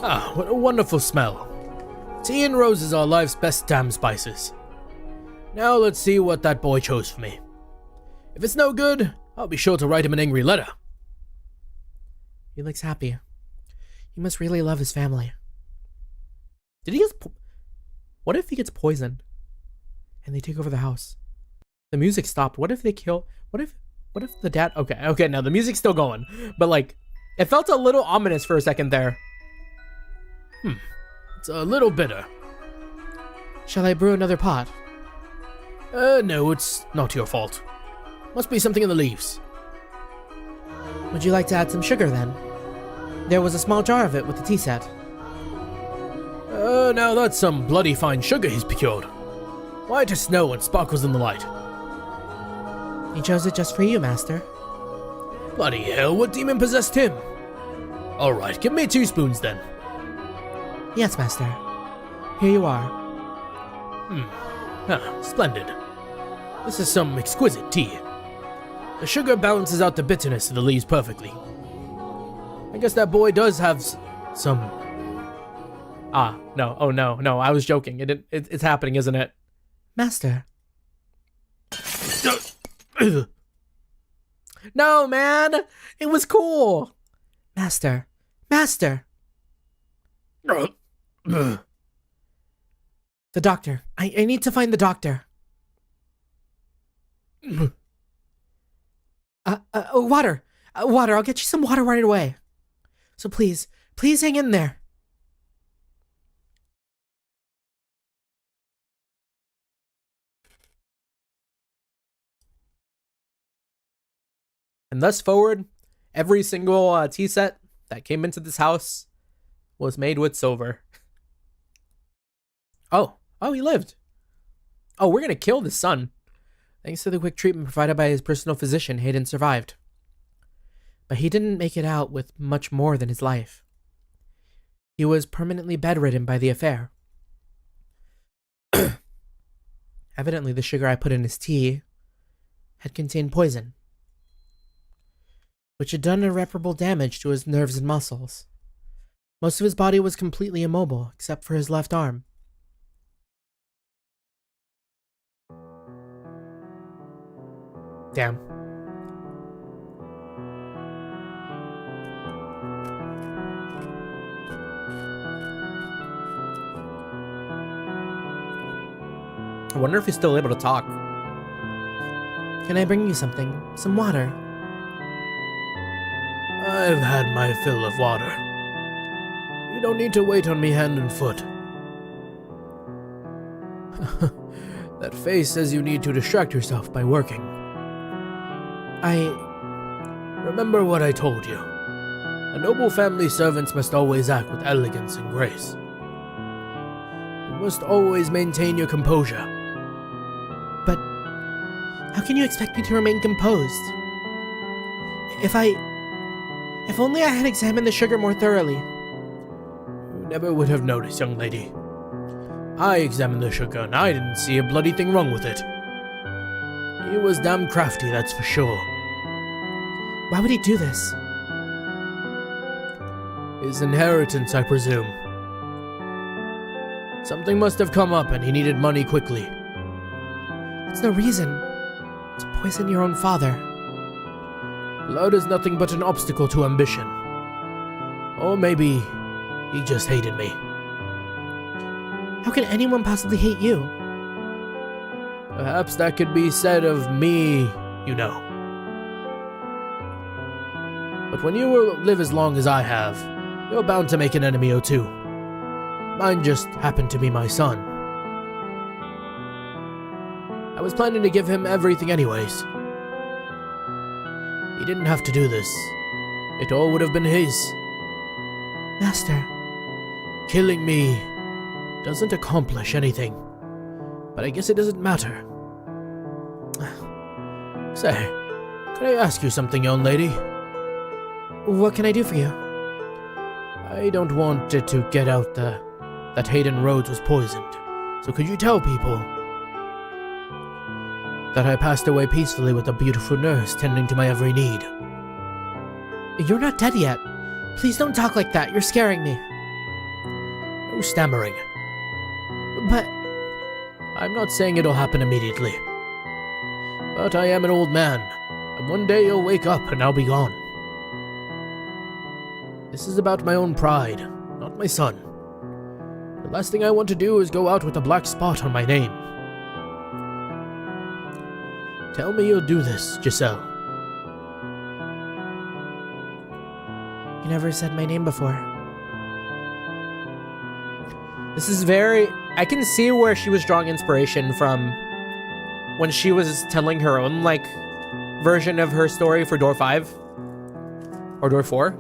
Ah, what a wonderful smell. Tea and roses are life's best damn spices. Now let's see what that boy chose for me. If it's no good, I'll be sure to write him an angry letter. He looks happy. He must really love his family. Did he get... What if he gets poisoned? And they take over the house. The music stopped. What if they kill... What if the dad... Okay, now the music's still going. But, like, it felt a little ominous for a second there. It's a little bitter. Shall I brew another pot? No, it's not your fault. Must be something in the leaves. Would you like to add some sugar, then? There was a small jar of it with the tea set. Now that's some bloody fine sugar he's procured. White as snow and sparkles in the light. He chose it just for you, master. Bloody hell, what demon possessed him? Alright, give me 2 spoons then. Yes, master. Here you are. Splendid. This is some exquisite tea. The sugar balances out the bitterness of the leaves perfectly. I guess that boy does have some... No. Oh, no. I was joking. It's happening, isn't it? Master. No, man! It was cool! Master. Master! The doctor. I need to find the doctor. Water. Water. I'll get you some water right away. So please hang in there. And thus forward, every single tea set that came into this house was made with silver. Oh, he lived. Oh, we're gonna kill the son. Thanks to the quick treatment provided by his personal physician, Hayden survived. But he didn't make it out with much more than his life. He was permanently bedridden by the affair. Evidently, the sugar I put in his tea had contained poison, which had done irreparable damage to his nerves and muscles. Most of his body was completely immobile, except for his left arm. Damn. I wonder if he's still able to talk. Can I bring you something? Some water? I've had my fill of water. You don't need to wait on me hand and foot. That face says you need to distract yourself by working. Remember what I told you. A noble family's servants must always act with elegance and grace. You must always maintain your composure. But how can you expect me to remain composed? If only I had examined the sugar more thoroughly. You never would have noticed, young lady. I examined the sugar and I didn't see a bloody thing wrong with it. He was damn crafty, that's for sure. Why would he do this? His inheritance, I presume. Something must have come up and he needed money quickly. That's no reason to poison your own father. Blood is nothing but an obstacle to ambition. Or maybe he just hated me. How can anyone possibly hate you? Perhaps that could be said of me, you know. But when you will live as long as I have, you're bound to make an enemy or two. Mine just happened to be my son. I was planning to give him everything anyways. He didn't have to do this. It all would have been his. Master. Killing me doesn't accomplish anything. But I guess it doesn't matter. Say, could I ask you something, young lady? What can I do for you? I don't want it to get out that Hayden Rhodes was poisoned. So could you tell people that I passed away peacefully with a beautiful nurse tending to my every need? You're not dead yet. Please don't talk like that. You're scaring me. No stammering. But I'm not saying it'll happen immediately. But I am an old man, and one day you'll wake up and I'll be gone. This is about my own pride, not my son. The last thing I want to do is go out with a black spot on my name. Tell me you'll do this, Giselle. You never said my name before. This is very... I can see where she was drawing inspiration from when she was telling her own, like, version of her story for Door 5. Or Door 4.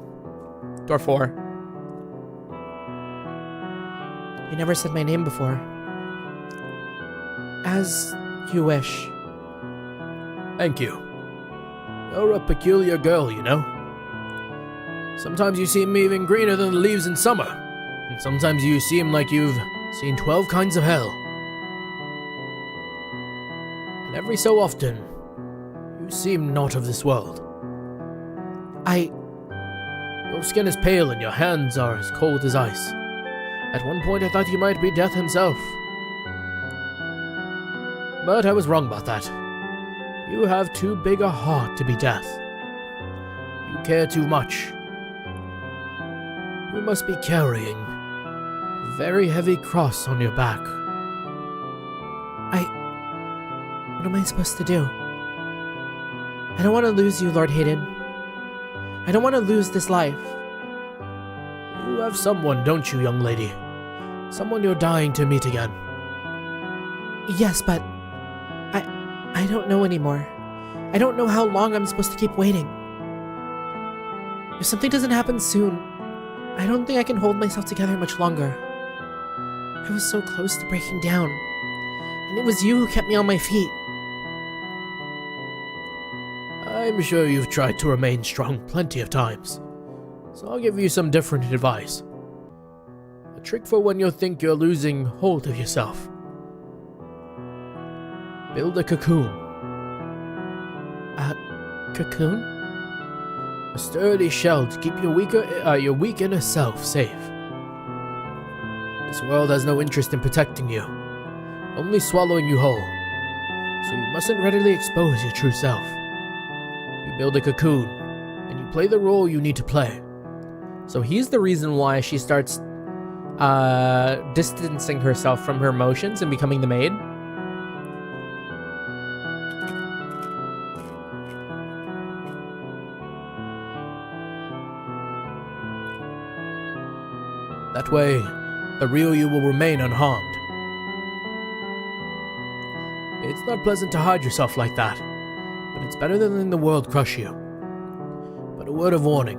Door 4. You never said my name before. As you wish. Thank you. You're a peculiar girl, you know. Sometimes you seem even greener than the leaves in summer, and sometimes you seem like you've seen 12 kinds of hell. And every so often, you seem not of this world. Your skin is pale and your hands are as cold as ice. At one point I thought you might be Death himself. But I was wrong about that. You have too big a heart to be Death. You care too much. You must be carrying a very heavy cross on your back. What am I supposed to do? I don't want to lose you, Lord Hayden. I don't want to lose this life. You have someone, don't you, young lady? Someone you're dying to meet again. Yes, but I don't know anymore. I don't know how long I'm supposed to keep waiting. If something doesn't happen soon, I don't think I can hold myself together much longer. I was so close to breaking down, and it was you who kept me on my feet. I'm sure you've tried to remain strong plenty of times, so I'll give you some different advice. A trick for when you think you're losing hold of yourself. Build a cocoon. A cocoon? A sturdy shell to keep your weak inner self safe. This world has no interest in protecting you, only swallowing you whole, so you mustn't readily expose your true self. You build a cocoon, and you play the role you need to play. So he's the reason why she starts distancing herself from her emotions and becoming the maid. That way, the real you will remain unharmed. It's not pleasant to hide yourself like that, but it's better than letting the world crush you. But a word of warning,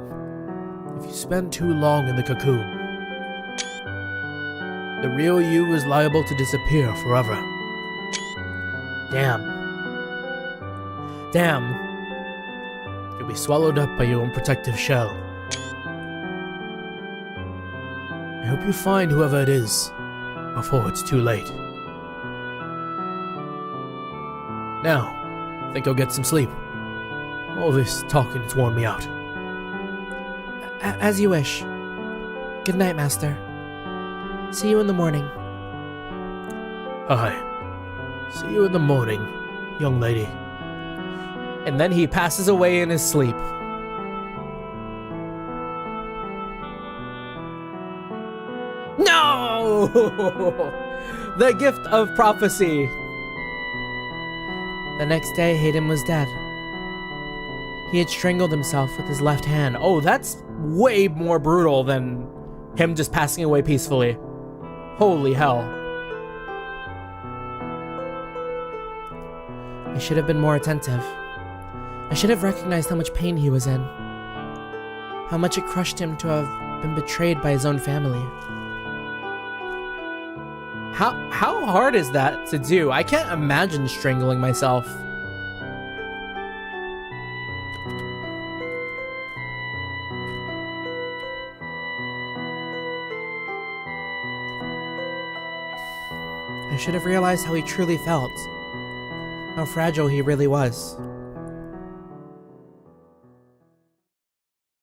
if you spend too long in the cocoon, the real you is liable to disappear forever. Damn. You'll be swallowed up by your own protective shell. I hope you find whoever it is before it's too late. Now, I think I'll get some sleep. All this talking has worn me out. As you wish. Good night, Master. See you in the morning. Hi. See you in the morning, young lady. And then he passes away in his sleep. No! The gift of prophecy. The next day, Hayden was dead. He had strangled himself with his left hand. Oh, that's way more brutal than him just passing away peacefully. Holy hell. I should have been more attentive. I should have recognized how much pain he was in. How much it crushed him to have been betrayed by his own family. How hard is that to do? I can't imagine strangling myself. I should have realized how he truly felt. How fragile he really was.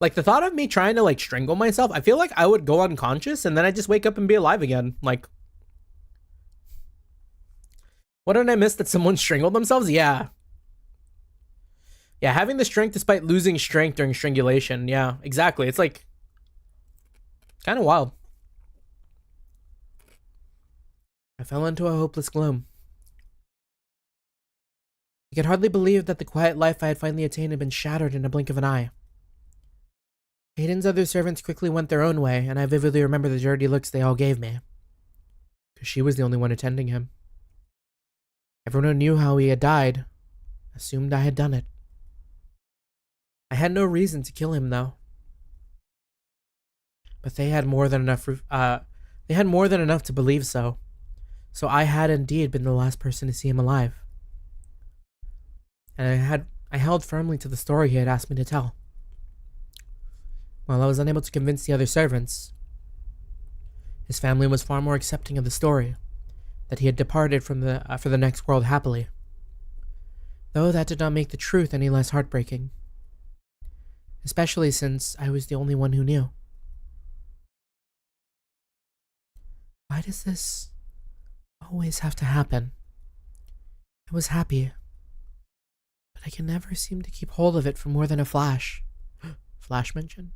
Like, the thought of me trying to, like, strangle myself, I feel like I would go unconscious and then I just wake up and be alive again. Like, what did I miss, that someone strangled themselves? Yeah. Yeah, having the strength despite losing strength during strangulation. Yeah, exactly. It's like kind of wild. I fell into a hopeless gloom. I could hardly believe that the quiet life I had finally attained had been shattered in a blink of an eye. Hayden's other servants quickly went their own way, and I vividly remember the dirty looks they all gave me. Because she was the only one attending him. Everyone who knew how he had died assumed I had done it. I had no reason to kill him, though. But they had more than enough. They had more than enough to believe so. So I had indeed been the last person to see him alive. And I held firmly to the story he had asked me to tell. While I was unable to convince the other servants, his family was far more accepting of the story, that he had departed from for the next world happily. Though that did not make the truth any less heartbreaking, especially since I was the only one who knew. Why does this always have to happen? I was happy, but I can never seem to keep hold of it for more than a flash. Flash mention?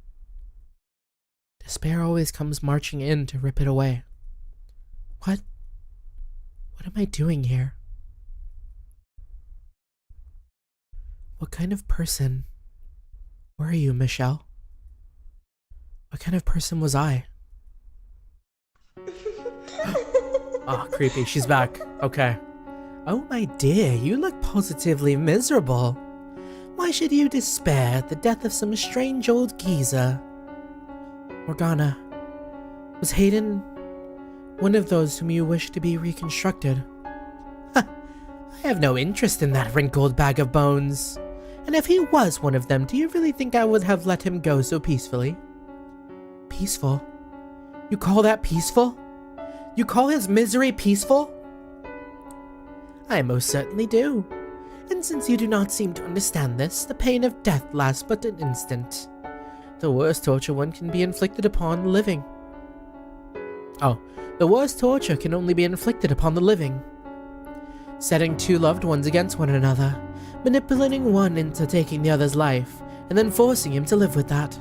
Despair always comes marching in to rip it away. What am I doing here? What kind of person were you, Michelle? What kind of person was I? Oh, creepy. She's back. Okay. Oh my dear, you look positively miserable. Why should you despair at the death of some strange old geezer? Morgana, was Hayden one of those whom you wish to be reconstructed? I have no interest in that wrinkled bag of bones. And if he was one of them, do you really think I would have let him go so peacefully? Peaceful? You call that peaceful? You call his misery peaceful? I most certainly do. And since you do not seem to understand this, the pain of death lasts but an instant. The worst torture one can be inflicted upon the living. Oh, the worst torture can only be inflicted upon the living. Setting two loved ones against one another, manipulating one into taking the other's life, and then forcing him to live with that.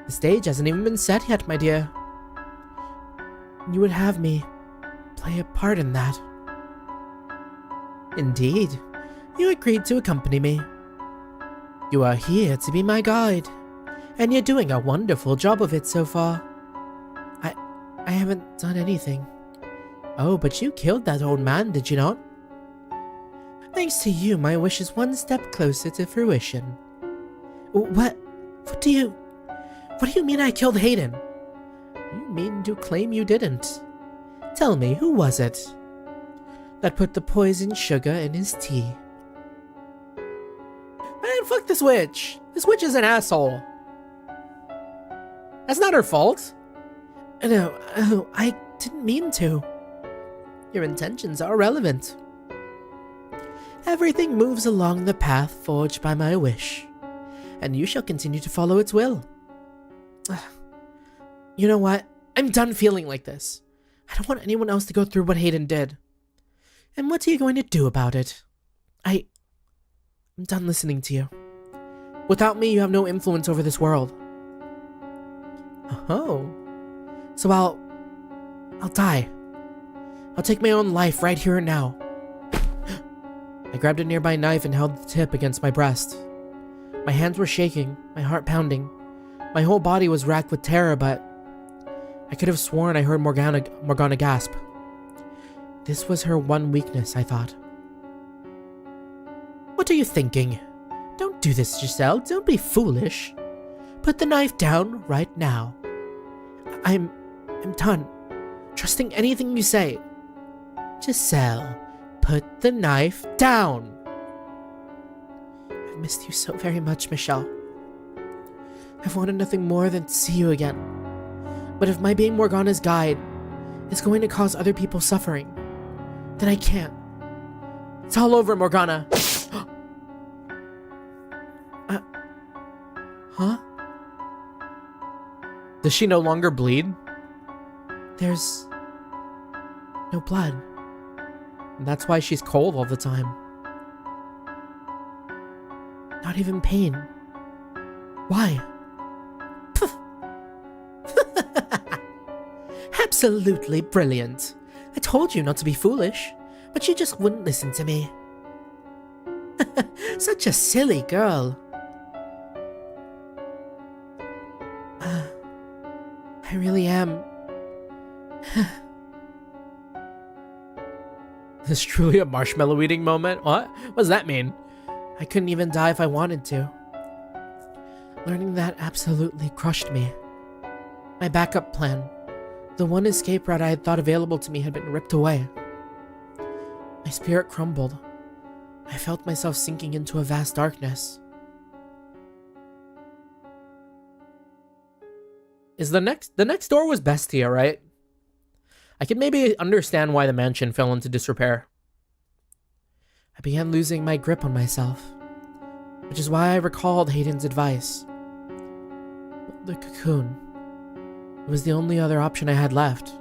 The stage hasn't even been set yet, my dear. You would have me play a part in that. Indeed, you agreed to accompany me. You are here to be my guide, and you're doing a wonderful job of it so far. I haven't done anything. Oh, but you killed that old man, did you not? Thanks to you, my wish is one step closer to fruition. What do you mean I killed Hayden? You mean to claim you didn't? Tell me, who was it that put the poisoned sugar in his tea? Man, fuck this witch. This witch is an asshole. That's not her fault. No, I didn't mean to. Your intentions are irrelevant. Everything moves along the path forged by my wish, and you shall continue to follow its will. You know what? I'm done feeling like this. I don't want anyone else to go through what Hayden did. And what are you going to do about it? I'm done listening to you. Without me, you have no influence over this world. Oh. So I'll die. I'll take my own life right here and now. I grabbed a nearby knife and held the tip against my breast. My hands were shaking, my heart pounding. My whole body was racked with terror, but I could have sworn I heard Morgana gasp. This was her one weakness, I thought. What are you thinking? Don't do this, Giselle. Don't be foolish. Put the knife down right now. I'm done trusting anything you say. Giselle, put the knife down. I've missed you so very much, Michelle. I've wanted nothing more than to see you again. But if my being Morgana's guide is going to cause other people suffering, then I can't. It's all over, Morgana. Huh? Does she no longer bleed? There's no blood. And that's why she's cold all the time. Not even pain. Why? Absolutely brilliant. I told you not to be foolish, but you just wouldn't listen to me. Such a silly girl. I really am. This is truly a marshmallow eating moment? What does that mean? I couldn't even die if I wanted to. Learning that absolutely crushed me. My backup plan, the one escape route I had thought available to me, had been ripped away. My spirit crumbled. I felt myself sinking into a vast darkness. Is the next door was Bestia, right? I can maybe understand why the mansion fell into disrepair. I began losing my grip on myself, which is why I recalled Hayden's advice. The cocoon. It was the only other option I had left,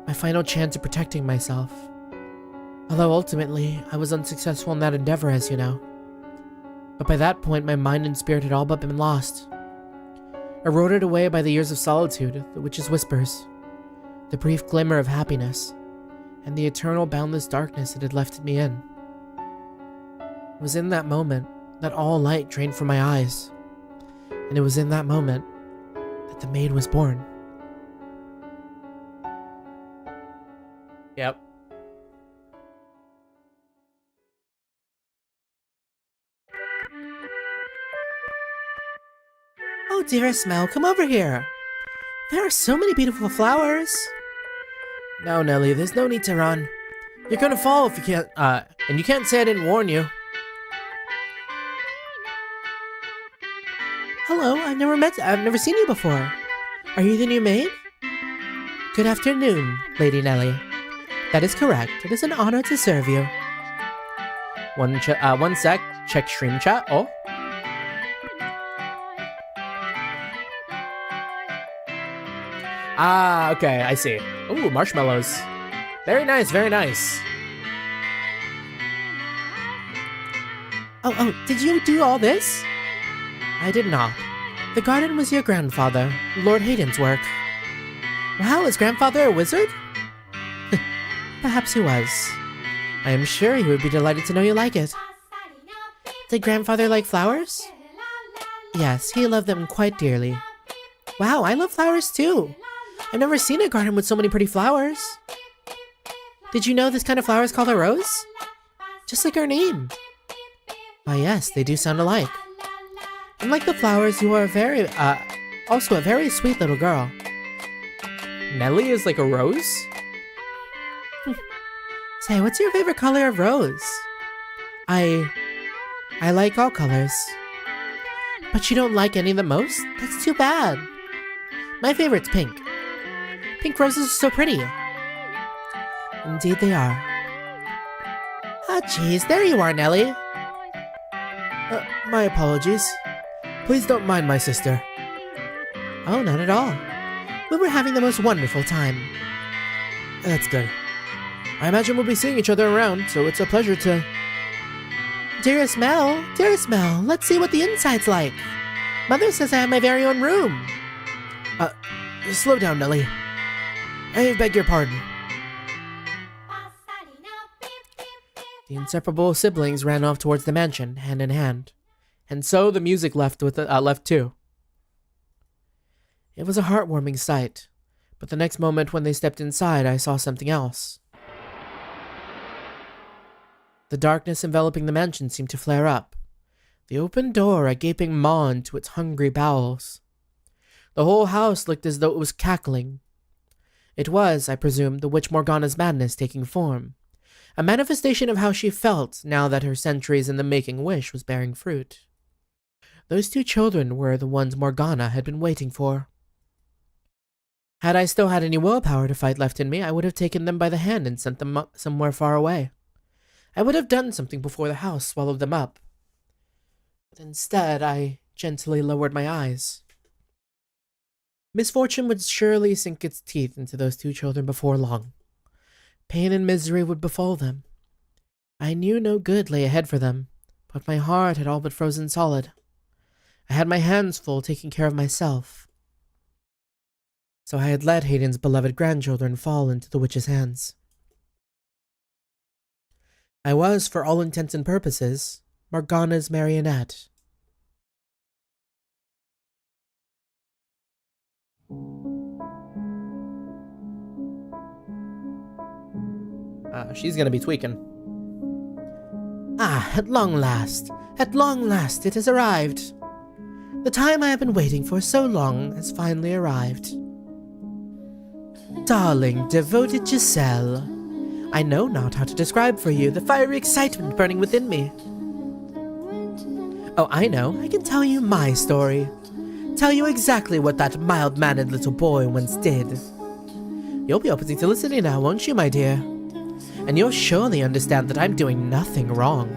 my final chance of protecting myself. Although ultimately, I was unsuccessful in that endeavor, as you know. But by that point, my mind and spirit had all but been lost. Eroded away by the years of solitude, the witch's whispers, the brief glimmer of happiness, and the eternal boundless darkness it had left me in. It was in that moment that all light drained from my eyes, and it was in that moment that the maid was born. Yep. Oh, dearest Mel, come over here. There are so many beautiful flowers. No, Nelly, there's no need to run. You're gonna fall if you can't, and you can't say I didn't warn you. Hello, I've never seen you before. Are you the new maid? Good afternoon, Lady Nelly. That is correct. It is an honor to serve you. One sec. Check stream chat. Oh. Ah, okay, I see. Ooh, marshmallows. Very nice, very nice. Oh, did you do all this? I did not. The garden was your grandfather, Lord Hayden's work. Wow, is grandfather a wizard? Perhaps he was. I am sure he would be delighted to know you like it. Did grandfather like flowers? Yes, he loved them quite dearly. Wow, I love flowers too. I've never seen a garden with so many pretty flowers. Did you know this kind of flower is called a rose? Just like our name. Why yes, they do sound alike. Unlike the flowers, you are also a very sweet little girl. Nelly is like a rose? Say, what's your favorite color of rose? I like all colors. But you don't like any of them most? That's too bad. My favorite's pink. Pink roses are so pretty. Indeed they are. Ah, jeez, there you are, Nelly. My apologies. Please don't mind my sister. Oh, not at all. We were having the most wonderful time. That's good. I imagine we'll be seeing each other around, so it's a pleasure to... Dearest Mel, let's see what the inside's like. Mother says I have my very own room. Slow down, Nelly. I beg your pardon. The inseparable siblings ran off towards the mansion, hand in hand. And so the music left too. It was a heartwarming sight, but the next moment when they stepped inside, I saw something else. The darkness enveloping the mansion seemed to flare up. The open door a gaping maw into its hungry bowels. The whole house looked as though it was cackling. It was, I presume, the witch Morgana's madness taking form, a manifestation of how she felt now that her centuries in the making wish was bearing fruit. Those two children were the ones Morgana had been waiting for. Had I still had any willpower to fight left in me, I would have taken them by the hand and sent them somewhere far away. I would have done something before the house swallowed them up. But instead, I gently lowered my eyes. Misfortune would surely sink its teeth into those two children before long. Pain and misery would befall them. I knew no good lay ahead for them, but my heart had all but frozen solid. I had my hands full taking care of myself. So I had let Hayden's beloved grandchildren fall into the witch's hands. I was, for all intents and purposes, Morgana's marionette. She's gonna be tweaking. Ah, at long last, it has arrived. The time I have been waiting for so long has finally arrived. Darling, devoted Giselle, I know not how to describe for you the fiery excitement burning within me. Oh, I know. I can tell you my story. Tell you exactly what that mild-mannered little boy once did. You'll be open to listening now, won't you, my dear? And you'll surely understand that I'm doing nothing wrong.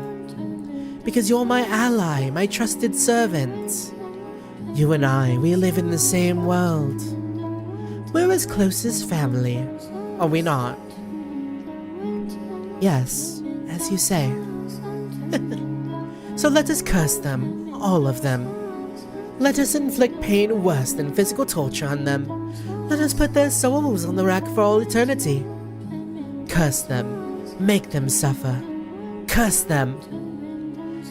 Because you're my ally, my trusted servant. You and I, we live in the same world. We're as close as family, are we not? Yes, as you say. So let us curse them, all of them. Let us inflict pain worse than physical torture on them. Let us put their souls on the rack for all eternity. Curse them, make them suffer. Curse them.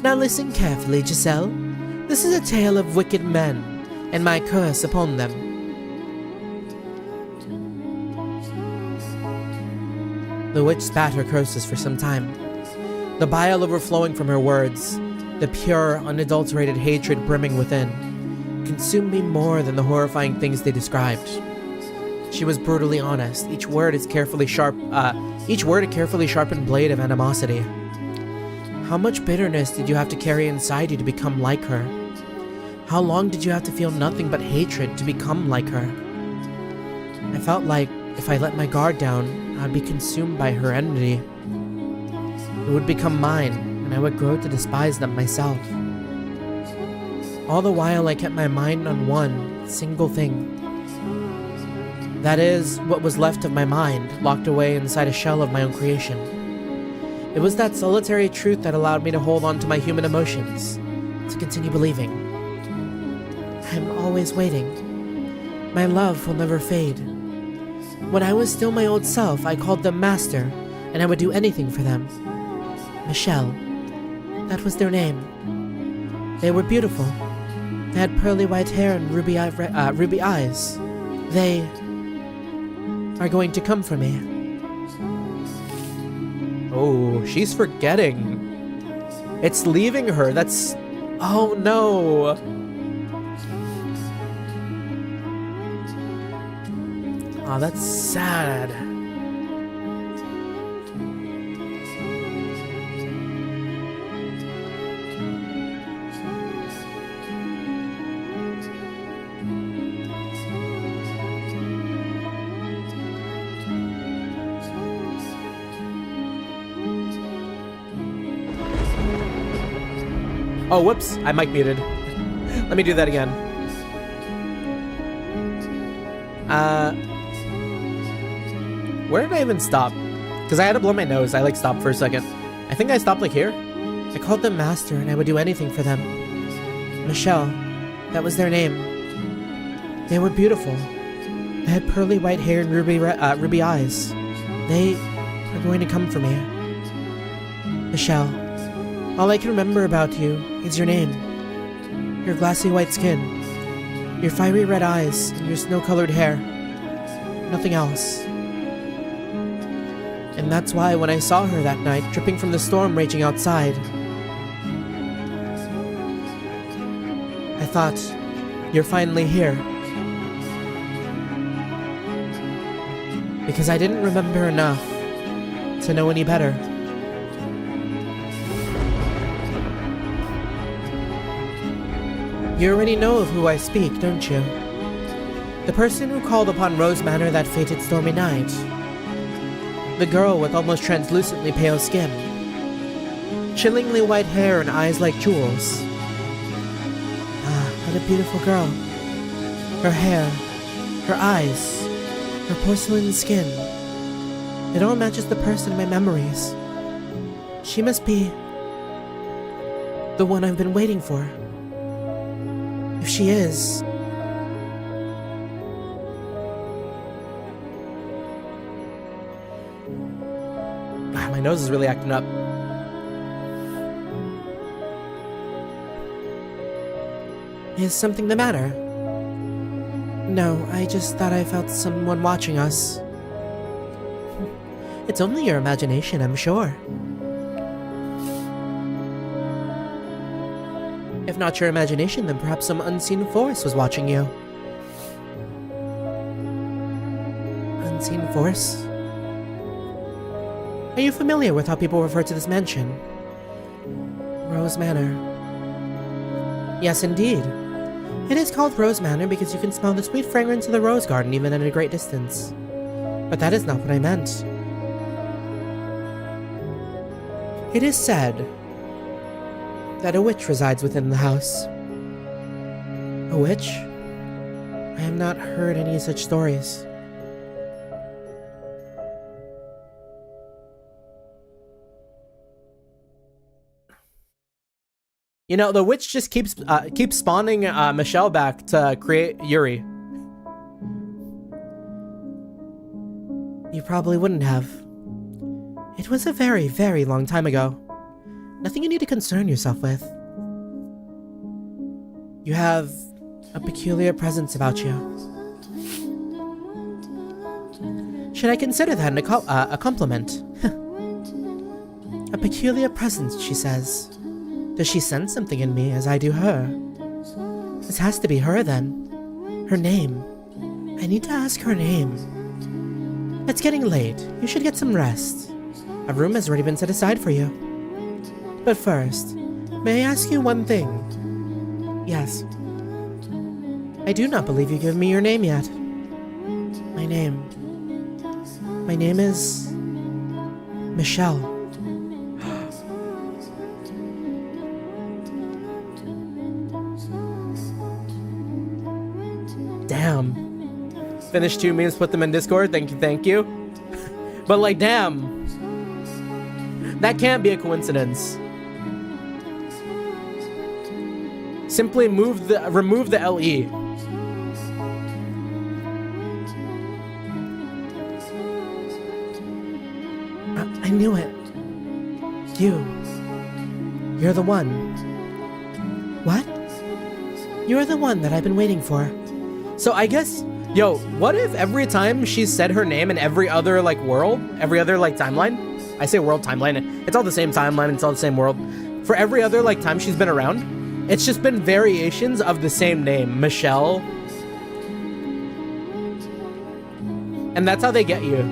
Now listen carefully, Giselle. This is a tale of wicked men, and my curse upon them. The witch spat her curses for some time, the bile overflowing from her words, the pure, unadulterated hatred brimming within, consumed me more than the horrifying things they described. She was brutally honest, each word a carefully sharpened blade of animosity. How much bitterness did you have to carry inside you to become like her? How long did you have to feel nothing but hatred to become like her? I felt like if I let my guard down, I'd be consumed by her enmity. It would become mine, and I would grow to despise them myself. All the while I kept my mind on one single thing. That is, what was left of my mind, locked away inside a shell of my own creation. It was that solitary truth that allowed me to hold on to my human emotions, to continue believing. I'm always waiting. My love will never fade. When I was still my old self, I called them Master, and I would do anything for them. Michelle. That was their name. They were beautiful. They had pearly white hair and ruby eyes. They are going to come for me. Oh, she's forgetting. It's leaving her. That's... Oh no. Oh, that's sad. Oh, whoops. I mic muted. Let me do that again. Where did I even stop? Because I had to blow my nose. I stopped for a second. I think I stopped here. I called them Master, and I would do anything for them. Michelle. That was their name. They were beautiful. They had pearly white hair and ruby eyes. They are going to come for me. Michelle. All I can remember about you is your name, your glassy white skin, your fiery red eyes, and your snow-colored hair. Nothing else. And that's why when I saw her that night, dripping from the storm raging outside, I thought, you're finally here. Because I didn't remember enough to know any better. You already know of who I speak, don't you? The person who called upon Rose Manor that fated stormy night. The girl with almost translucently pale skin. Chillingly white hair and eyes like jewels. Ah, what a beautiful girl. Her hair, her eyes, her porcelain skin. It all matches the person in my memories. She must be the one I've been waiting for. If she is... My nose is really acting up. Is something the matter? No, I just thought I felt someone watching us. It's only your imagination, I'm sure. If not your imagination, then perhaps some unseen force was watching you. Unseen force? Are you familiar with how people refer to this mansion? Rose Manor. Yes, indeed. It is called Rose Manor because you can smell the sweet fragrance of the rose garden even at a great distance. But that is not what I meant. It is said that a witch resides within the house. A witch? I have not heard any such stories. You know, the witch just keeps spawning Michelle back to create Yuri. You probably wouldn't have. It was a very, very long time ago. Nothing you need to concern yourself with. You have a peculiar presence about you. Should I consider that a compliment? A peculiar presence, she says. Does she sense something in me as I do her? This has to be her then. Her name. I need to ask her name. It's getting late. You should get some rest. A room has already been set aside for you. But first, may I ask you one thing? Yes. I do not believe you give me your name yet. My name. My name is... Michelle. Damn. Finish 2 memes, put them in Discord. Thank you. But like, damn. That can't be a coincidence. Simply remove the LE. I knew it. You're the one. What? You're the one that I've been waiting for. So I guess, yo, what if every time she said her name in every other like world, every other like timeline, I say world timeline, it's all the same timeline, it's all the same world. For every other like time she's been around, it's just been variations of the same name, Michelle. And that's how they get you.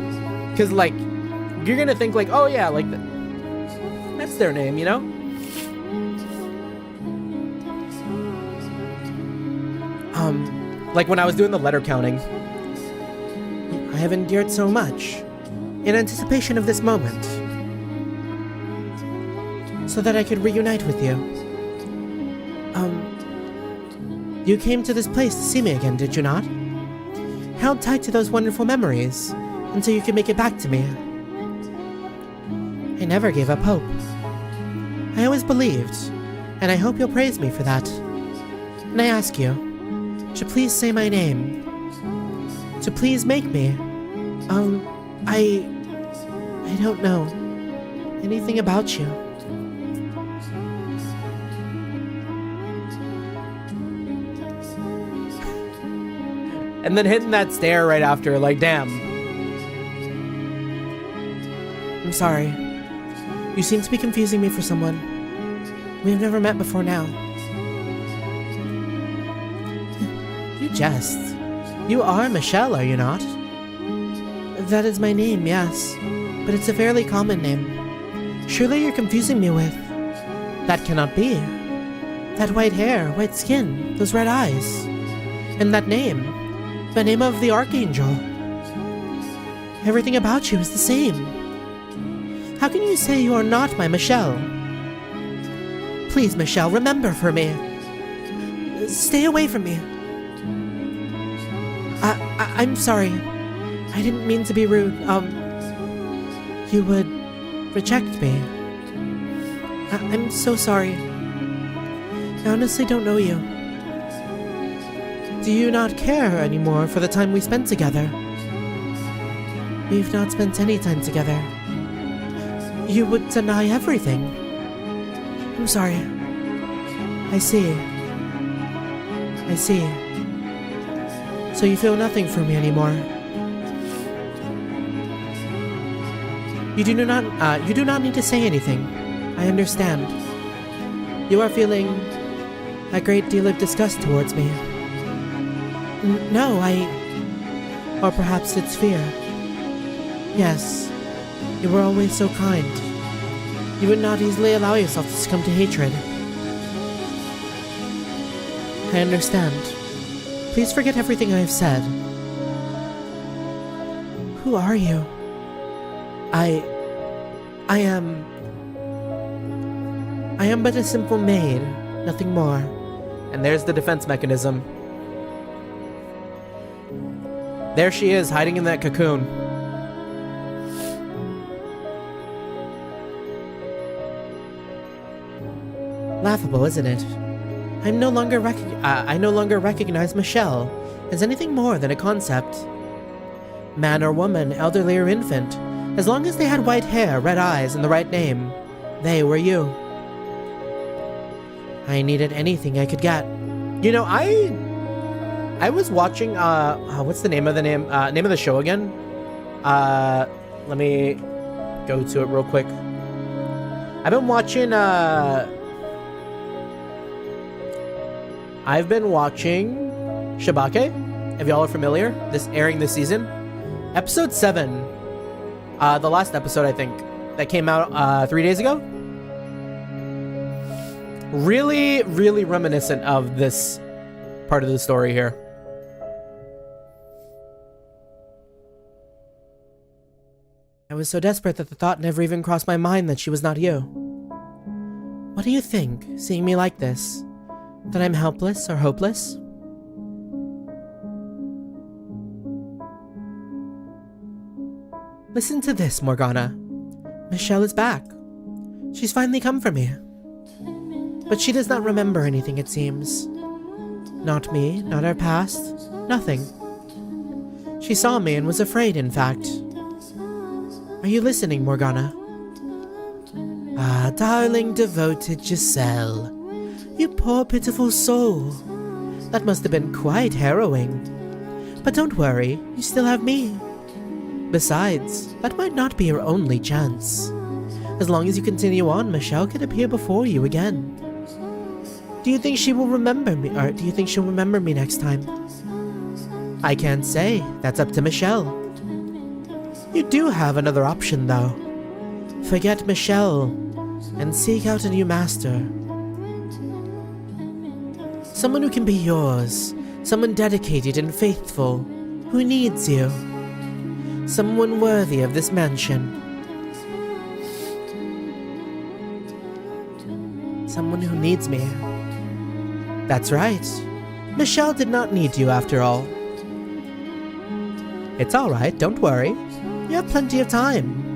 Cause like, you're gonna think like, oh yeah, like that's their name, you know? Like when I was doing the letter counting. I have endured so much in anticipation of this moment so that I could reunite with you. You came to this place to see me again, did you not? Held tight to those wonderful memories until you could make it back to me. I never gave up hope. I always believed, and I hope you'll praise me for that. And I ask you to please say my name. To please make me. I don't know anything about you. And then hitting that stare right after, like, damn. I'm sorry. You seem to be confusing me for someone we've never met before now. You jest. You are Michelle, are you not? That is my name, yes. But it's a fairly common name. Surely you're confusing me with... That cannot be. That white hair, white skin, those red eyes. And that name. The name of the Archangel. Everything about you is the same. How can you say you are not my Michelle? Please, Michelle, remember for me. Stay away from me. I'm sorry. I didn't mean to be rude. You would reject me. I'm so sorry. I honestly don't know you. Do you not care anymore for the time we spent together? We've not spent any time together. You would deny everything. I'm sorry. I see. So you feel nothing for me anymore. You do not need to say anything. I understand. You are feeling a great deal of disgust towards me. No, or perhaps it's fear. Yes, You were always so kind. You would not easily allow yourself to succumb to hatred. I understand. Please forget everything I have said. Who are you? I am but a simple maid, nothing more. And there's the defense mechanism. There she is, hiding in that cocoon. Laughable, isn't it? I no longer recognize Michelle as anything more than a concept. Man or woman, elderly or infant, as long as they had white hair, red eyes, and the right name, they were you. I needed anything I could get. You know, I was watching what's the name of the show again? Let me go to it real quick. I've been watching Shabake, if y'all are familiar. This airing this season. Episode 7. The last episode, I think, that came out 3 days ago. Really, really reminiscent of this part of the story here. I was so desperate that the thought never even crossed my mind that she was not you. What do you think, seeing me like this? That I'm helpless or hopeless? Listen to this, Morgana. Michelle is back. She's finally come for me. But she does not remember anything, it seems. Not me, not our past, nothing. She saw me and was afraid, in fact. Are you listening, Morgana? Ah, darling, devoted Giselle. You poor, pitiful soul. That must have been quite harrowing. But don't worry, you still have me. Besides, that might not be your only chance. As long as you continue on, Michelle could appear before you again. Do you think she will remember me, or do you think she'll remember me next time? I can't say. That's up to Michelle. You do have another option, though. Forget Michelle and seek out a new master. Someone who can be yours. Someone dedicated and faithful. Who needs you. Someone worthy of this mansion. Someone who needs me. That's right. Michelle did not need you after all. It's alright, don't worry. You have plenty of time.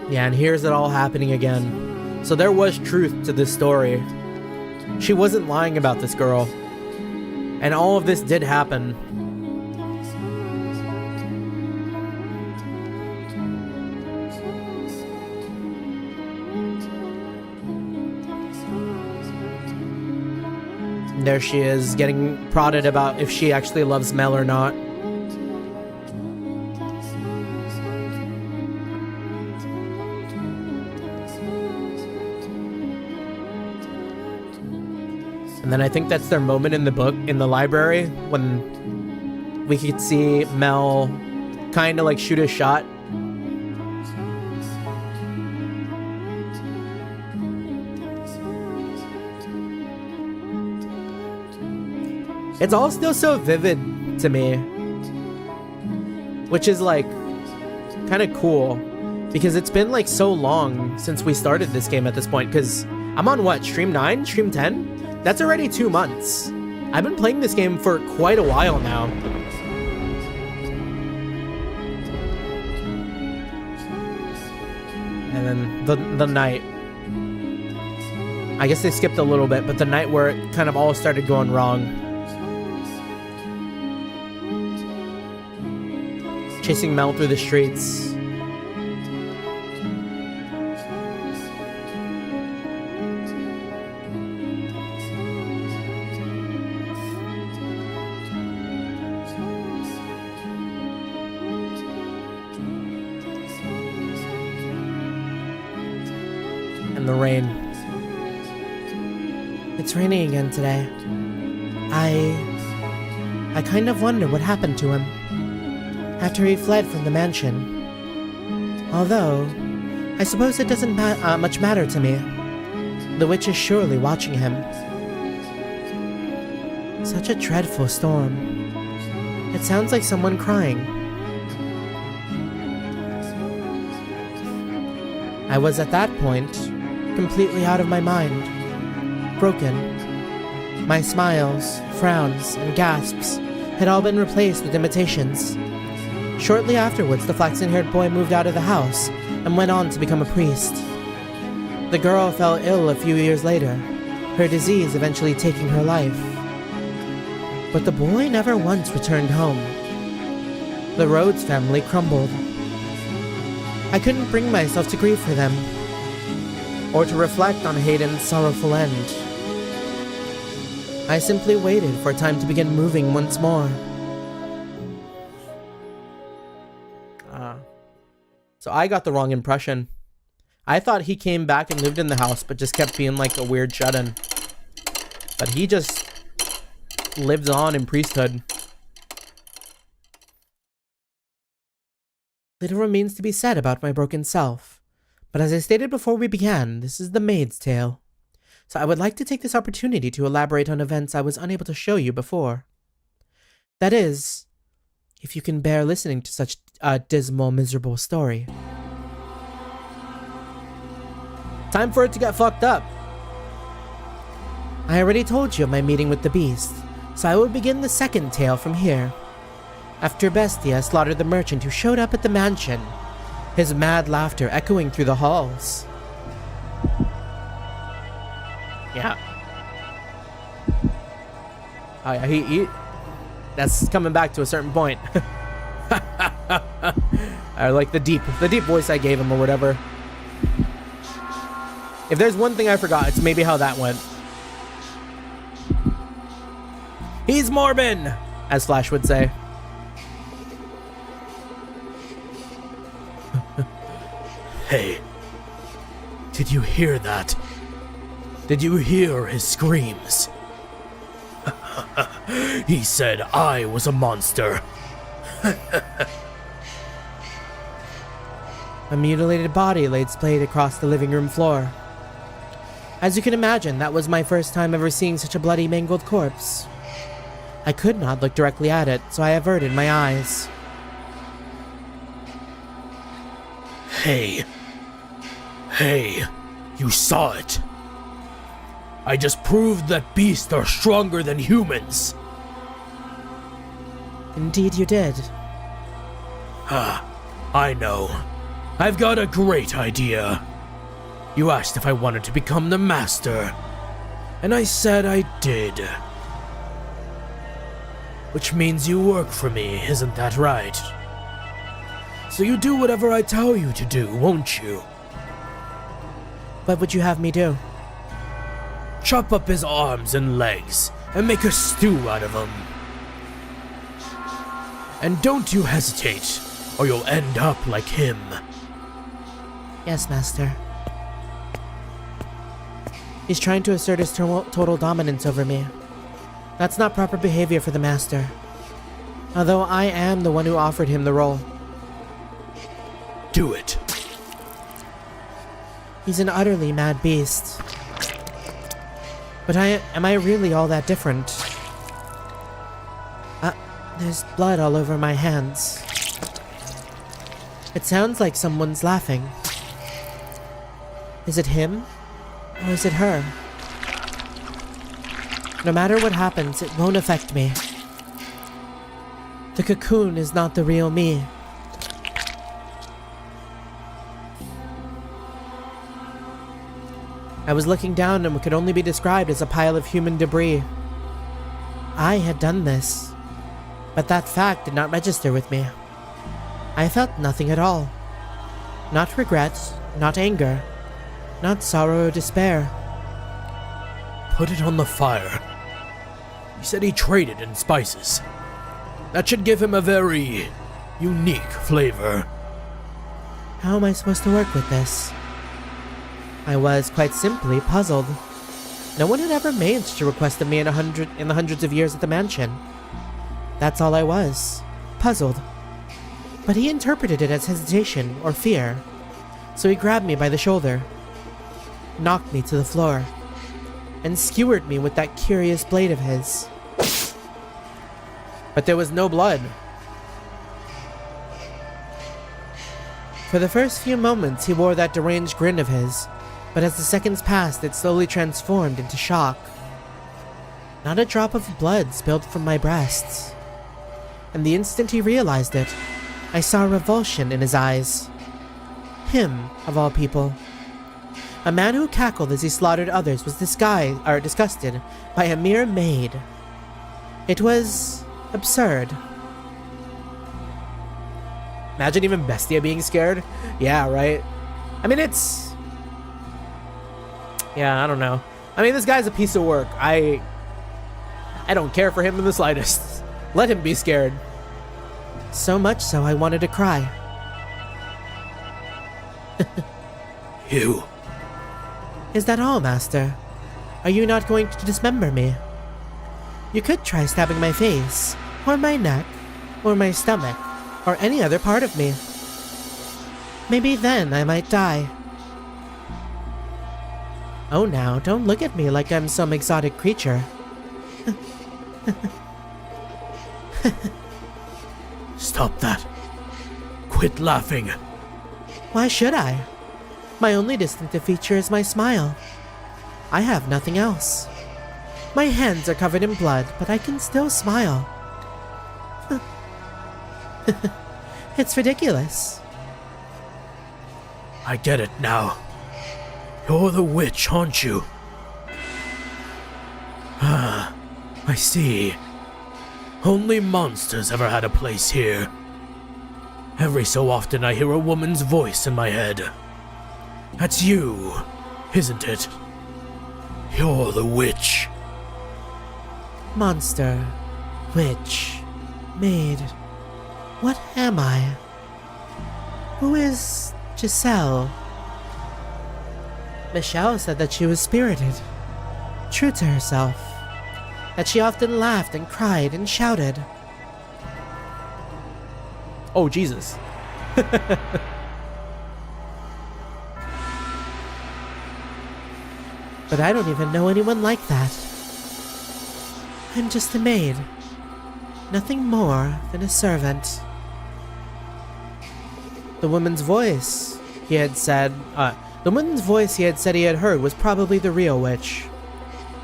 Yeah, and here's it all happening again. So there was truth to this story. She wasn't lying about this girl. And all of this did happen. And there she is, getting prodded about if she actually loves Mel or not. And then I think that's their moment in the book, in the library, when we could see Mel kind of like shoot a shot. It's all still so vivid to me, which is like kind of cool because it's been like so long since we started this game at this point, because I'm on what, stream 9, stream 10? That's already 2 months. I've been playing this game for quite a while now. And then the night. I guess they skipped a little bit, but the night where it kind of all started going wrong. Chasing Mel through the streets. in the rain. It's raining again today. I kind of wonder what happened to him after he fled from the mansion. Although, I suppose it doesn't much matter to me. The witch is surely watching him. Such a dreadful storm. It sounds like someone crying. I was at that point completely out of my mind, broken. My smiles, frowns, and gasps had all been replaced with imitations. Shortly afterwards, the flaxen-haired boy moved out of the house and went on to become a priest. The girl fell ill a few years later, her disease eventually taking her life. But the boy never once returned home. The Rhodes family crumbled. I couldn't bring myself to grieve for them, or to reflect on Hayden's sorrowful end. I simply waited for time to begin moving once more. So I got the wrong impression. I thought he came back and lived in the house, but just kept being like a weird shut-in. But he just lives on in priesthood. Little remains to be said about my broken self, but as I stated before we began, this is the Maid's Tale. So I would like to take this opportunity to elaborate on events I was unable to show you before. That is, if you can bear listening to such a dismal, miserable story. Time for it to get fucked up. I already told you of my meeting with the beast, so I will begin the second tale from here. After Bestia slaughtered the merchant who showed up at the mansion, his mad laughter echoing through the halls. Yeah. Oh yeah, he that's coming back to a certain point. I like the deep voice I gave him or whatever. If there's one thing I forgot, it's maybe how that went. He's Morbin, as Flash would say. Hey, did you hear that? Did you hear his screams? He said I was a monster. A mutilated body lay splayed across the living room floor. As you can imagine, that was my first time ever seeing such a bloody, mangled corpse. I could not look directly at it, so I averted my eyes. Hey, you saw it. I just proved that beasts are stronger than humans. Indeed you did. I know. I've got a great idea. You asked if I wanted to become the master, and I said I did. Which means you work for me, isn't that right? So you do whatever I tell you to do, won't you? What would you have me do? Chop up his arms and legs, and make a stew out of him. And don't you hesitate, or you'll end up like him. Yes, Master. He's trying to assert his total dominance over me. That's not proper behavior for the Master. Although I am the one who offered him the role. Do it. He's an utterly mad beast. But am I really all that different? There's blood all over my hands. It sounds like someone's laughing. Is it him? Or is it her? No matter what happens, it won't affect me. The cocoon is not the real me. I was looking down and what could only be described as a pile of human debris. I had done this, but that fact did not register with me. I felt nothing at all. Not regret, not anger, not sorrow or despair. Put it on the fire. He said he traded in spices. That should give him a very unique flavor. How am I supposed to work with this? I was, quite simply, puzzled. No one had ever managed to request of me in the hundreds of years at the mansion. That's all I was. Puzzled. But he interpreted it as hesitation or fear. So he grabbed me by the shoulder, knocked me to the floor, and skewered me with that curious blade of his. But there was no blood. For the first few moments, he wore that deranged grin of his, but as the seconds passed, it slowly transformed into shock. Not a drop of blood spilled from my breasts. And the instant he realized it, I saw revulsion in his eyes. Him, of all people. A man who cackled as he slaughtered others was disgusted by a mere maid. It was absurd. Imagine even Bestia being scared. Yeah, right? I mean, it's... Yeah, I don't know. I mean, this guy's a piece of work. I don't care for him in the slightest. Let him be scared. So much so I wanted to cry. You. Is that all, Master? Are you not going to dismember me? You could try stabbing my face, or my neck, or my stomach, or any other part of me. Maybe then I might die. Oh, now, don't look at me like I'm some exotic creature. Stop that. Quit laughing. Why should I? My only distinctive feature is my smile. I have nothing else. My hands are covered in blood, but I can still smile. It's ridiculous. I get it now. You're the witch, aren't you? Ah, I see. Only monsters ever had a place here. Every so often I hear a woman's voice in my head. That's you, isn't it? You're the witch. Monster, witch, maid. What am I? Who is Giselle? Michelle said that she was spirited, true to herself, that she often laughed and cried and shouted. Oh, Jesus. But I don't even know anyone like that. I'm just a maid. Nothing more than a servant. The woman's voice he had said he had heard was probably the real witch.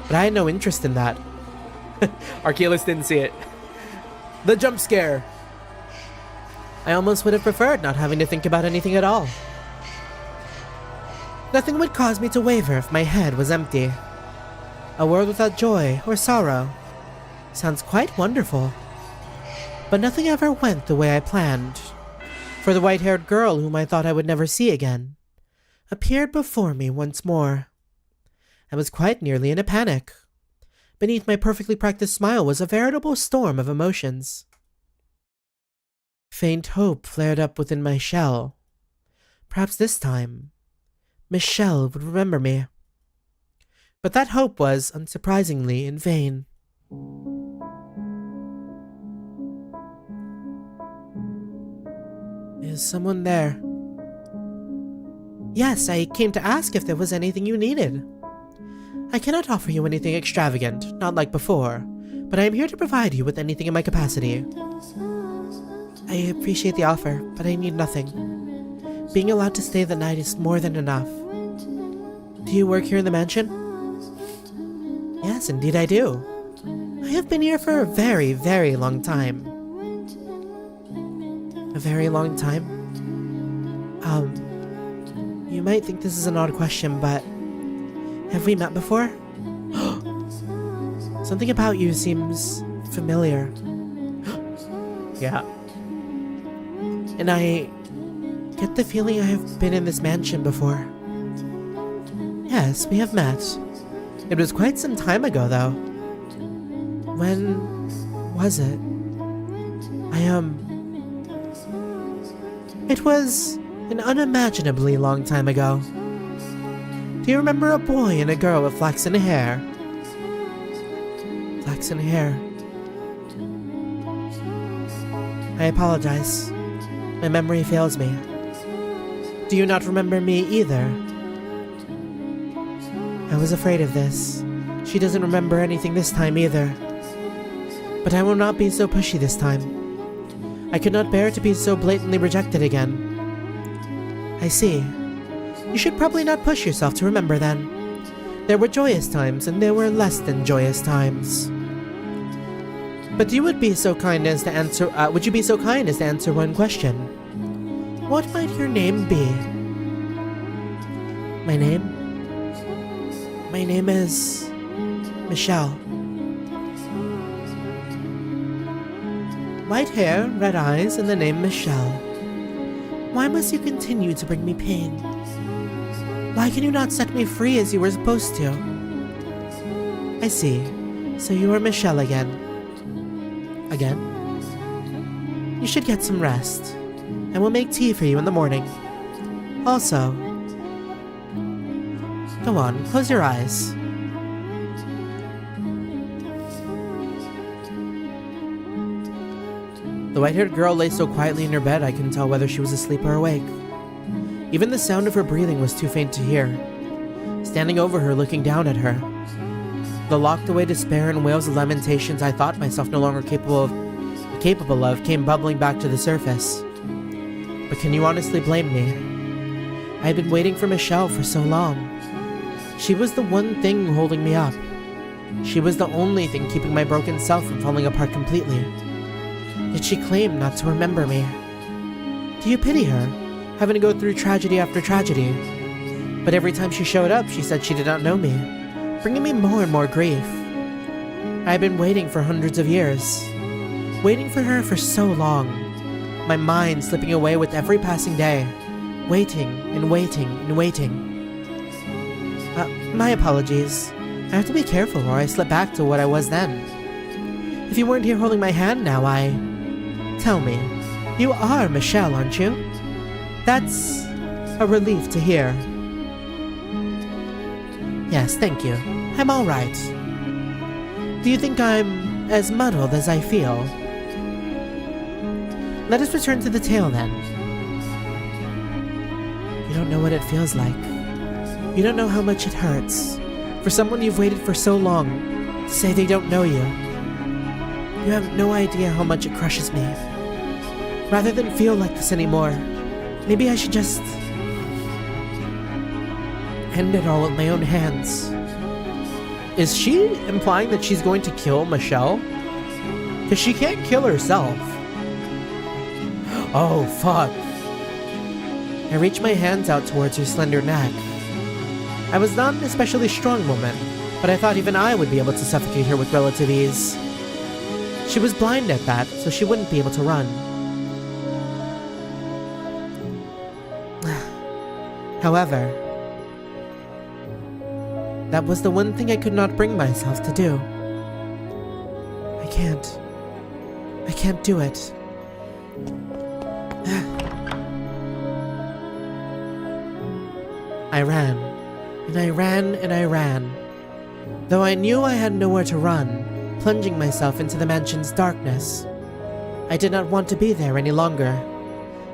But I had no interest in that. Archelaus didn't see it. The jump scare. I almost would have preferred not having to think about anything at all. Nothing would cause me to waver if my head was empty. A world without joy or sorrow. Sounds quite wonderful. But nothing ever went the way I planned. For the white-haired girl whom I thought I would never see again appeared before me once more. I was quite nearly in a panic. Beneath my perfectly practiced smile was a veritable storm of emotions. Faint hope flared up within my shell. Perhaps this time, Michelle would remember me. But that hope was, unsurprisingly, in vain. Is someone there? Yes, I came to ask if there was anything you needed. I cannot offer you anything extravagant, not like before, but I am here to provide you with anything in my capacity. I appreciate the offer, but I need nothing. Being allowed to stay the night is more than enough. Do you work here in the mansion? Yes, indeed I do. I have been here for a very, very long time. A very long time? You might think this is an odd question, but have we met before? Something about you seems familiar. Yeah. And I get the feeling I have been in this mansion before. Yes, we have met. It was quite some time ago, though. When was it? It was an unimaginably long time ago. Do you remember a boy and a girl with flaxen hair? Flaxen hair. I apologize. My memory fails me. Do you not remember me either? I was afraid of this. She doesn't remember anything this time either. But I will not be so pushy this time. I could not bear to be so blatantly rejected again. I see. You should probably not push yourself to remember then. There were joyous times and there were less than joyous times. But you would be so kind as to answer. Would you be so kind as to answer one question? What might your name be? My name? My name is Michelle. White hair, red eyes, and the name Michelle. Why must you continue to bring me pain? Why can you not set me free as you were supposed to? I see. So you are Michelle again. Again? You should get some rest. I will make tea for you in the morning. Also, go on, close your eyes. The white-haired girl lay so quietly in her bed I couldn't tell whether she was asleep or awake. Even the sound of her breathing was too faint to hear. Standing over her, looking down at her, the locked-away despair and wails of lamentations I thought myself no longer capable of came bubbling back to the surface. But can you honestly blame me? I had been waiting for Michelle for so long. She was the one thing holding me up. She was the only thing keeping my broken self from falling apart completely. Yet she claimed not to remember me. Do you pity her, having to go through tragedy after tragedy? But every time she showed up, she said she did not know me, bringing me more and more grief. I had been waiting for hundreds of years. Waiting for her for so long. My mind slipping away with every passing day. Waiting and waiting and waiting. My apologies. I have to be careful or I slip back to what I was then. If you weren't here holding my hand now, Tell me, you are Michelle, aren't you? That's a relief to hear. Yes, thank you. I'm all right. Do you think I'm as muddled as I feel? Let us return to the tale then. You don't know what it feels like. You don't know how much it hurts. For someone you've waited for so long to say they don't know you. You have no idea how much it crushes me. Rather than feel like this anymore, maybe I should just end it all with my own hands. Is she implying that she's going to kill Michelle? Because she can't kill herself. Oh, fuck. I reached my hands out towards her slender neck. I was not an especially strong woman, but I thought even I would be able to suffocate her with relative ease. She was blind at that, so she wouldn't be able to run. However, that was the one thing I could not bring myself to do. I can't do it. I ran, and I ran, and I ran. Though I knew I had nowhere to run, plunging myself into the mansion's darkness. I did not want to be there any longer.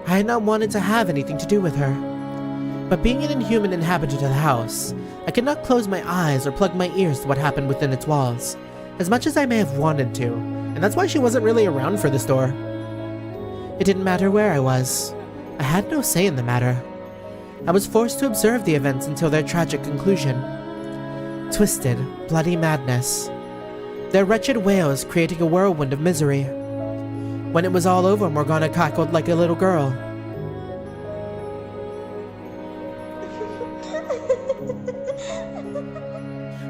I had not wanted to have anything to do with her. But being an inhuman inhabitant of the house, I could not close my eyes or plug my ears to what happened within its walls, as much as I may have wanted to, and that's why she wasn't really around for this door. It didn't matter where I was. I had no say in the matter. I was forced to observe the events until their tragic conclusion. Twisted, bloody madness. Their wretched wails creating a whirlwind of misery. When it was all over, Morgana cackled like a little girl.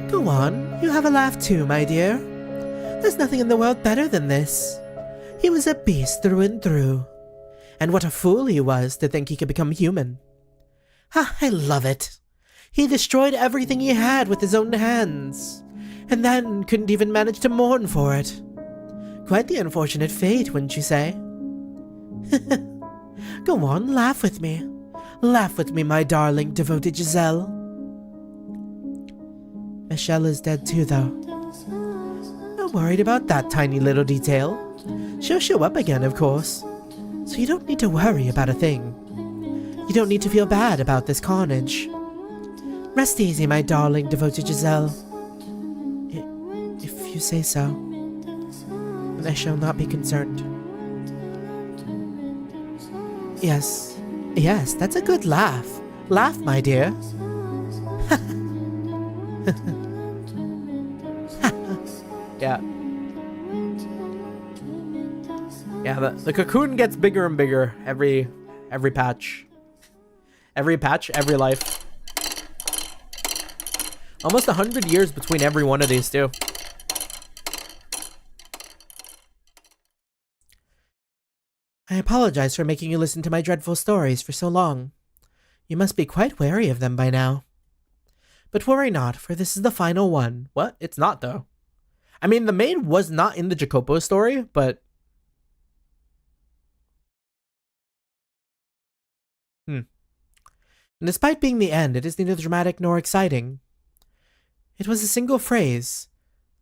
Go on, you have a laugh too, my dear. There's nothing in the world better than this. He was a beast through and through. And what a fool he was to think he could become human. Ha, I love it. He destroyed everything he had with his own hands, and then couldn't even manage to mourn for it. Quite the unfortunate fate, wouldn't you say? Go on, laugh with me. Laugh with me, my darling, devoted Giselle. Michelle is dead too, though. Not worried about that tiny little detail. She'll show up again, of course. So you don't need to worry about a thing. You don't need to feel bad about this carnage. Rest easy, my darling, devoted Giselle. If you say so, then I shall not be concerned. Yes, that's a good laugh. Laugh, my dear. Yeah. Yeah, the cocoon gets bigger and bigger every patch. Every patch, every life. Almost 100 years between every one of these two. I apologize for making you listen to my dreadful stories for so long. You must be quite wary of them by now. But worry not, for this is the final one. What? It's not, though. I mean, the maid was not in the Jacopo story, but... And despite being the end, it is neither dramatic nor exciting. It was a single phrase.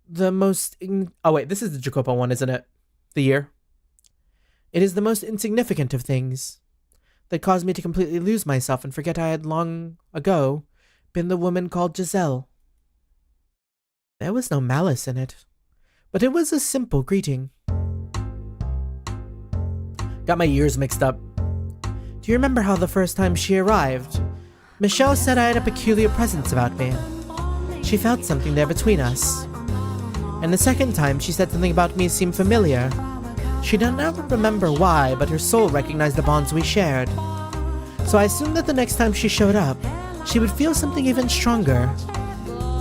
The most... Oh, wait, this is the Jacopo one, isn't it? The year? It is the most insignificant of things that caused me to completely lose myself and forget I had long ago been the woman called Giselle. There was no malice in it, but it was a simple greeting. Got my years mixed up. Do you remember how the first time she arrived, Michelle said I had a peculiar presence about me? She felt something there between us. And the second time she said something about me seemed familiar. She did not remember why, but her soul recognized the bonds we shared. So I assumed that the next time she showed up, she would feel something even stronger.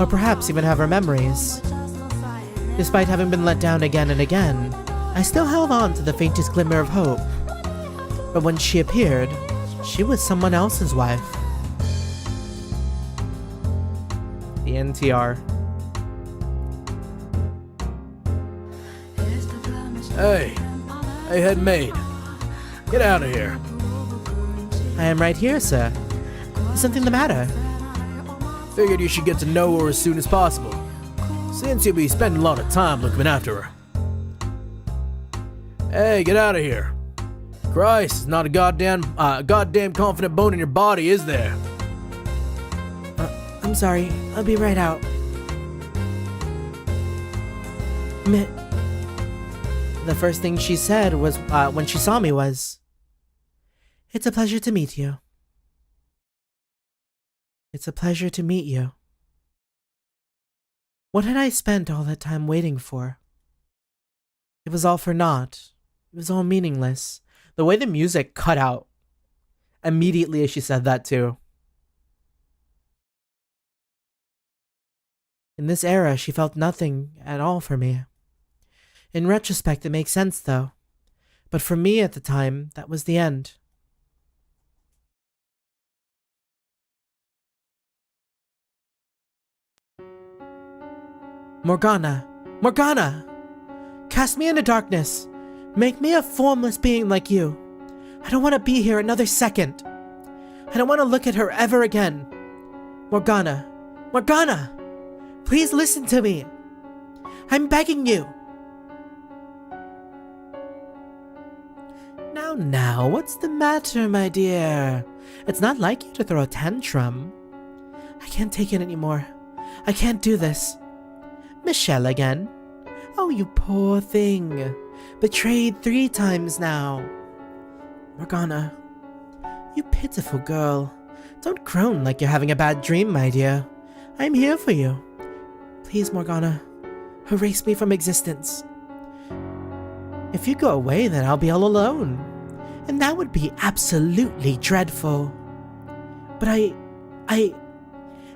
Or perhaps even have her memories. Despite having been let down again and again, I still held on to the faintest glimmer of hope. But when she appeared, she was someone else's wife. The NTR. Hey, head maid. Get out of here. I am right here, sir. Is something the matter? Figured you should get to know her as soon as possible, since you'll be spending a lot of time looking after her. Hey, get out of here. Christ, it's not a goddamn confident bone in your body, is there? I'm sorry. I'll be right out. The first thing she said was, when she saw me was, "It's a pleasure to meet you." It's a pleasure to meet you. What had I spent all that time waiting for? It was all for naught. It was all meaningless. The way the music cut out immediately as she said that too. In this era, she felt nothing at all for me. In retrospect, it makes sense, though. But for me at the time, that was the end. Morgana! Morgana! Cast me into darkness! Make me a formless being like you! I don't want to be here another second! I don't want to look at her ever again! Morgana! Morgana! Please listen to me! I'm begging you! Now, what's the matter, my dear? It's not like you to throw a tantrum. I can't take it anymore. I can't do this. Michelle again? Oh, you poor thing. Betrayed 3 times now. Morgana, you pitiful girl. Don't groan like you're having a bad dream, my dear. I'm here for you. Please, Morgana, erase me from existence. If you go away, then I'll be all alone. And that would be absolutely dreadful. But I...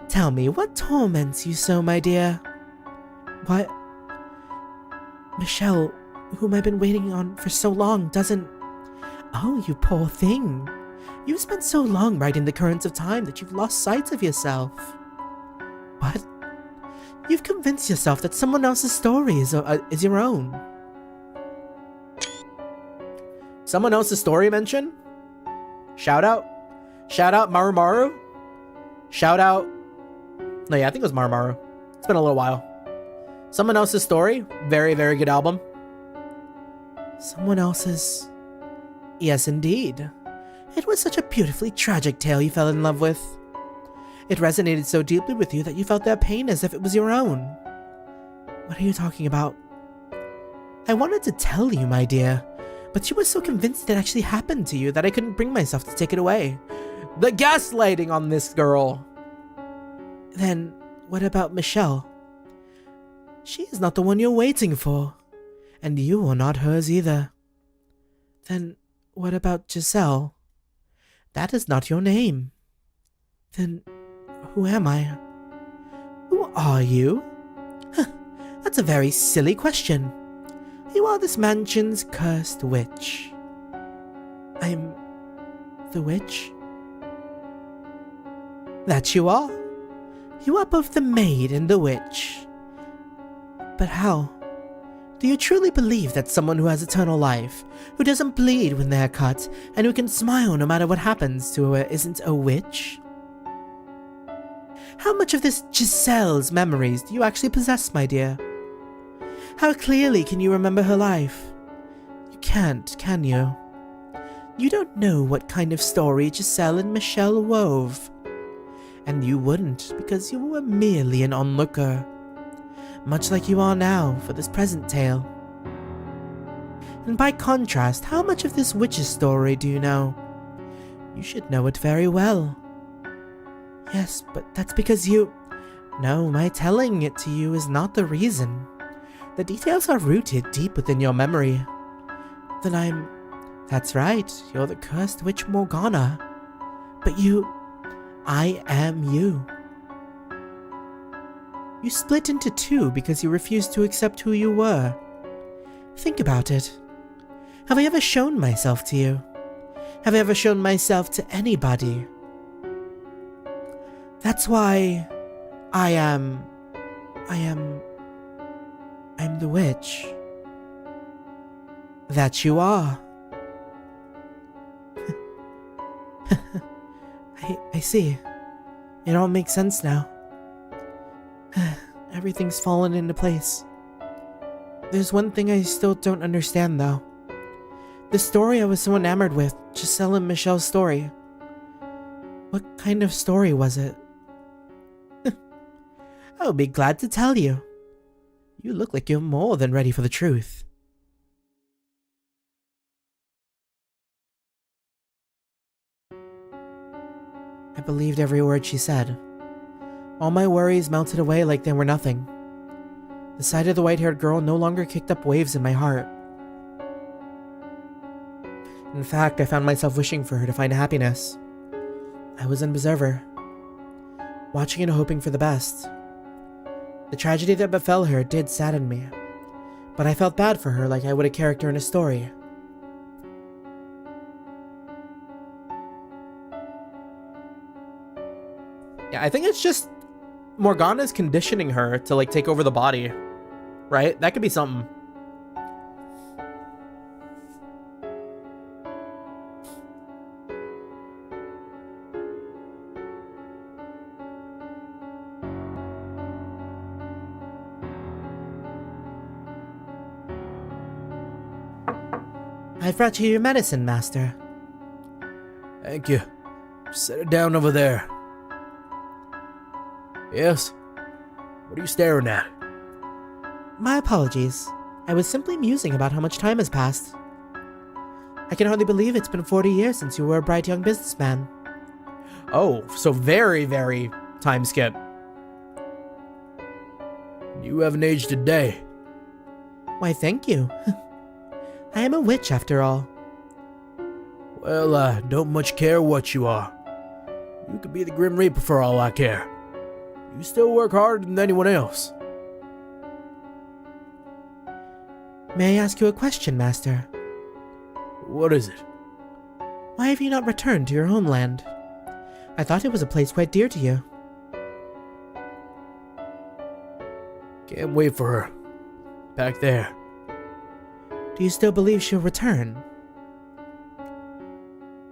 Tell me, what torments you so, my dear? What? Michelle, whom I've been waiting on for so long, doesn't... Oh, you poor thing. You've spent so long riding the currents of time that you've lost sight of yourself. What? You've convinced yourself that someone else's story is your own. Someone else's story mention? Shout out? Shout out Maru Maru? Shout out... No, yeah, I think it was Maru Maru. It's been a little while. Someone Else's Story, very, very good album. Someone Else's... Yes, indeed. It was such a beautifully tragic tale you fell in love with. It resonated so deeply with you that you felt their pain as if it was your own. What are you talking about? I wanted to tell you, my dear, but you were so convinced it actually happened to you that I couldn't bring myself to take it away. The gaslighting on this girl. Then, what about Michelle? She is not the one you're waiting for, and you are not hers either. Then, what about Giselle? That is not your name. Then, who am I? Who are you? That's a very silly question. You are this mansion's cursed witch. I'm... the witch? That you are. You are both the maid and the witch. But how? Do you truly believe that someone who has eternal life, who doesn't bleed when they're cut, and who can smile no matter what happens to her isn't a witch? How much of this Giselle's memories do you actually possess, my dear? How clearly can you remember her life? You can't, can you? You don't know what kind of story Giselle and Michelle wove. And you wouldn't, because you were merely an onlooker. Much like you are now for this present tale. And by contrast, how much of this witch's story do you know? You should know it very well. Yes, but that's because you... No, my telling it to you is not the reason. The details are rooted deep within your memory. Then I'm... That's right, you're the cursed witch Morgana. But you... I am you. You split into two because you refused to accept who you were. Think about it. Have I ever shown myself to you? Have I ever shown myself to anybody? That's why I'm the witch. That you are. I see. It all makes sense now. Everything's fallen into place. There's one thing I still don't understand, though. The story I was so enamored with, Giselle and Michelle's story. What kind of story was it? I'll be glad to tell you. You look like you're more than ready for the truth. I believed every word she said. All my worries melted away like they were nothing. The sight of the white-haired girl no longer kicked up waves in my heart. In fact, I found myself wishing for her to find happiness. I was in Berserker, watching and hoping for the best. The tragedy that befell her did sadden me, but I felt bad for her like I would a character in a story. Yeah, I think it's just Morgana's conditioning her to like take over the body, right? That could be something. I've brought you your medicine, Master. Thank you. Set it down over there. Yes? What are you staring at? My apologies. I was simply musing about how much time has passed. I can hardly believe it's been 40 years since you were a bright young businessman. Oh, so very, very time skip. You haven't aged a day. Why, thank you. I am a witch, after all. Well, I don't much care what you are. You could be the Grim Reaper for all I care. You still work harder than anyone else. May I ask you a question, Master? What is it? Why have you not returned to your homeland? I thought it was a place quite dear to you. Can't wait for her. Back there. Do you still believe she'll return?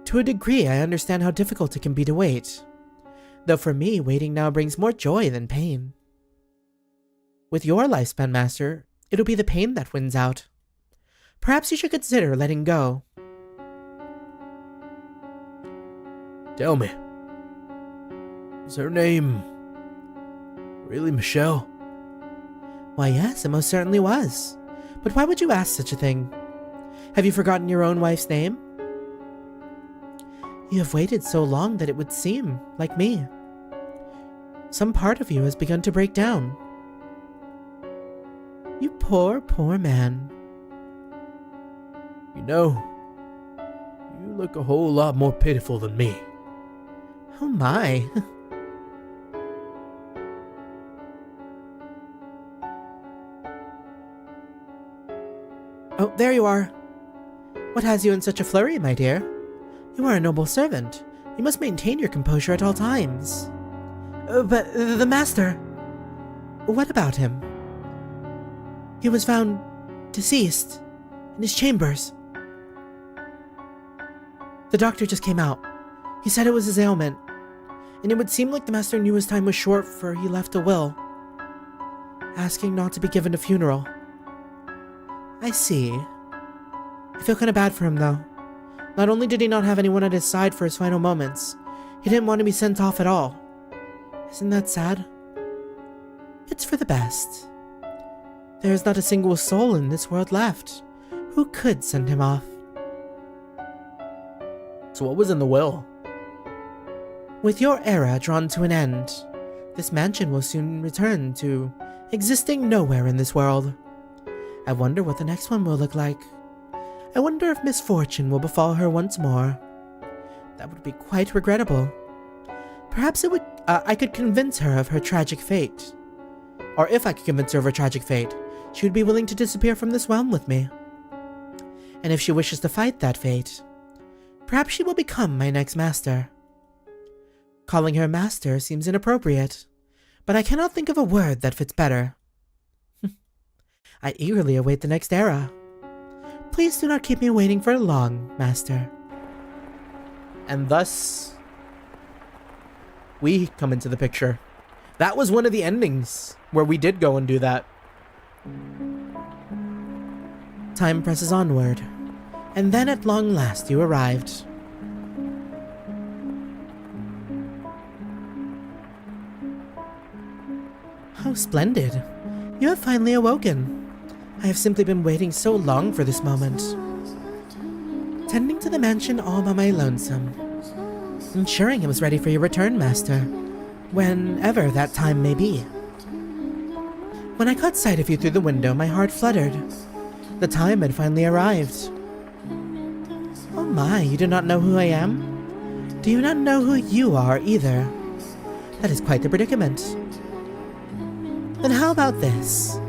To a degree, I understand how difficult it can be to wait. Though for me, waiting now brings more joy than pain. With your lifespan, Master, it'll be the pain that wins out. Perhaps you should consider letting go. Tell me, is her name really Michelle? Why, yes, it most certainly was. But why would you ask such a thing? Have you forgotten your own wife's name? You have waited so long that it would seem like me. Some part of you has begun to break down. You poor, poor man. You know, you look a whole lot more pitiful than me. Oh my. Oh, there you are. What has you in such a flurry, my dear? You are a noble servant. You must maintain your composure at all times. But the master... What about him? He was found deceased in his chambers. The doctor just came out. He said it was his ailment, and it would seem like the master knew his time was short, for he left a will, asking not to be given a funeral. I see. I feel kind of bad for him, though. Not only did he not have anyone at his side for his final moments, he didn't want to be sent off at all. Isn't that sad? It's for the best. There is not a single soul in this world left who could send him off. So what was in the will? With your era drawn to an end, this mansion will soon return to existing nowhere in this world. I wonder what the next one will look like. I wonder if misfortune will befall her once more. That would be quite regrettable. Perhaps I could convince her of her tragic fate. Or if I could convince her of her tragic fate, she would be willing to disappear from this realm with me. And if she wishes to fight that fate, perhaps she will become my next master. Calling her master seems inappropriate, but I cannot think of a word that fits better. I eagerly await the next era. Please do not keep me waiting for long, master. And thus, we come into the picture. That was one of the endings where we did go and do that. Time presses onward, and then at long last you arrived. How splendid. You have finally awoken. I have simply been waiting so long for this moment. Tending to the mansion all by my lonesome. Ensuring it was ready for your return, master. Whenever that time may be. When I caught sight of you through the window, my heart fluttered. The time had finally arrived. Oh my, you do not know who I am? Do you not know who you are either? That is quite the predicament. Then how about this?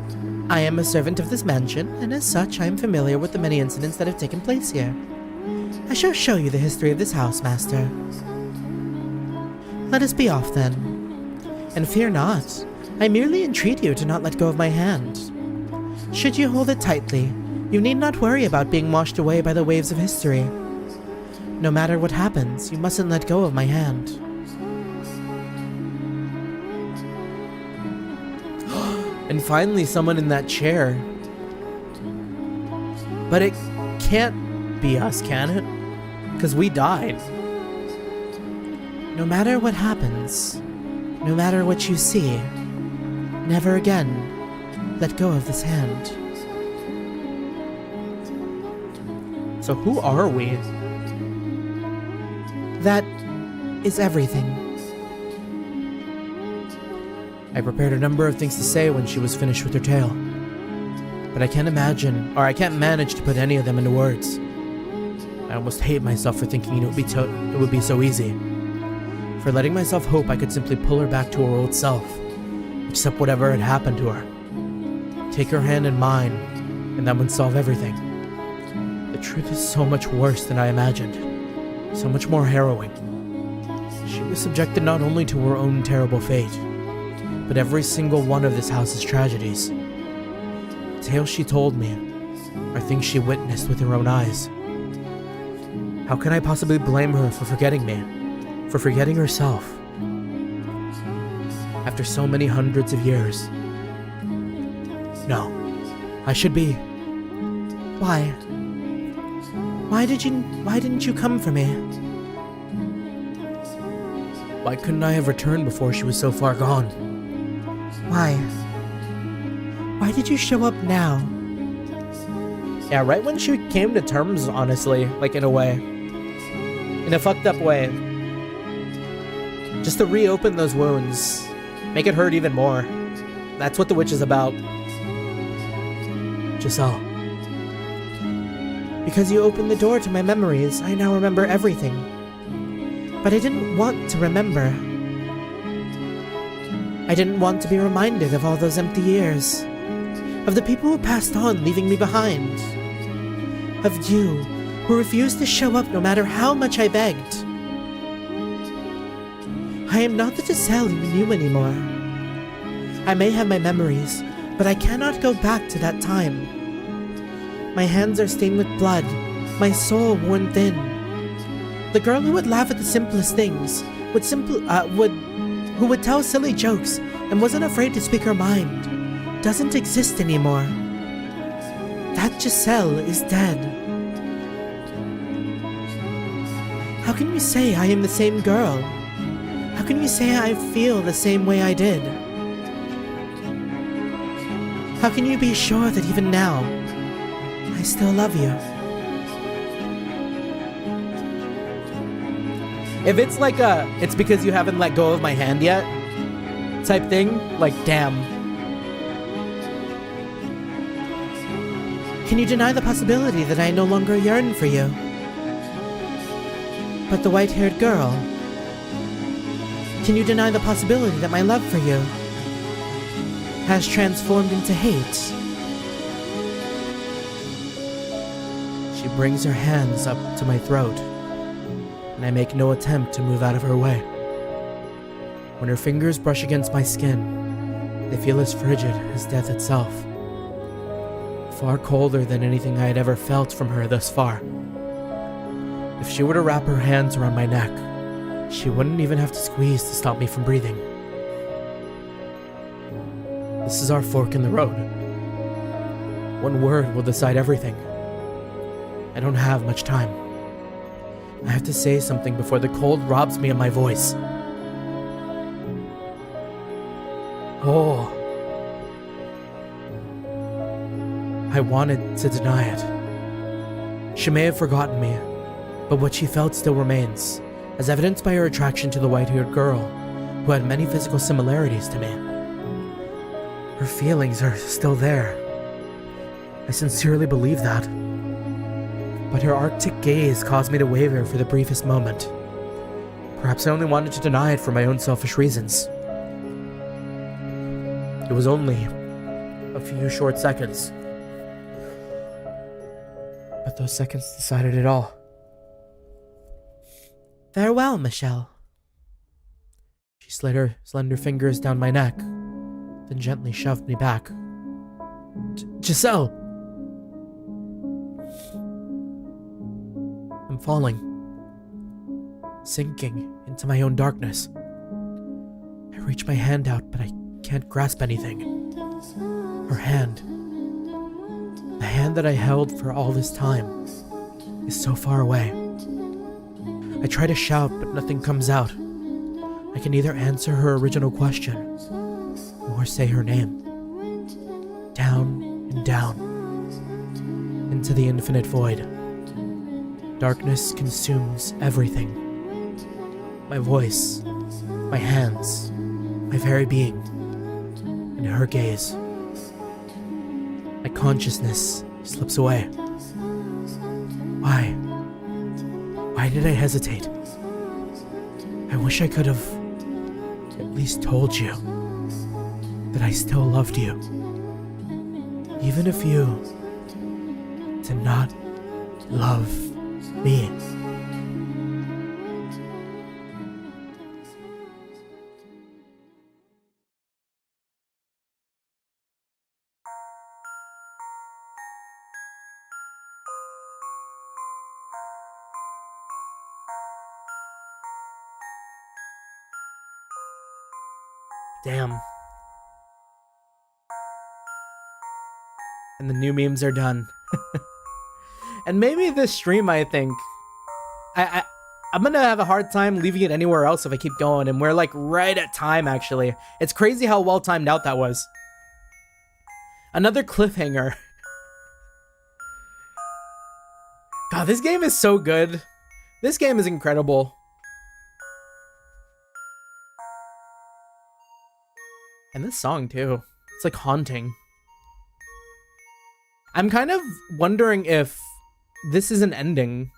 I am a servant of this mansion, and as such I am familiar with the many incidents that have taken place here. I shall show you the history of this house, master. Let us be off then. And fear not, I merely entreat you to not let go of my hand. Should you hold it tightly, you need not worry about being washed away by the waves of history. No matter what happens, you mustn't let go of my hand. And finally someone in that chair. But it can't be us, can it? Because we died. No matter what happens, no matter what you see, never again let go of this hand. So who are we? That is everything. I prepared a number of things to say when she was finished with her tale. But I can't imagine, or I can't manage to put any of them into words. I almost hate myself for thinking it would be so easy. For letting myself hope I could simply pull her back to her old self, accept whatever had happened to her, take her hand in mine, and that would solve everything. The truth is so much worse than I imagined, so much more harrowing. She was subjected not only to her own terrible fate, but every single one of this house's tragedies. The tales she told me are things she witnessed with her own eyes. How can I possibly blame her for forgetting me? For forgetting herself? After so many hundreds of years. No. I should be. Why? Why didn't you come for me? Why couldn't I have returned before she was so far gone? Why? Why did you show up now? Yeah, right when she came to terms, honestly, like in a way. In a fucked up way. Just to reopen those wounds. Make it hurt even more. That's what the witch is about. Giselle. Because you opened the door to my memories, I now remember everything. But I didn't want to remember. I didn't want to be reminded of all those empty years. Of the people who passed on, leaving me behind. Of you, who refused to show up no matter how much I begged. I am not the Giselle you knew anymore. I may have my memories, but I cannot go back to that time. My hands are stained with blood, my soul worn thin. The girl who would laugh at the simplest things, who would tell silly jokes and wasn't afraid to speak her mind, doesn't exist anymore. That Giselle is dead. How can you say I am the same girl? How can you say I feel the same way I did? How can you be sure that even now, I still love you? If it's like it's because you haven't let go of my hand yet type thing, like, damn. Can you deny the possibility that I no longer yearn for you? But the white-haired girl, can you deny the possibility that my love for you has transformed into hate? She brings her hands up to my throat, and I make no attempt to move out of her way. When her fingers brush against my skin, they feel as frigid as death itself. Far colder than anything I had ever felt from her thus far. If she were to wrap her hands around my neck, she wouldn't even have to squeeze to stop me from breathing. This is our fork in the road. One word will decide everything. I don't have much time. I have to say something before the cold robs me of my voice. Oh. I wanted to deny it. She may have forgotten me, but what she felt still remains, as evidenced by her attraction to the white-haired girl, who had many physical similarities to me. Her feelings are still there. I sincerely believe that. But her arctic gaze caused me to waver for the briefest moment. Perhaps I only wanted to deny it for my own selfish reasons. It was only a few short seconds. But those seconds decided it all. Farewell, Michelle. She slid her slender fingers down my neck, then gently shoved me back. Giselle! I'm falling, sinking into my own darkness. I reach my hand out, but I can't grasp anything. Her hand, the hand that I held for all this time, is so far away. I try to shout, but nothing comes out. I can neither answer her original question, nor say her name. Down and down, into the infinite void. Darkness consumes everything. My voice, my hands, my very being, and her gaze. My consciousness slips away. Why? Why did I hesitate? I wish I could have at least told you that I still loved you. Even if you did not love me. Damn. And the new memes are done. And maybe this stream, I think, I'm gonna have a hard time leaving it anywhere else if I keep going, and we're like right at time, actually. It's crazy how well timed out that was. Another cliffhanger. God, this game is so good. This game is incredible. And this song too. It's like haunting. I'm kind of wondering if this is an ending.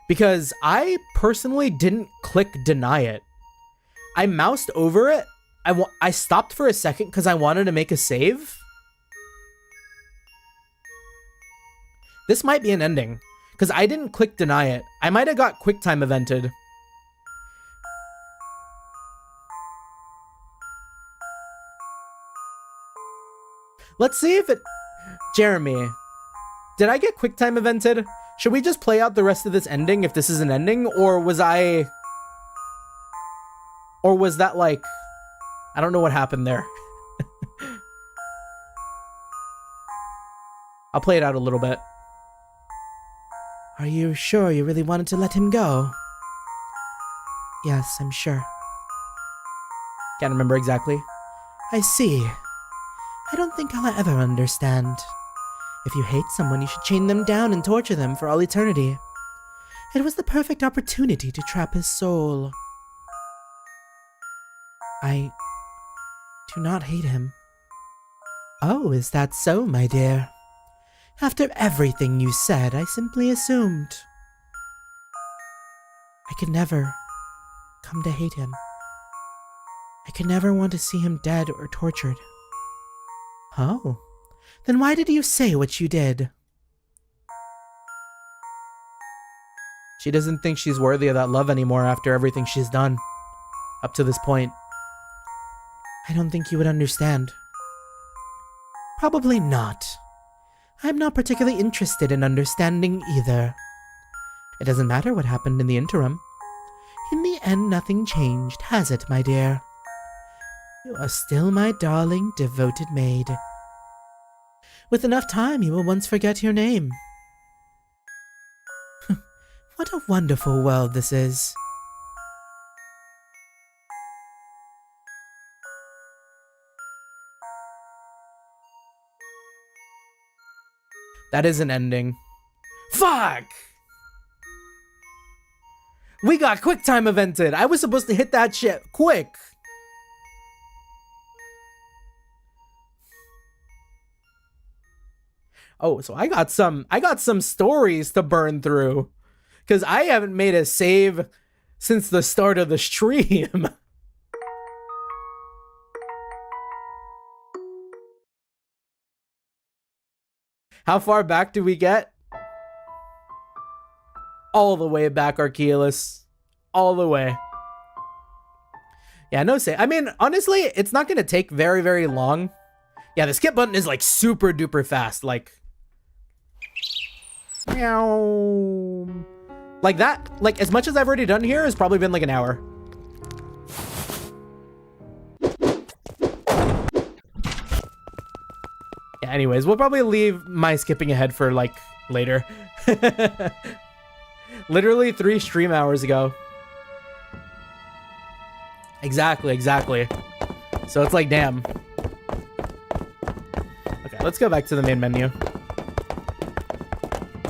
Because I personally didn't click deny it. I moused over it. I stopped for a second because I wanted to make a save. This might be an ending. Because I didn't click deny it. I might have got QuickTime evented. Let's see if it... Jeremy, did I get QuickTime evented? Should we just play out the rest of this ending if this is an ending? Or was I... Or was that like... I don't know what happened there. I'll play it out a little bit. Are you sure you really wanted to let him go? Yes, I'm sure. Can't remember exactly. I see. I don't think I'll ever understand. If you hate someone, you should chain them down and torture them for all eternity. It was the perfect opportunity to trap his soul. I do not hate him. Oh, is that so, my dear? After everything you said, I simply assumed. I could never come to hate him. I could never want to see him dead or tortured. Oh, then why did you say what you did? She doesn't think she's worthy of that love anymore after everything she's done. Up to this point. I don't think you would understand. Probably not. I'm not particularly interested in understanding either. It doesn't matter what happened in the interim. In the end, nothing changed, has it, my dear? You are still my darling, devoted maid. With enough time, you will once forget your name. What a wonderful world this is. That is an ending. Fuck! We got QuickTime evented. I was supposed to hit that shit quick. Oh, so I got some stories to burn through. Because I haven't made a save since the start of the stream. How far back do we get? All the way back, Archeolus. All the way. Yeah, no save. I mean, honestly, it's not going to take very, very long. Yeah, the skip button is like super duper fast. Like... Meow. Like that, like as much as I've already done here has probably been like an hour. Yeah, anyways, we'll probably leave my skipping ahead for like later. Literally 3 stream hours ago. Exactly. So it's like, damn. Okay, let's go back to the main menu.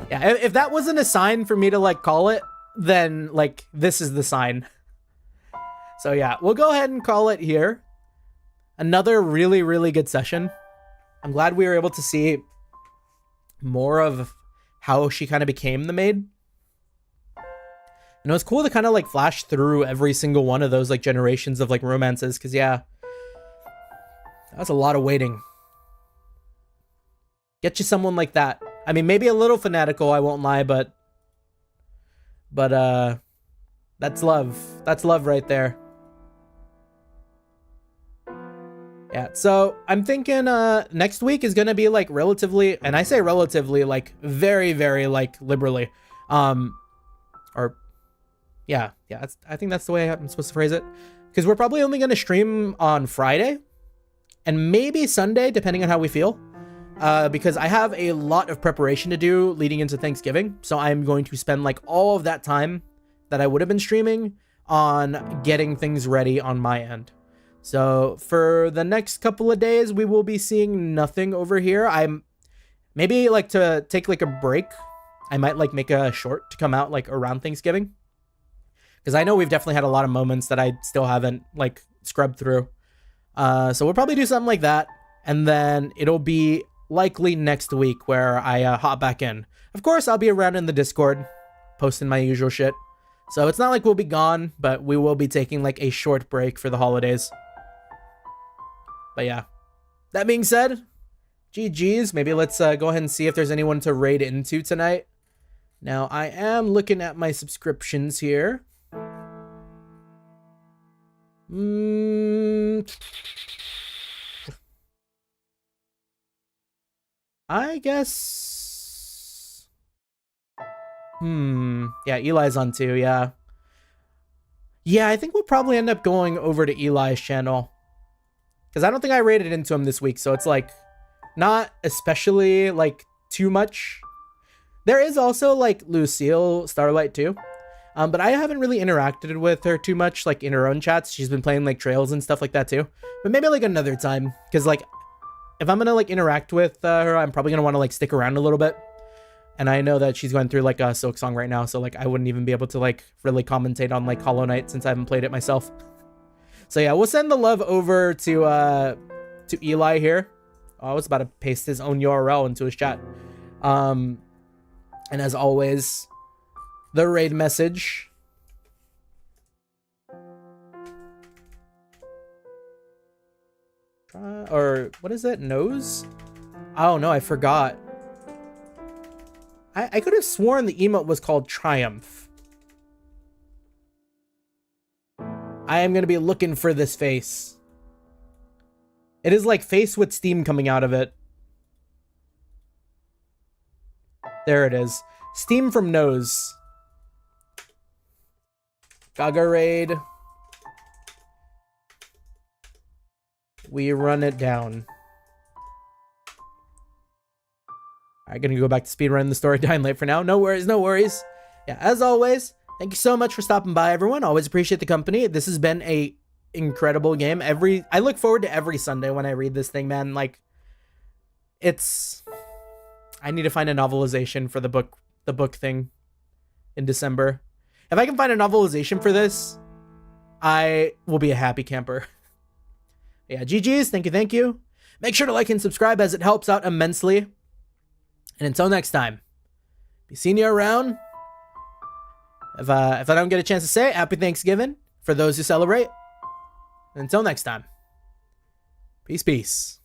Yeah, if that wasn't a sign for me to like call it, then like this is the sign. So yeah, we'll go ahead and call it here. Another really, really good session. I'm glad we were able to see more of how she kind of became the maid. And it was cool to kind of like flash through every single one of those like generations of like romances, because yeah, that was a lot of waiting. Get you someone like that. I mean, maybe a little fanatical, I won't lie, but that's love. That's love right there. Yeah, so I'm thinking next week is gonna be like relatively, and I say relatively, like very, very like liberally. Or yeah, I think that's the way I'm supposed to phrase it. Because we're probably only gonna stream on Friday and maybe Sunday, depending on how we feel. because I have a lot of preparation to do leading into Thanksgiving. So I'm going to spend like all of that time that I would have been streaming on getting things ready on my end. So for the next couple of days, we will be seeing nothing over here. I'm maybe like to take like a break. I might like make a short to come out like around Thanksgiving. Because I know we've definitely had a lot of moments that I still haven't like scrubbed through. So we'll probably do something like that. And then it'll be likely next week where I hop back in. Of course, I'll be around in the Discord, posting my usual shit. So it's not like we'll be gone, but we will be taking like a short break for the holidays. But yeah, that being said, GG's. Maybe let's go ahead and see if there's anyone to raid into tonight. Now, I am looking at my subscriptions here. I guess... Yeah, Eli's on too, yeah. Yeah, I think we'll probably end up going over to Eli's channel. Because I don't think I raided into him this week, so it's like... not especially, like, too much. There is also, like, Lucille Starlight too. But I haven't really interacted with her too much, like, in her own chats. She's been playing, like, trails and stuff like that too. But maybe, like, another time. Because, like, if I'm gonna, like, interact with her, I'm probably gonna want to, like, stick around a little bit. And I know that she's going through, like, a Silk Song right now. So, like, I wouldn't even be able to, like, really commentate on, like, Hollow Knight since I haven't played it myself. So, yeah, we'll send the love over to Eli here. Oh, I was about to paste his own URL into his chat. And as always, the raid message. Or what is it? Nose? Oh no, I forgot. I could have sworn the emote was called Triumph. I am going to be looking for this face. It is like face with steam coming out of it. There it is. Steam from nose. Gaga raid. We run it down. Alright, gonna go back to speedrun the story. Dying late for now. No worries, no worries. Yeah, as always, thank you so much for stopping by, everyone. Always appreciate the company. This has been a incredible game. I look forward to every Sunday when I read this thing, man. Like, I need to find a novelization for the book thing in December. If I can find a novelization for this, I will be a happy camper. Yeah, GG's. Thank you. Make sure to like and subscribe as it helps out immensely. And until next time, be seeing you around. If I don't get a chance to say it, happy Thanksgiving for those who celebrate. And until next time, peace.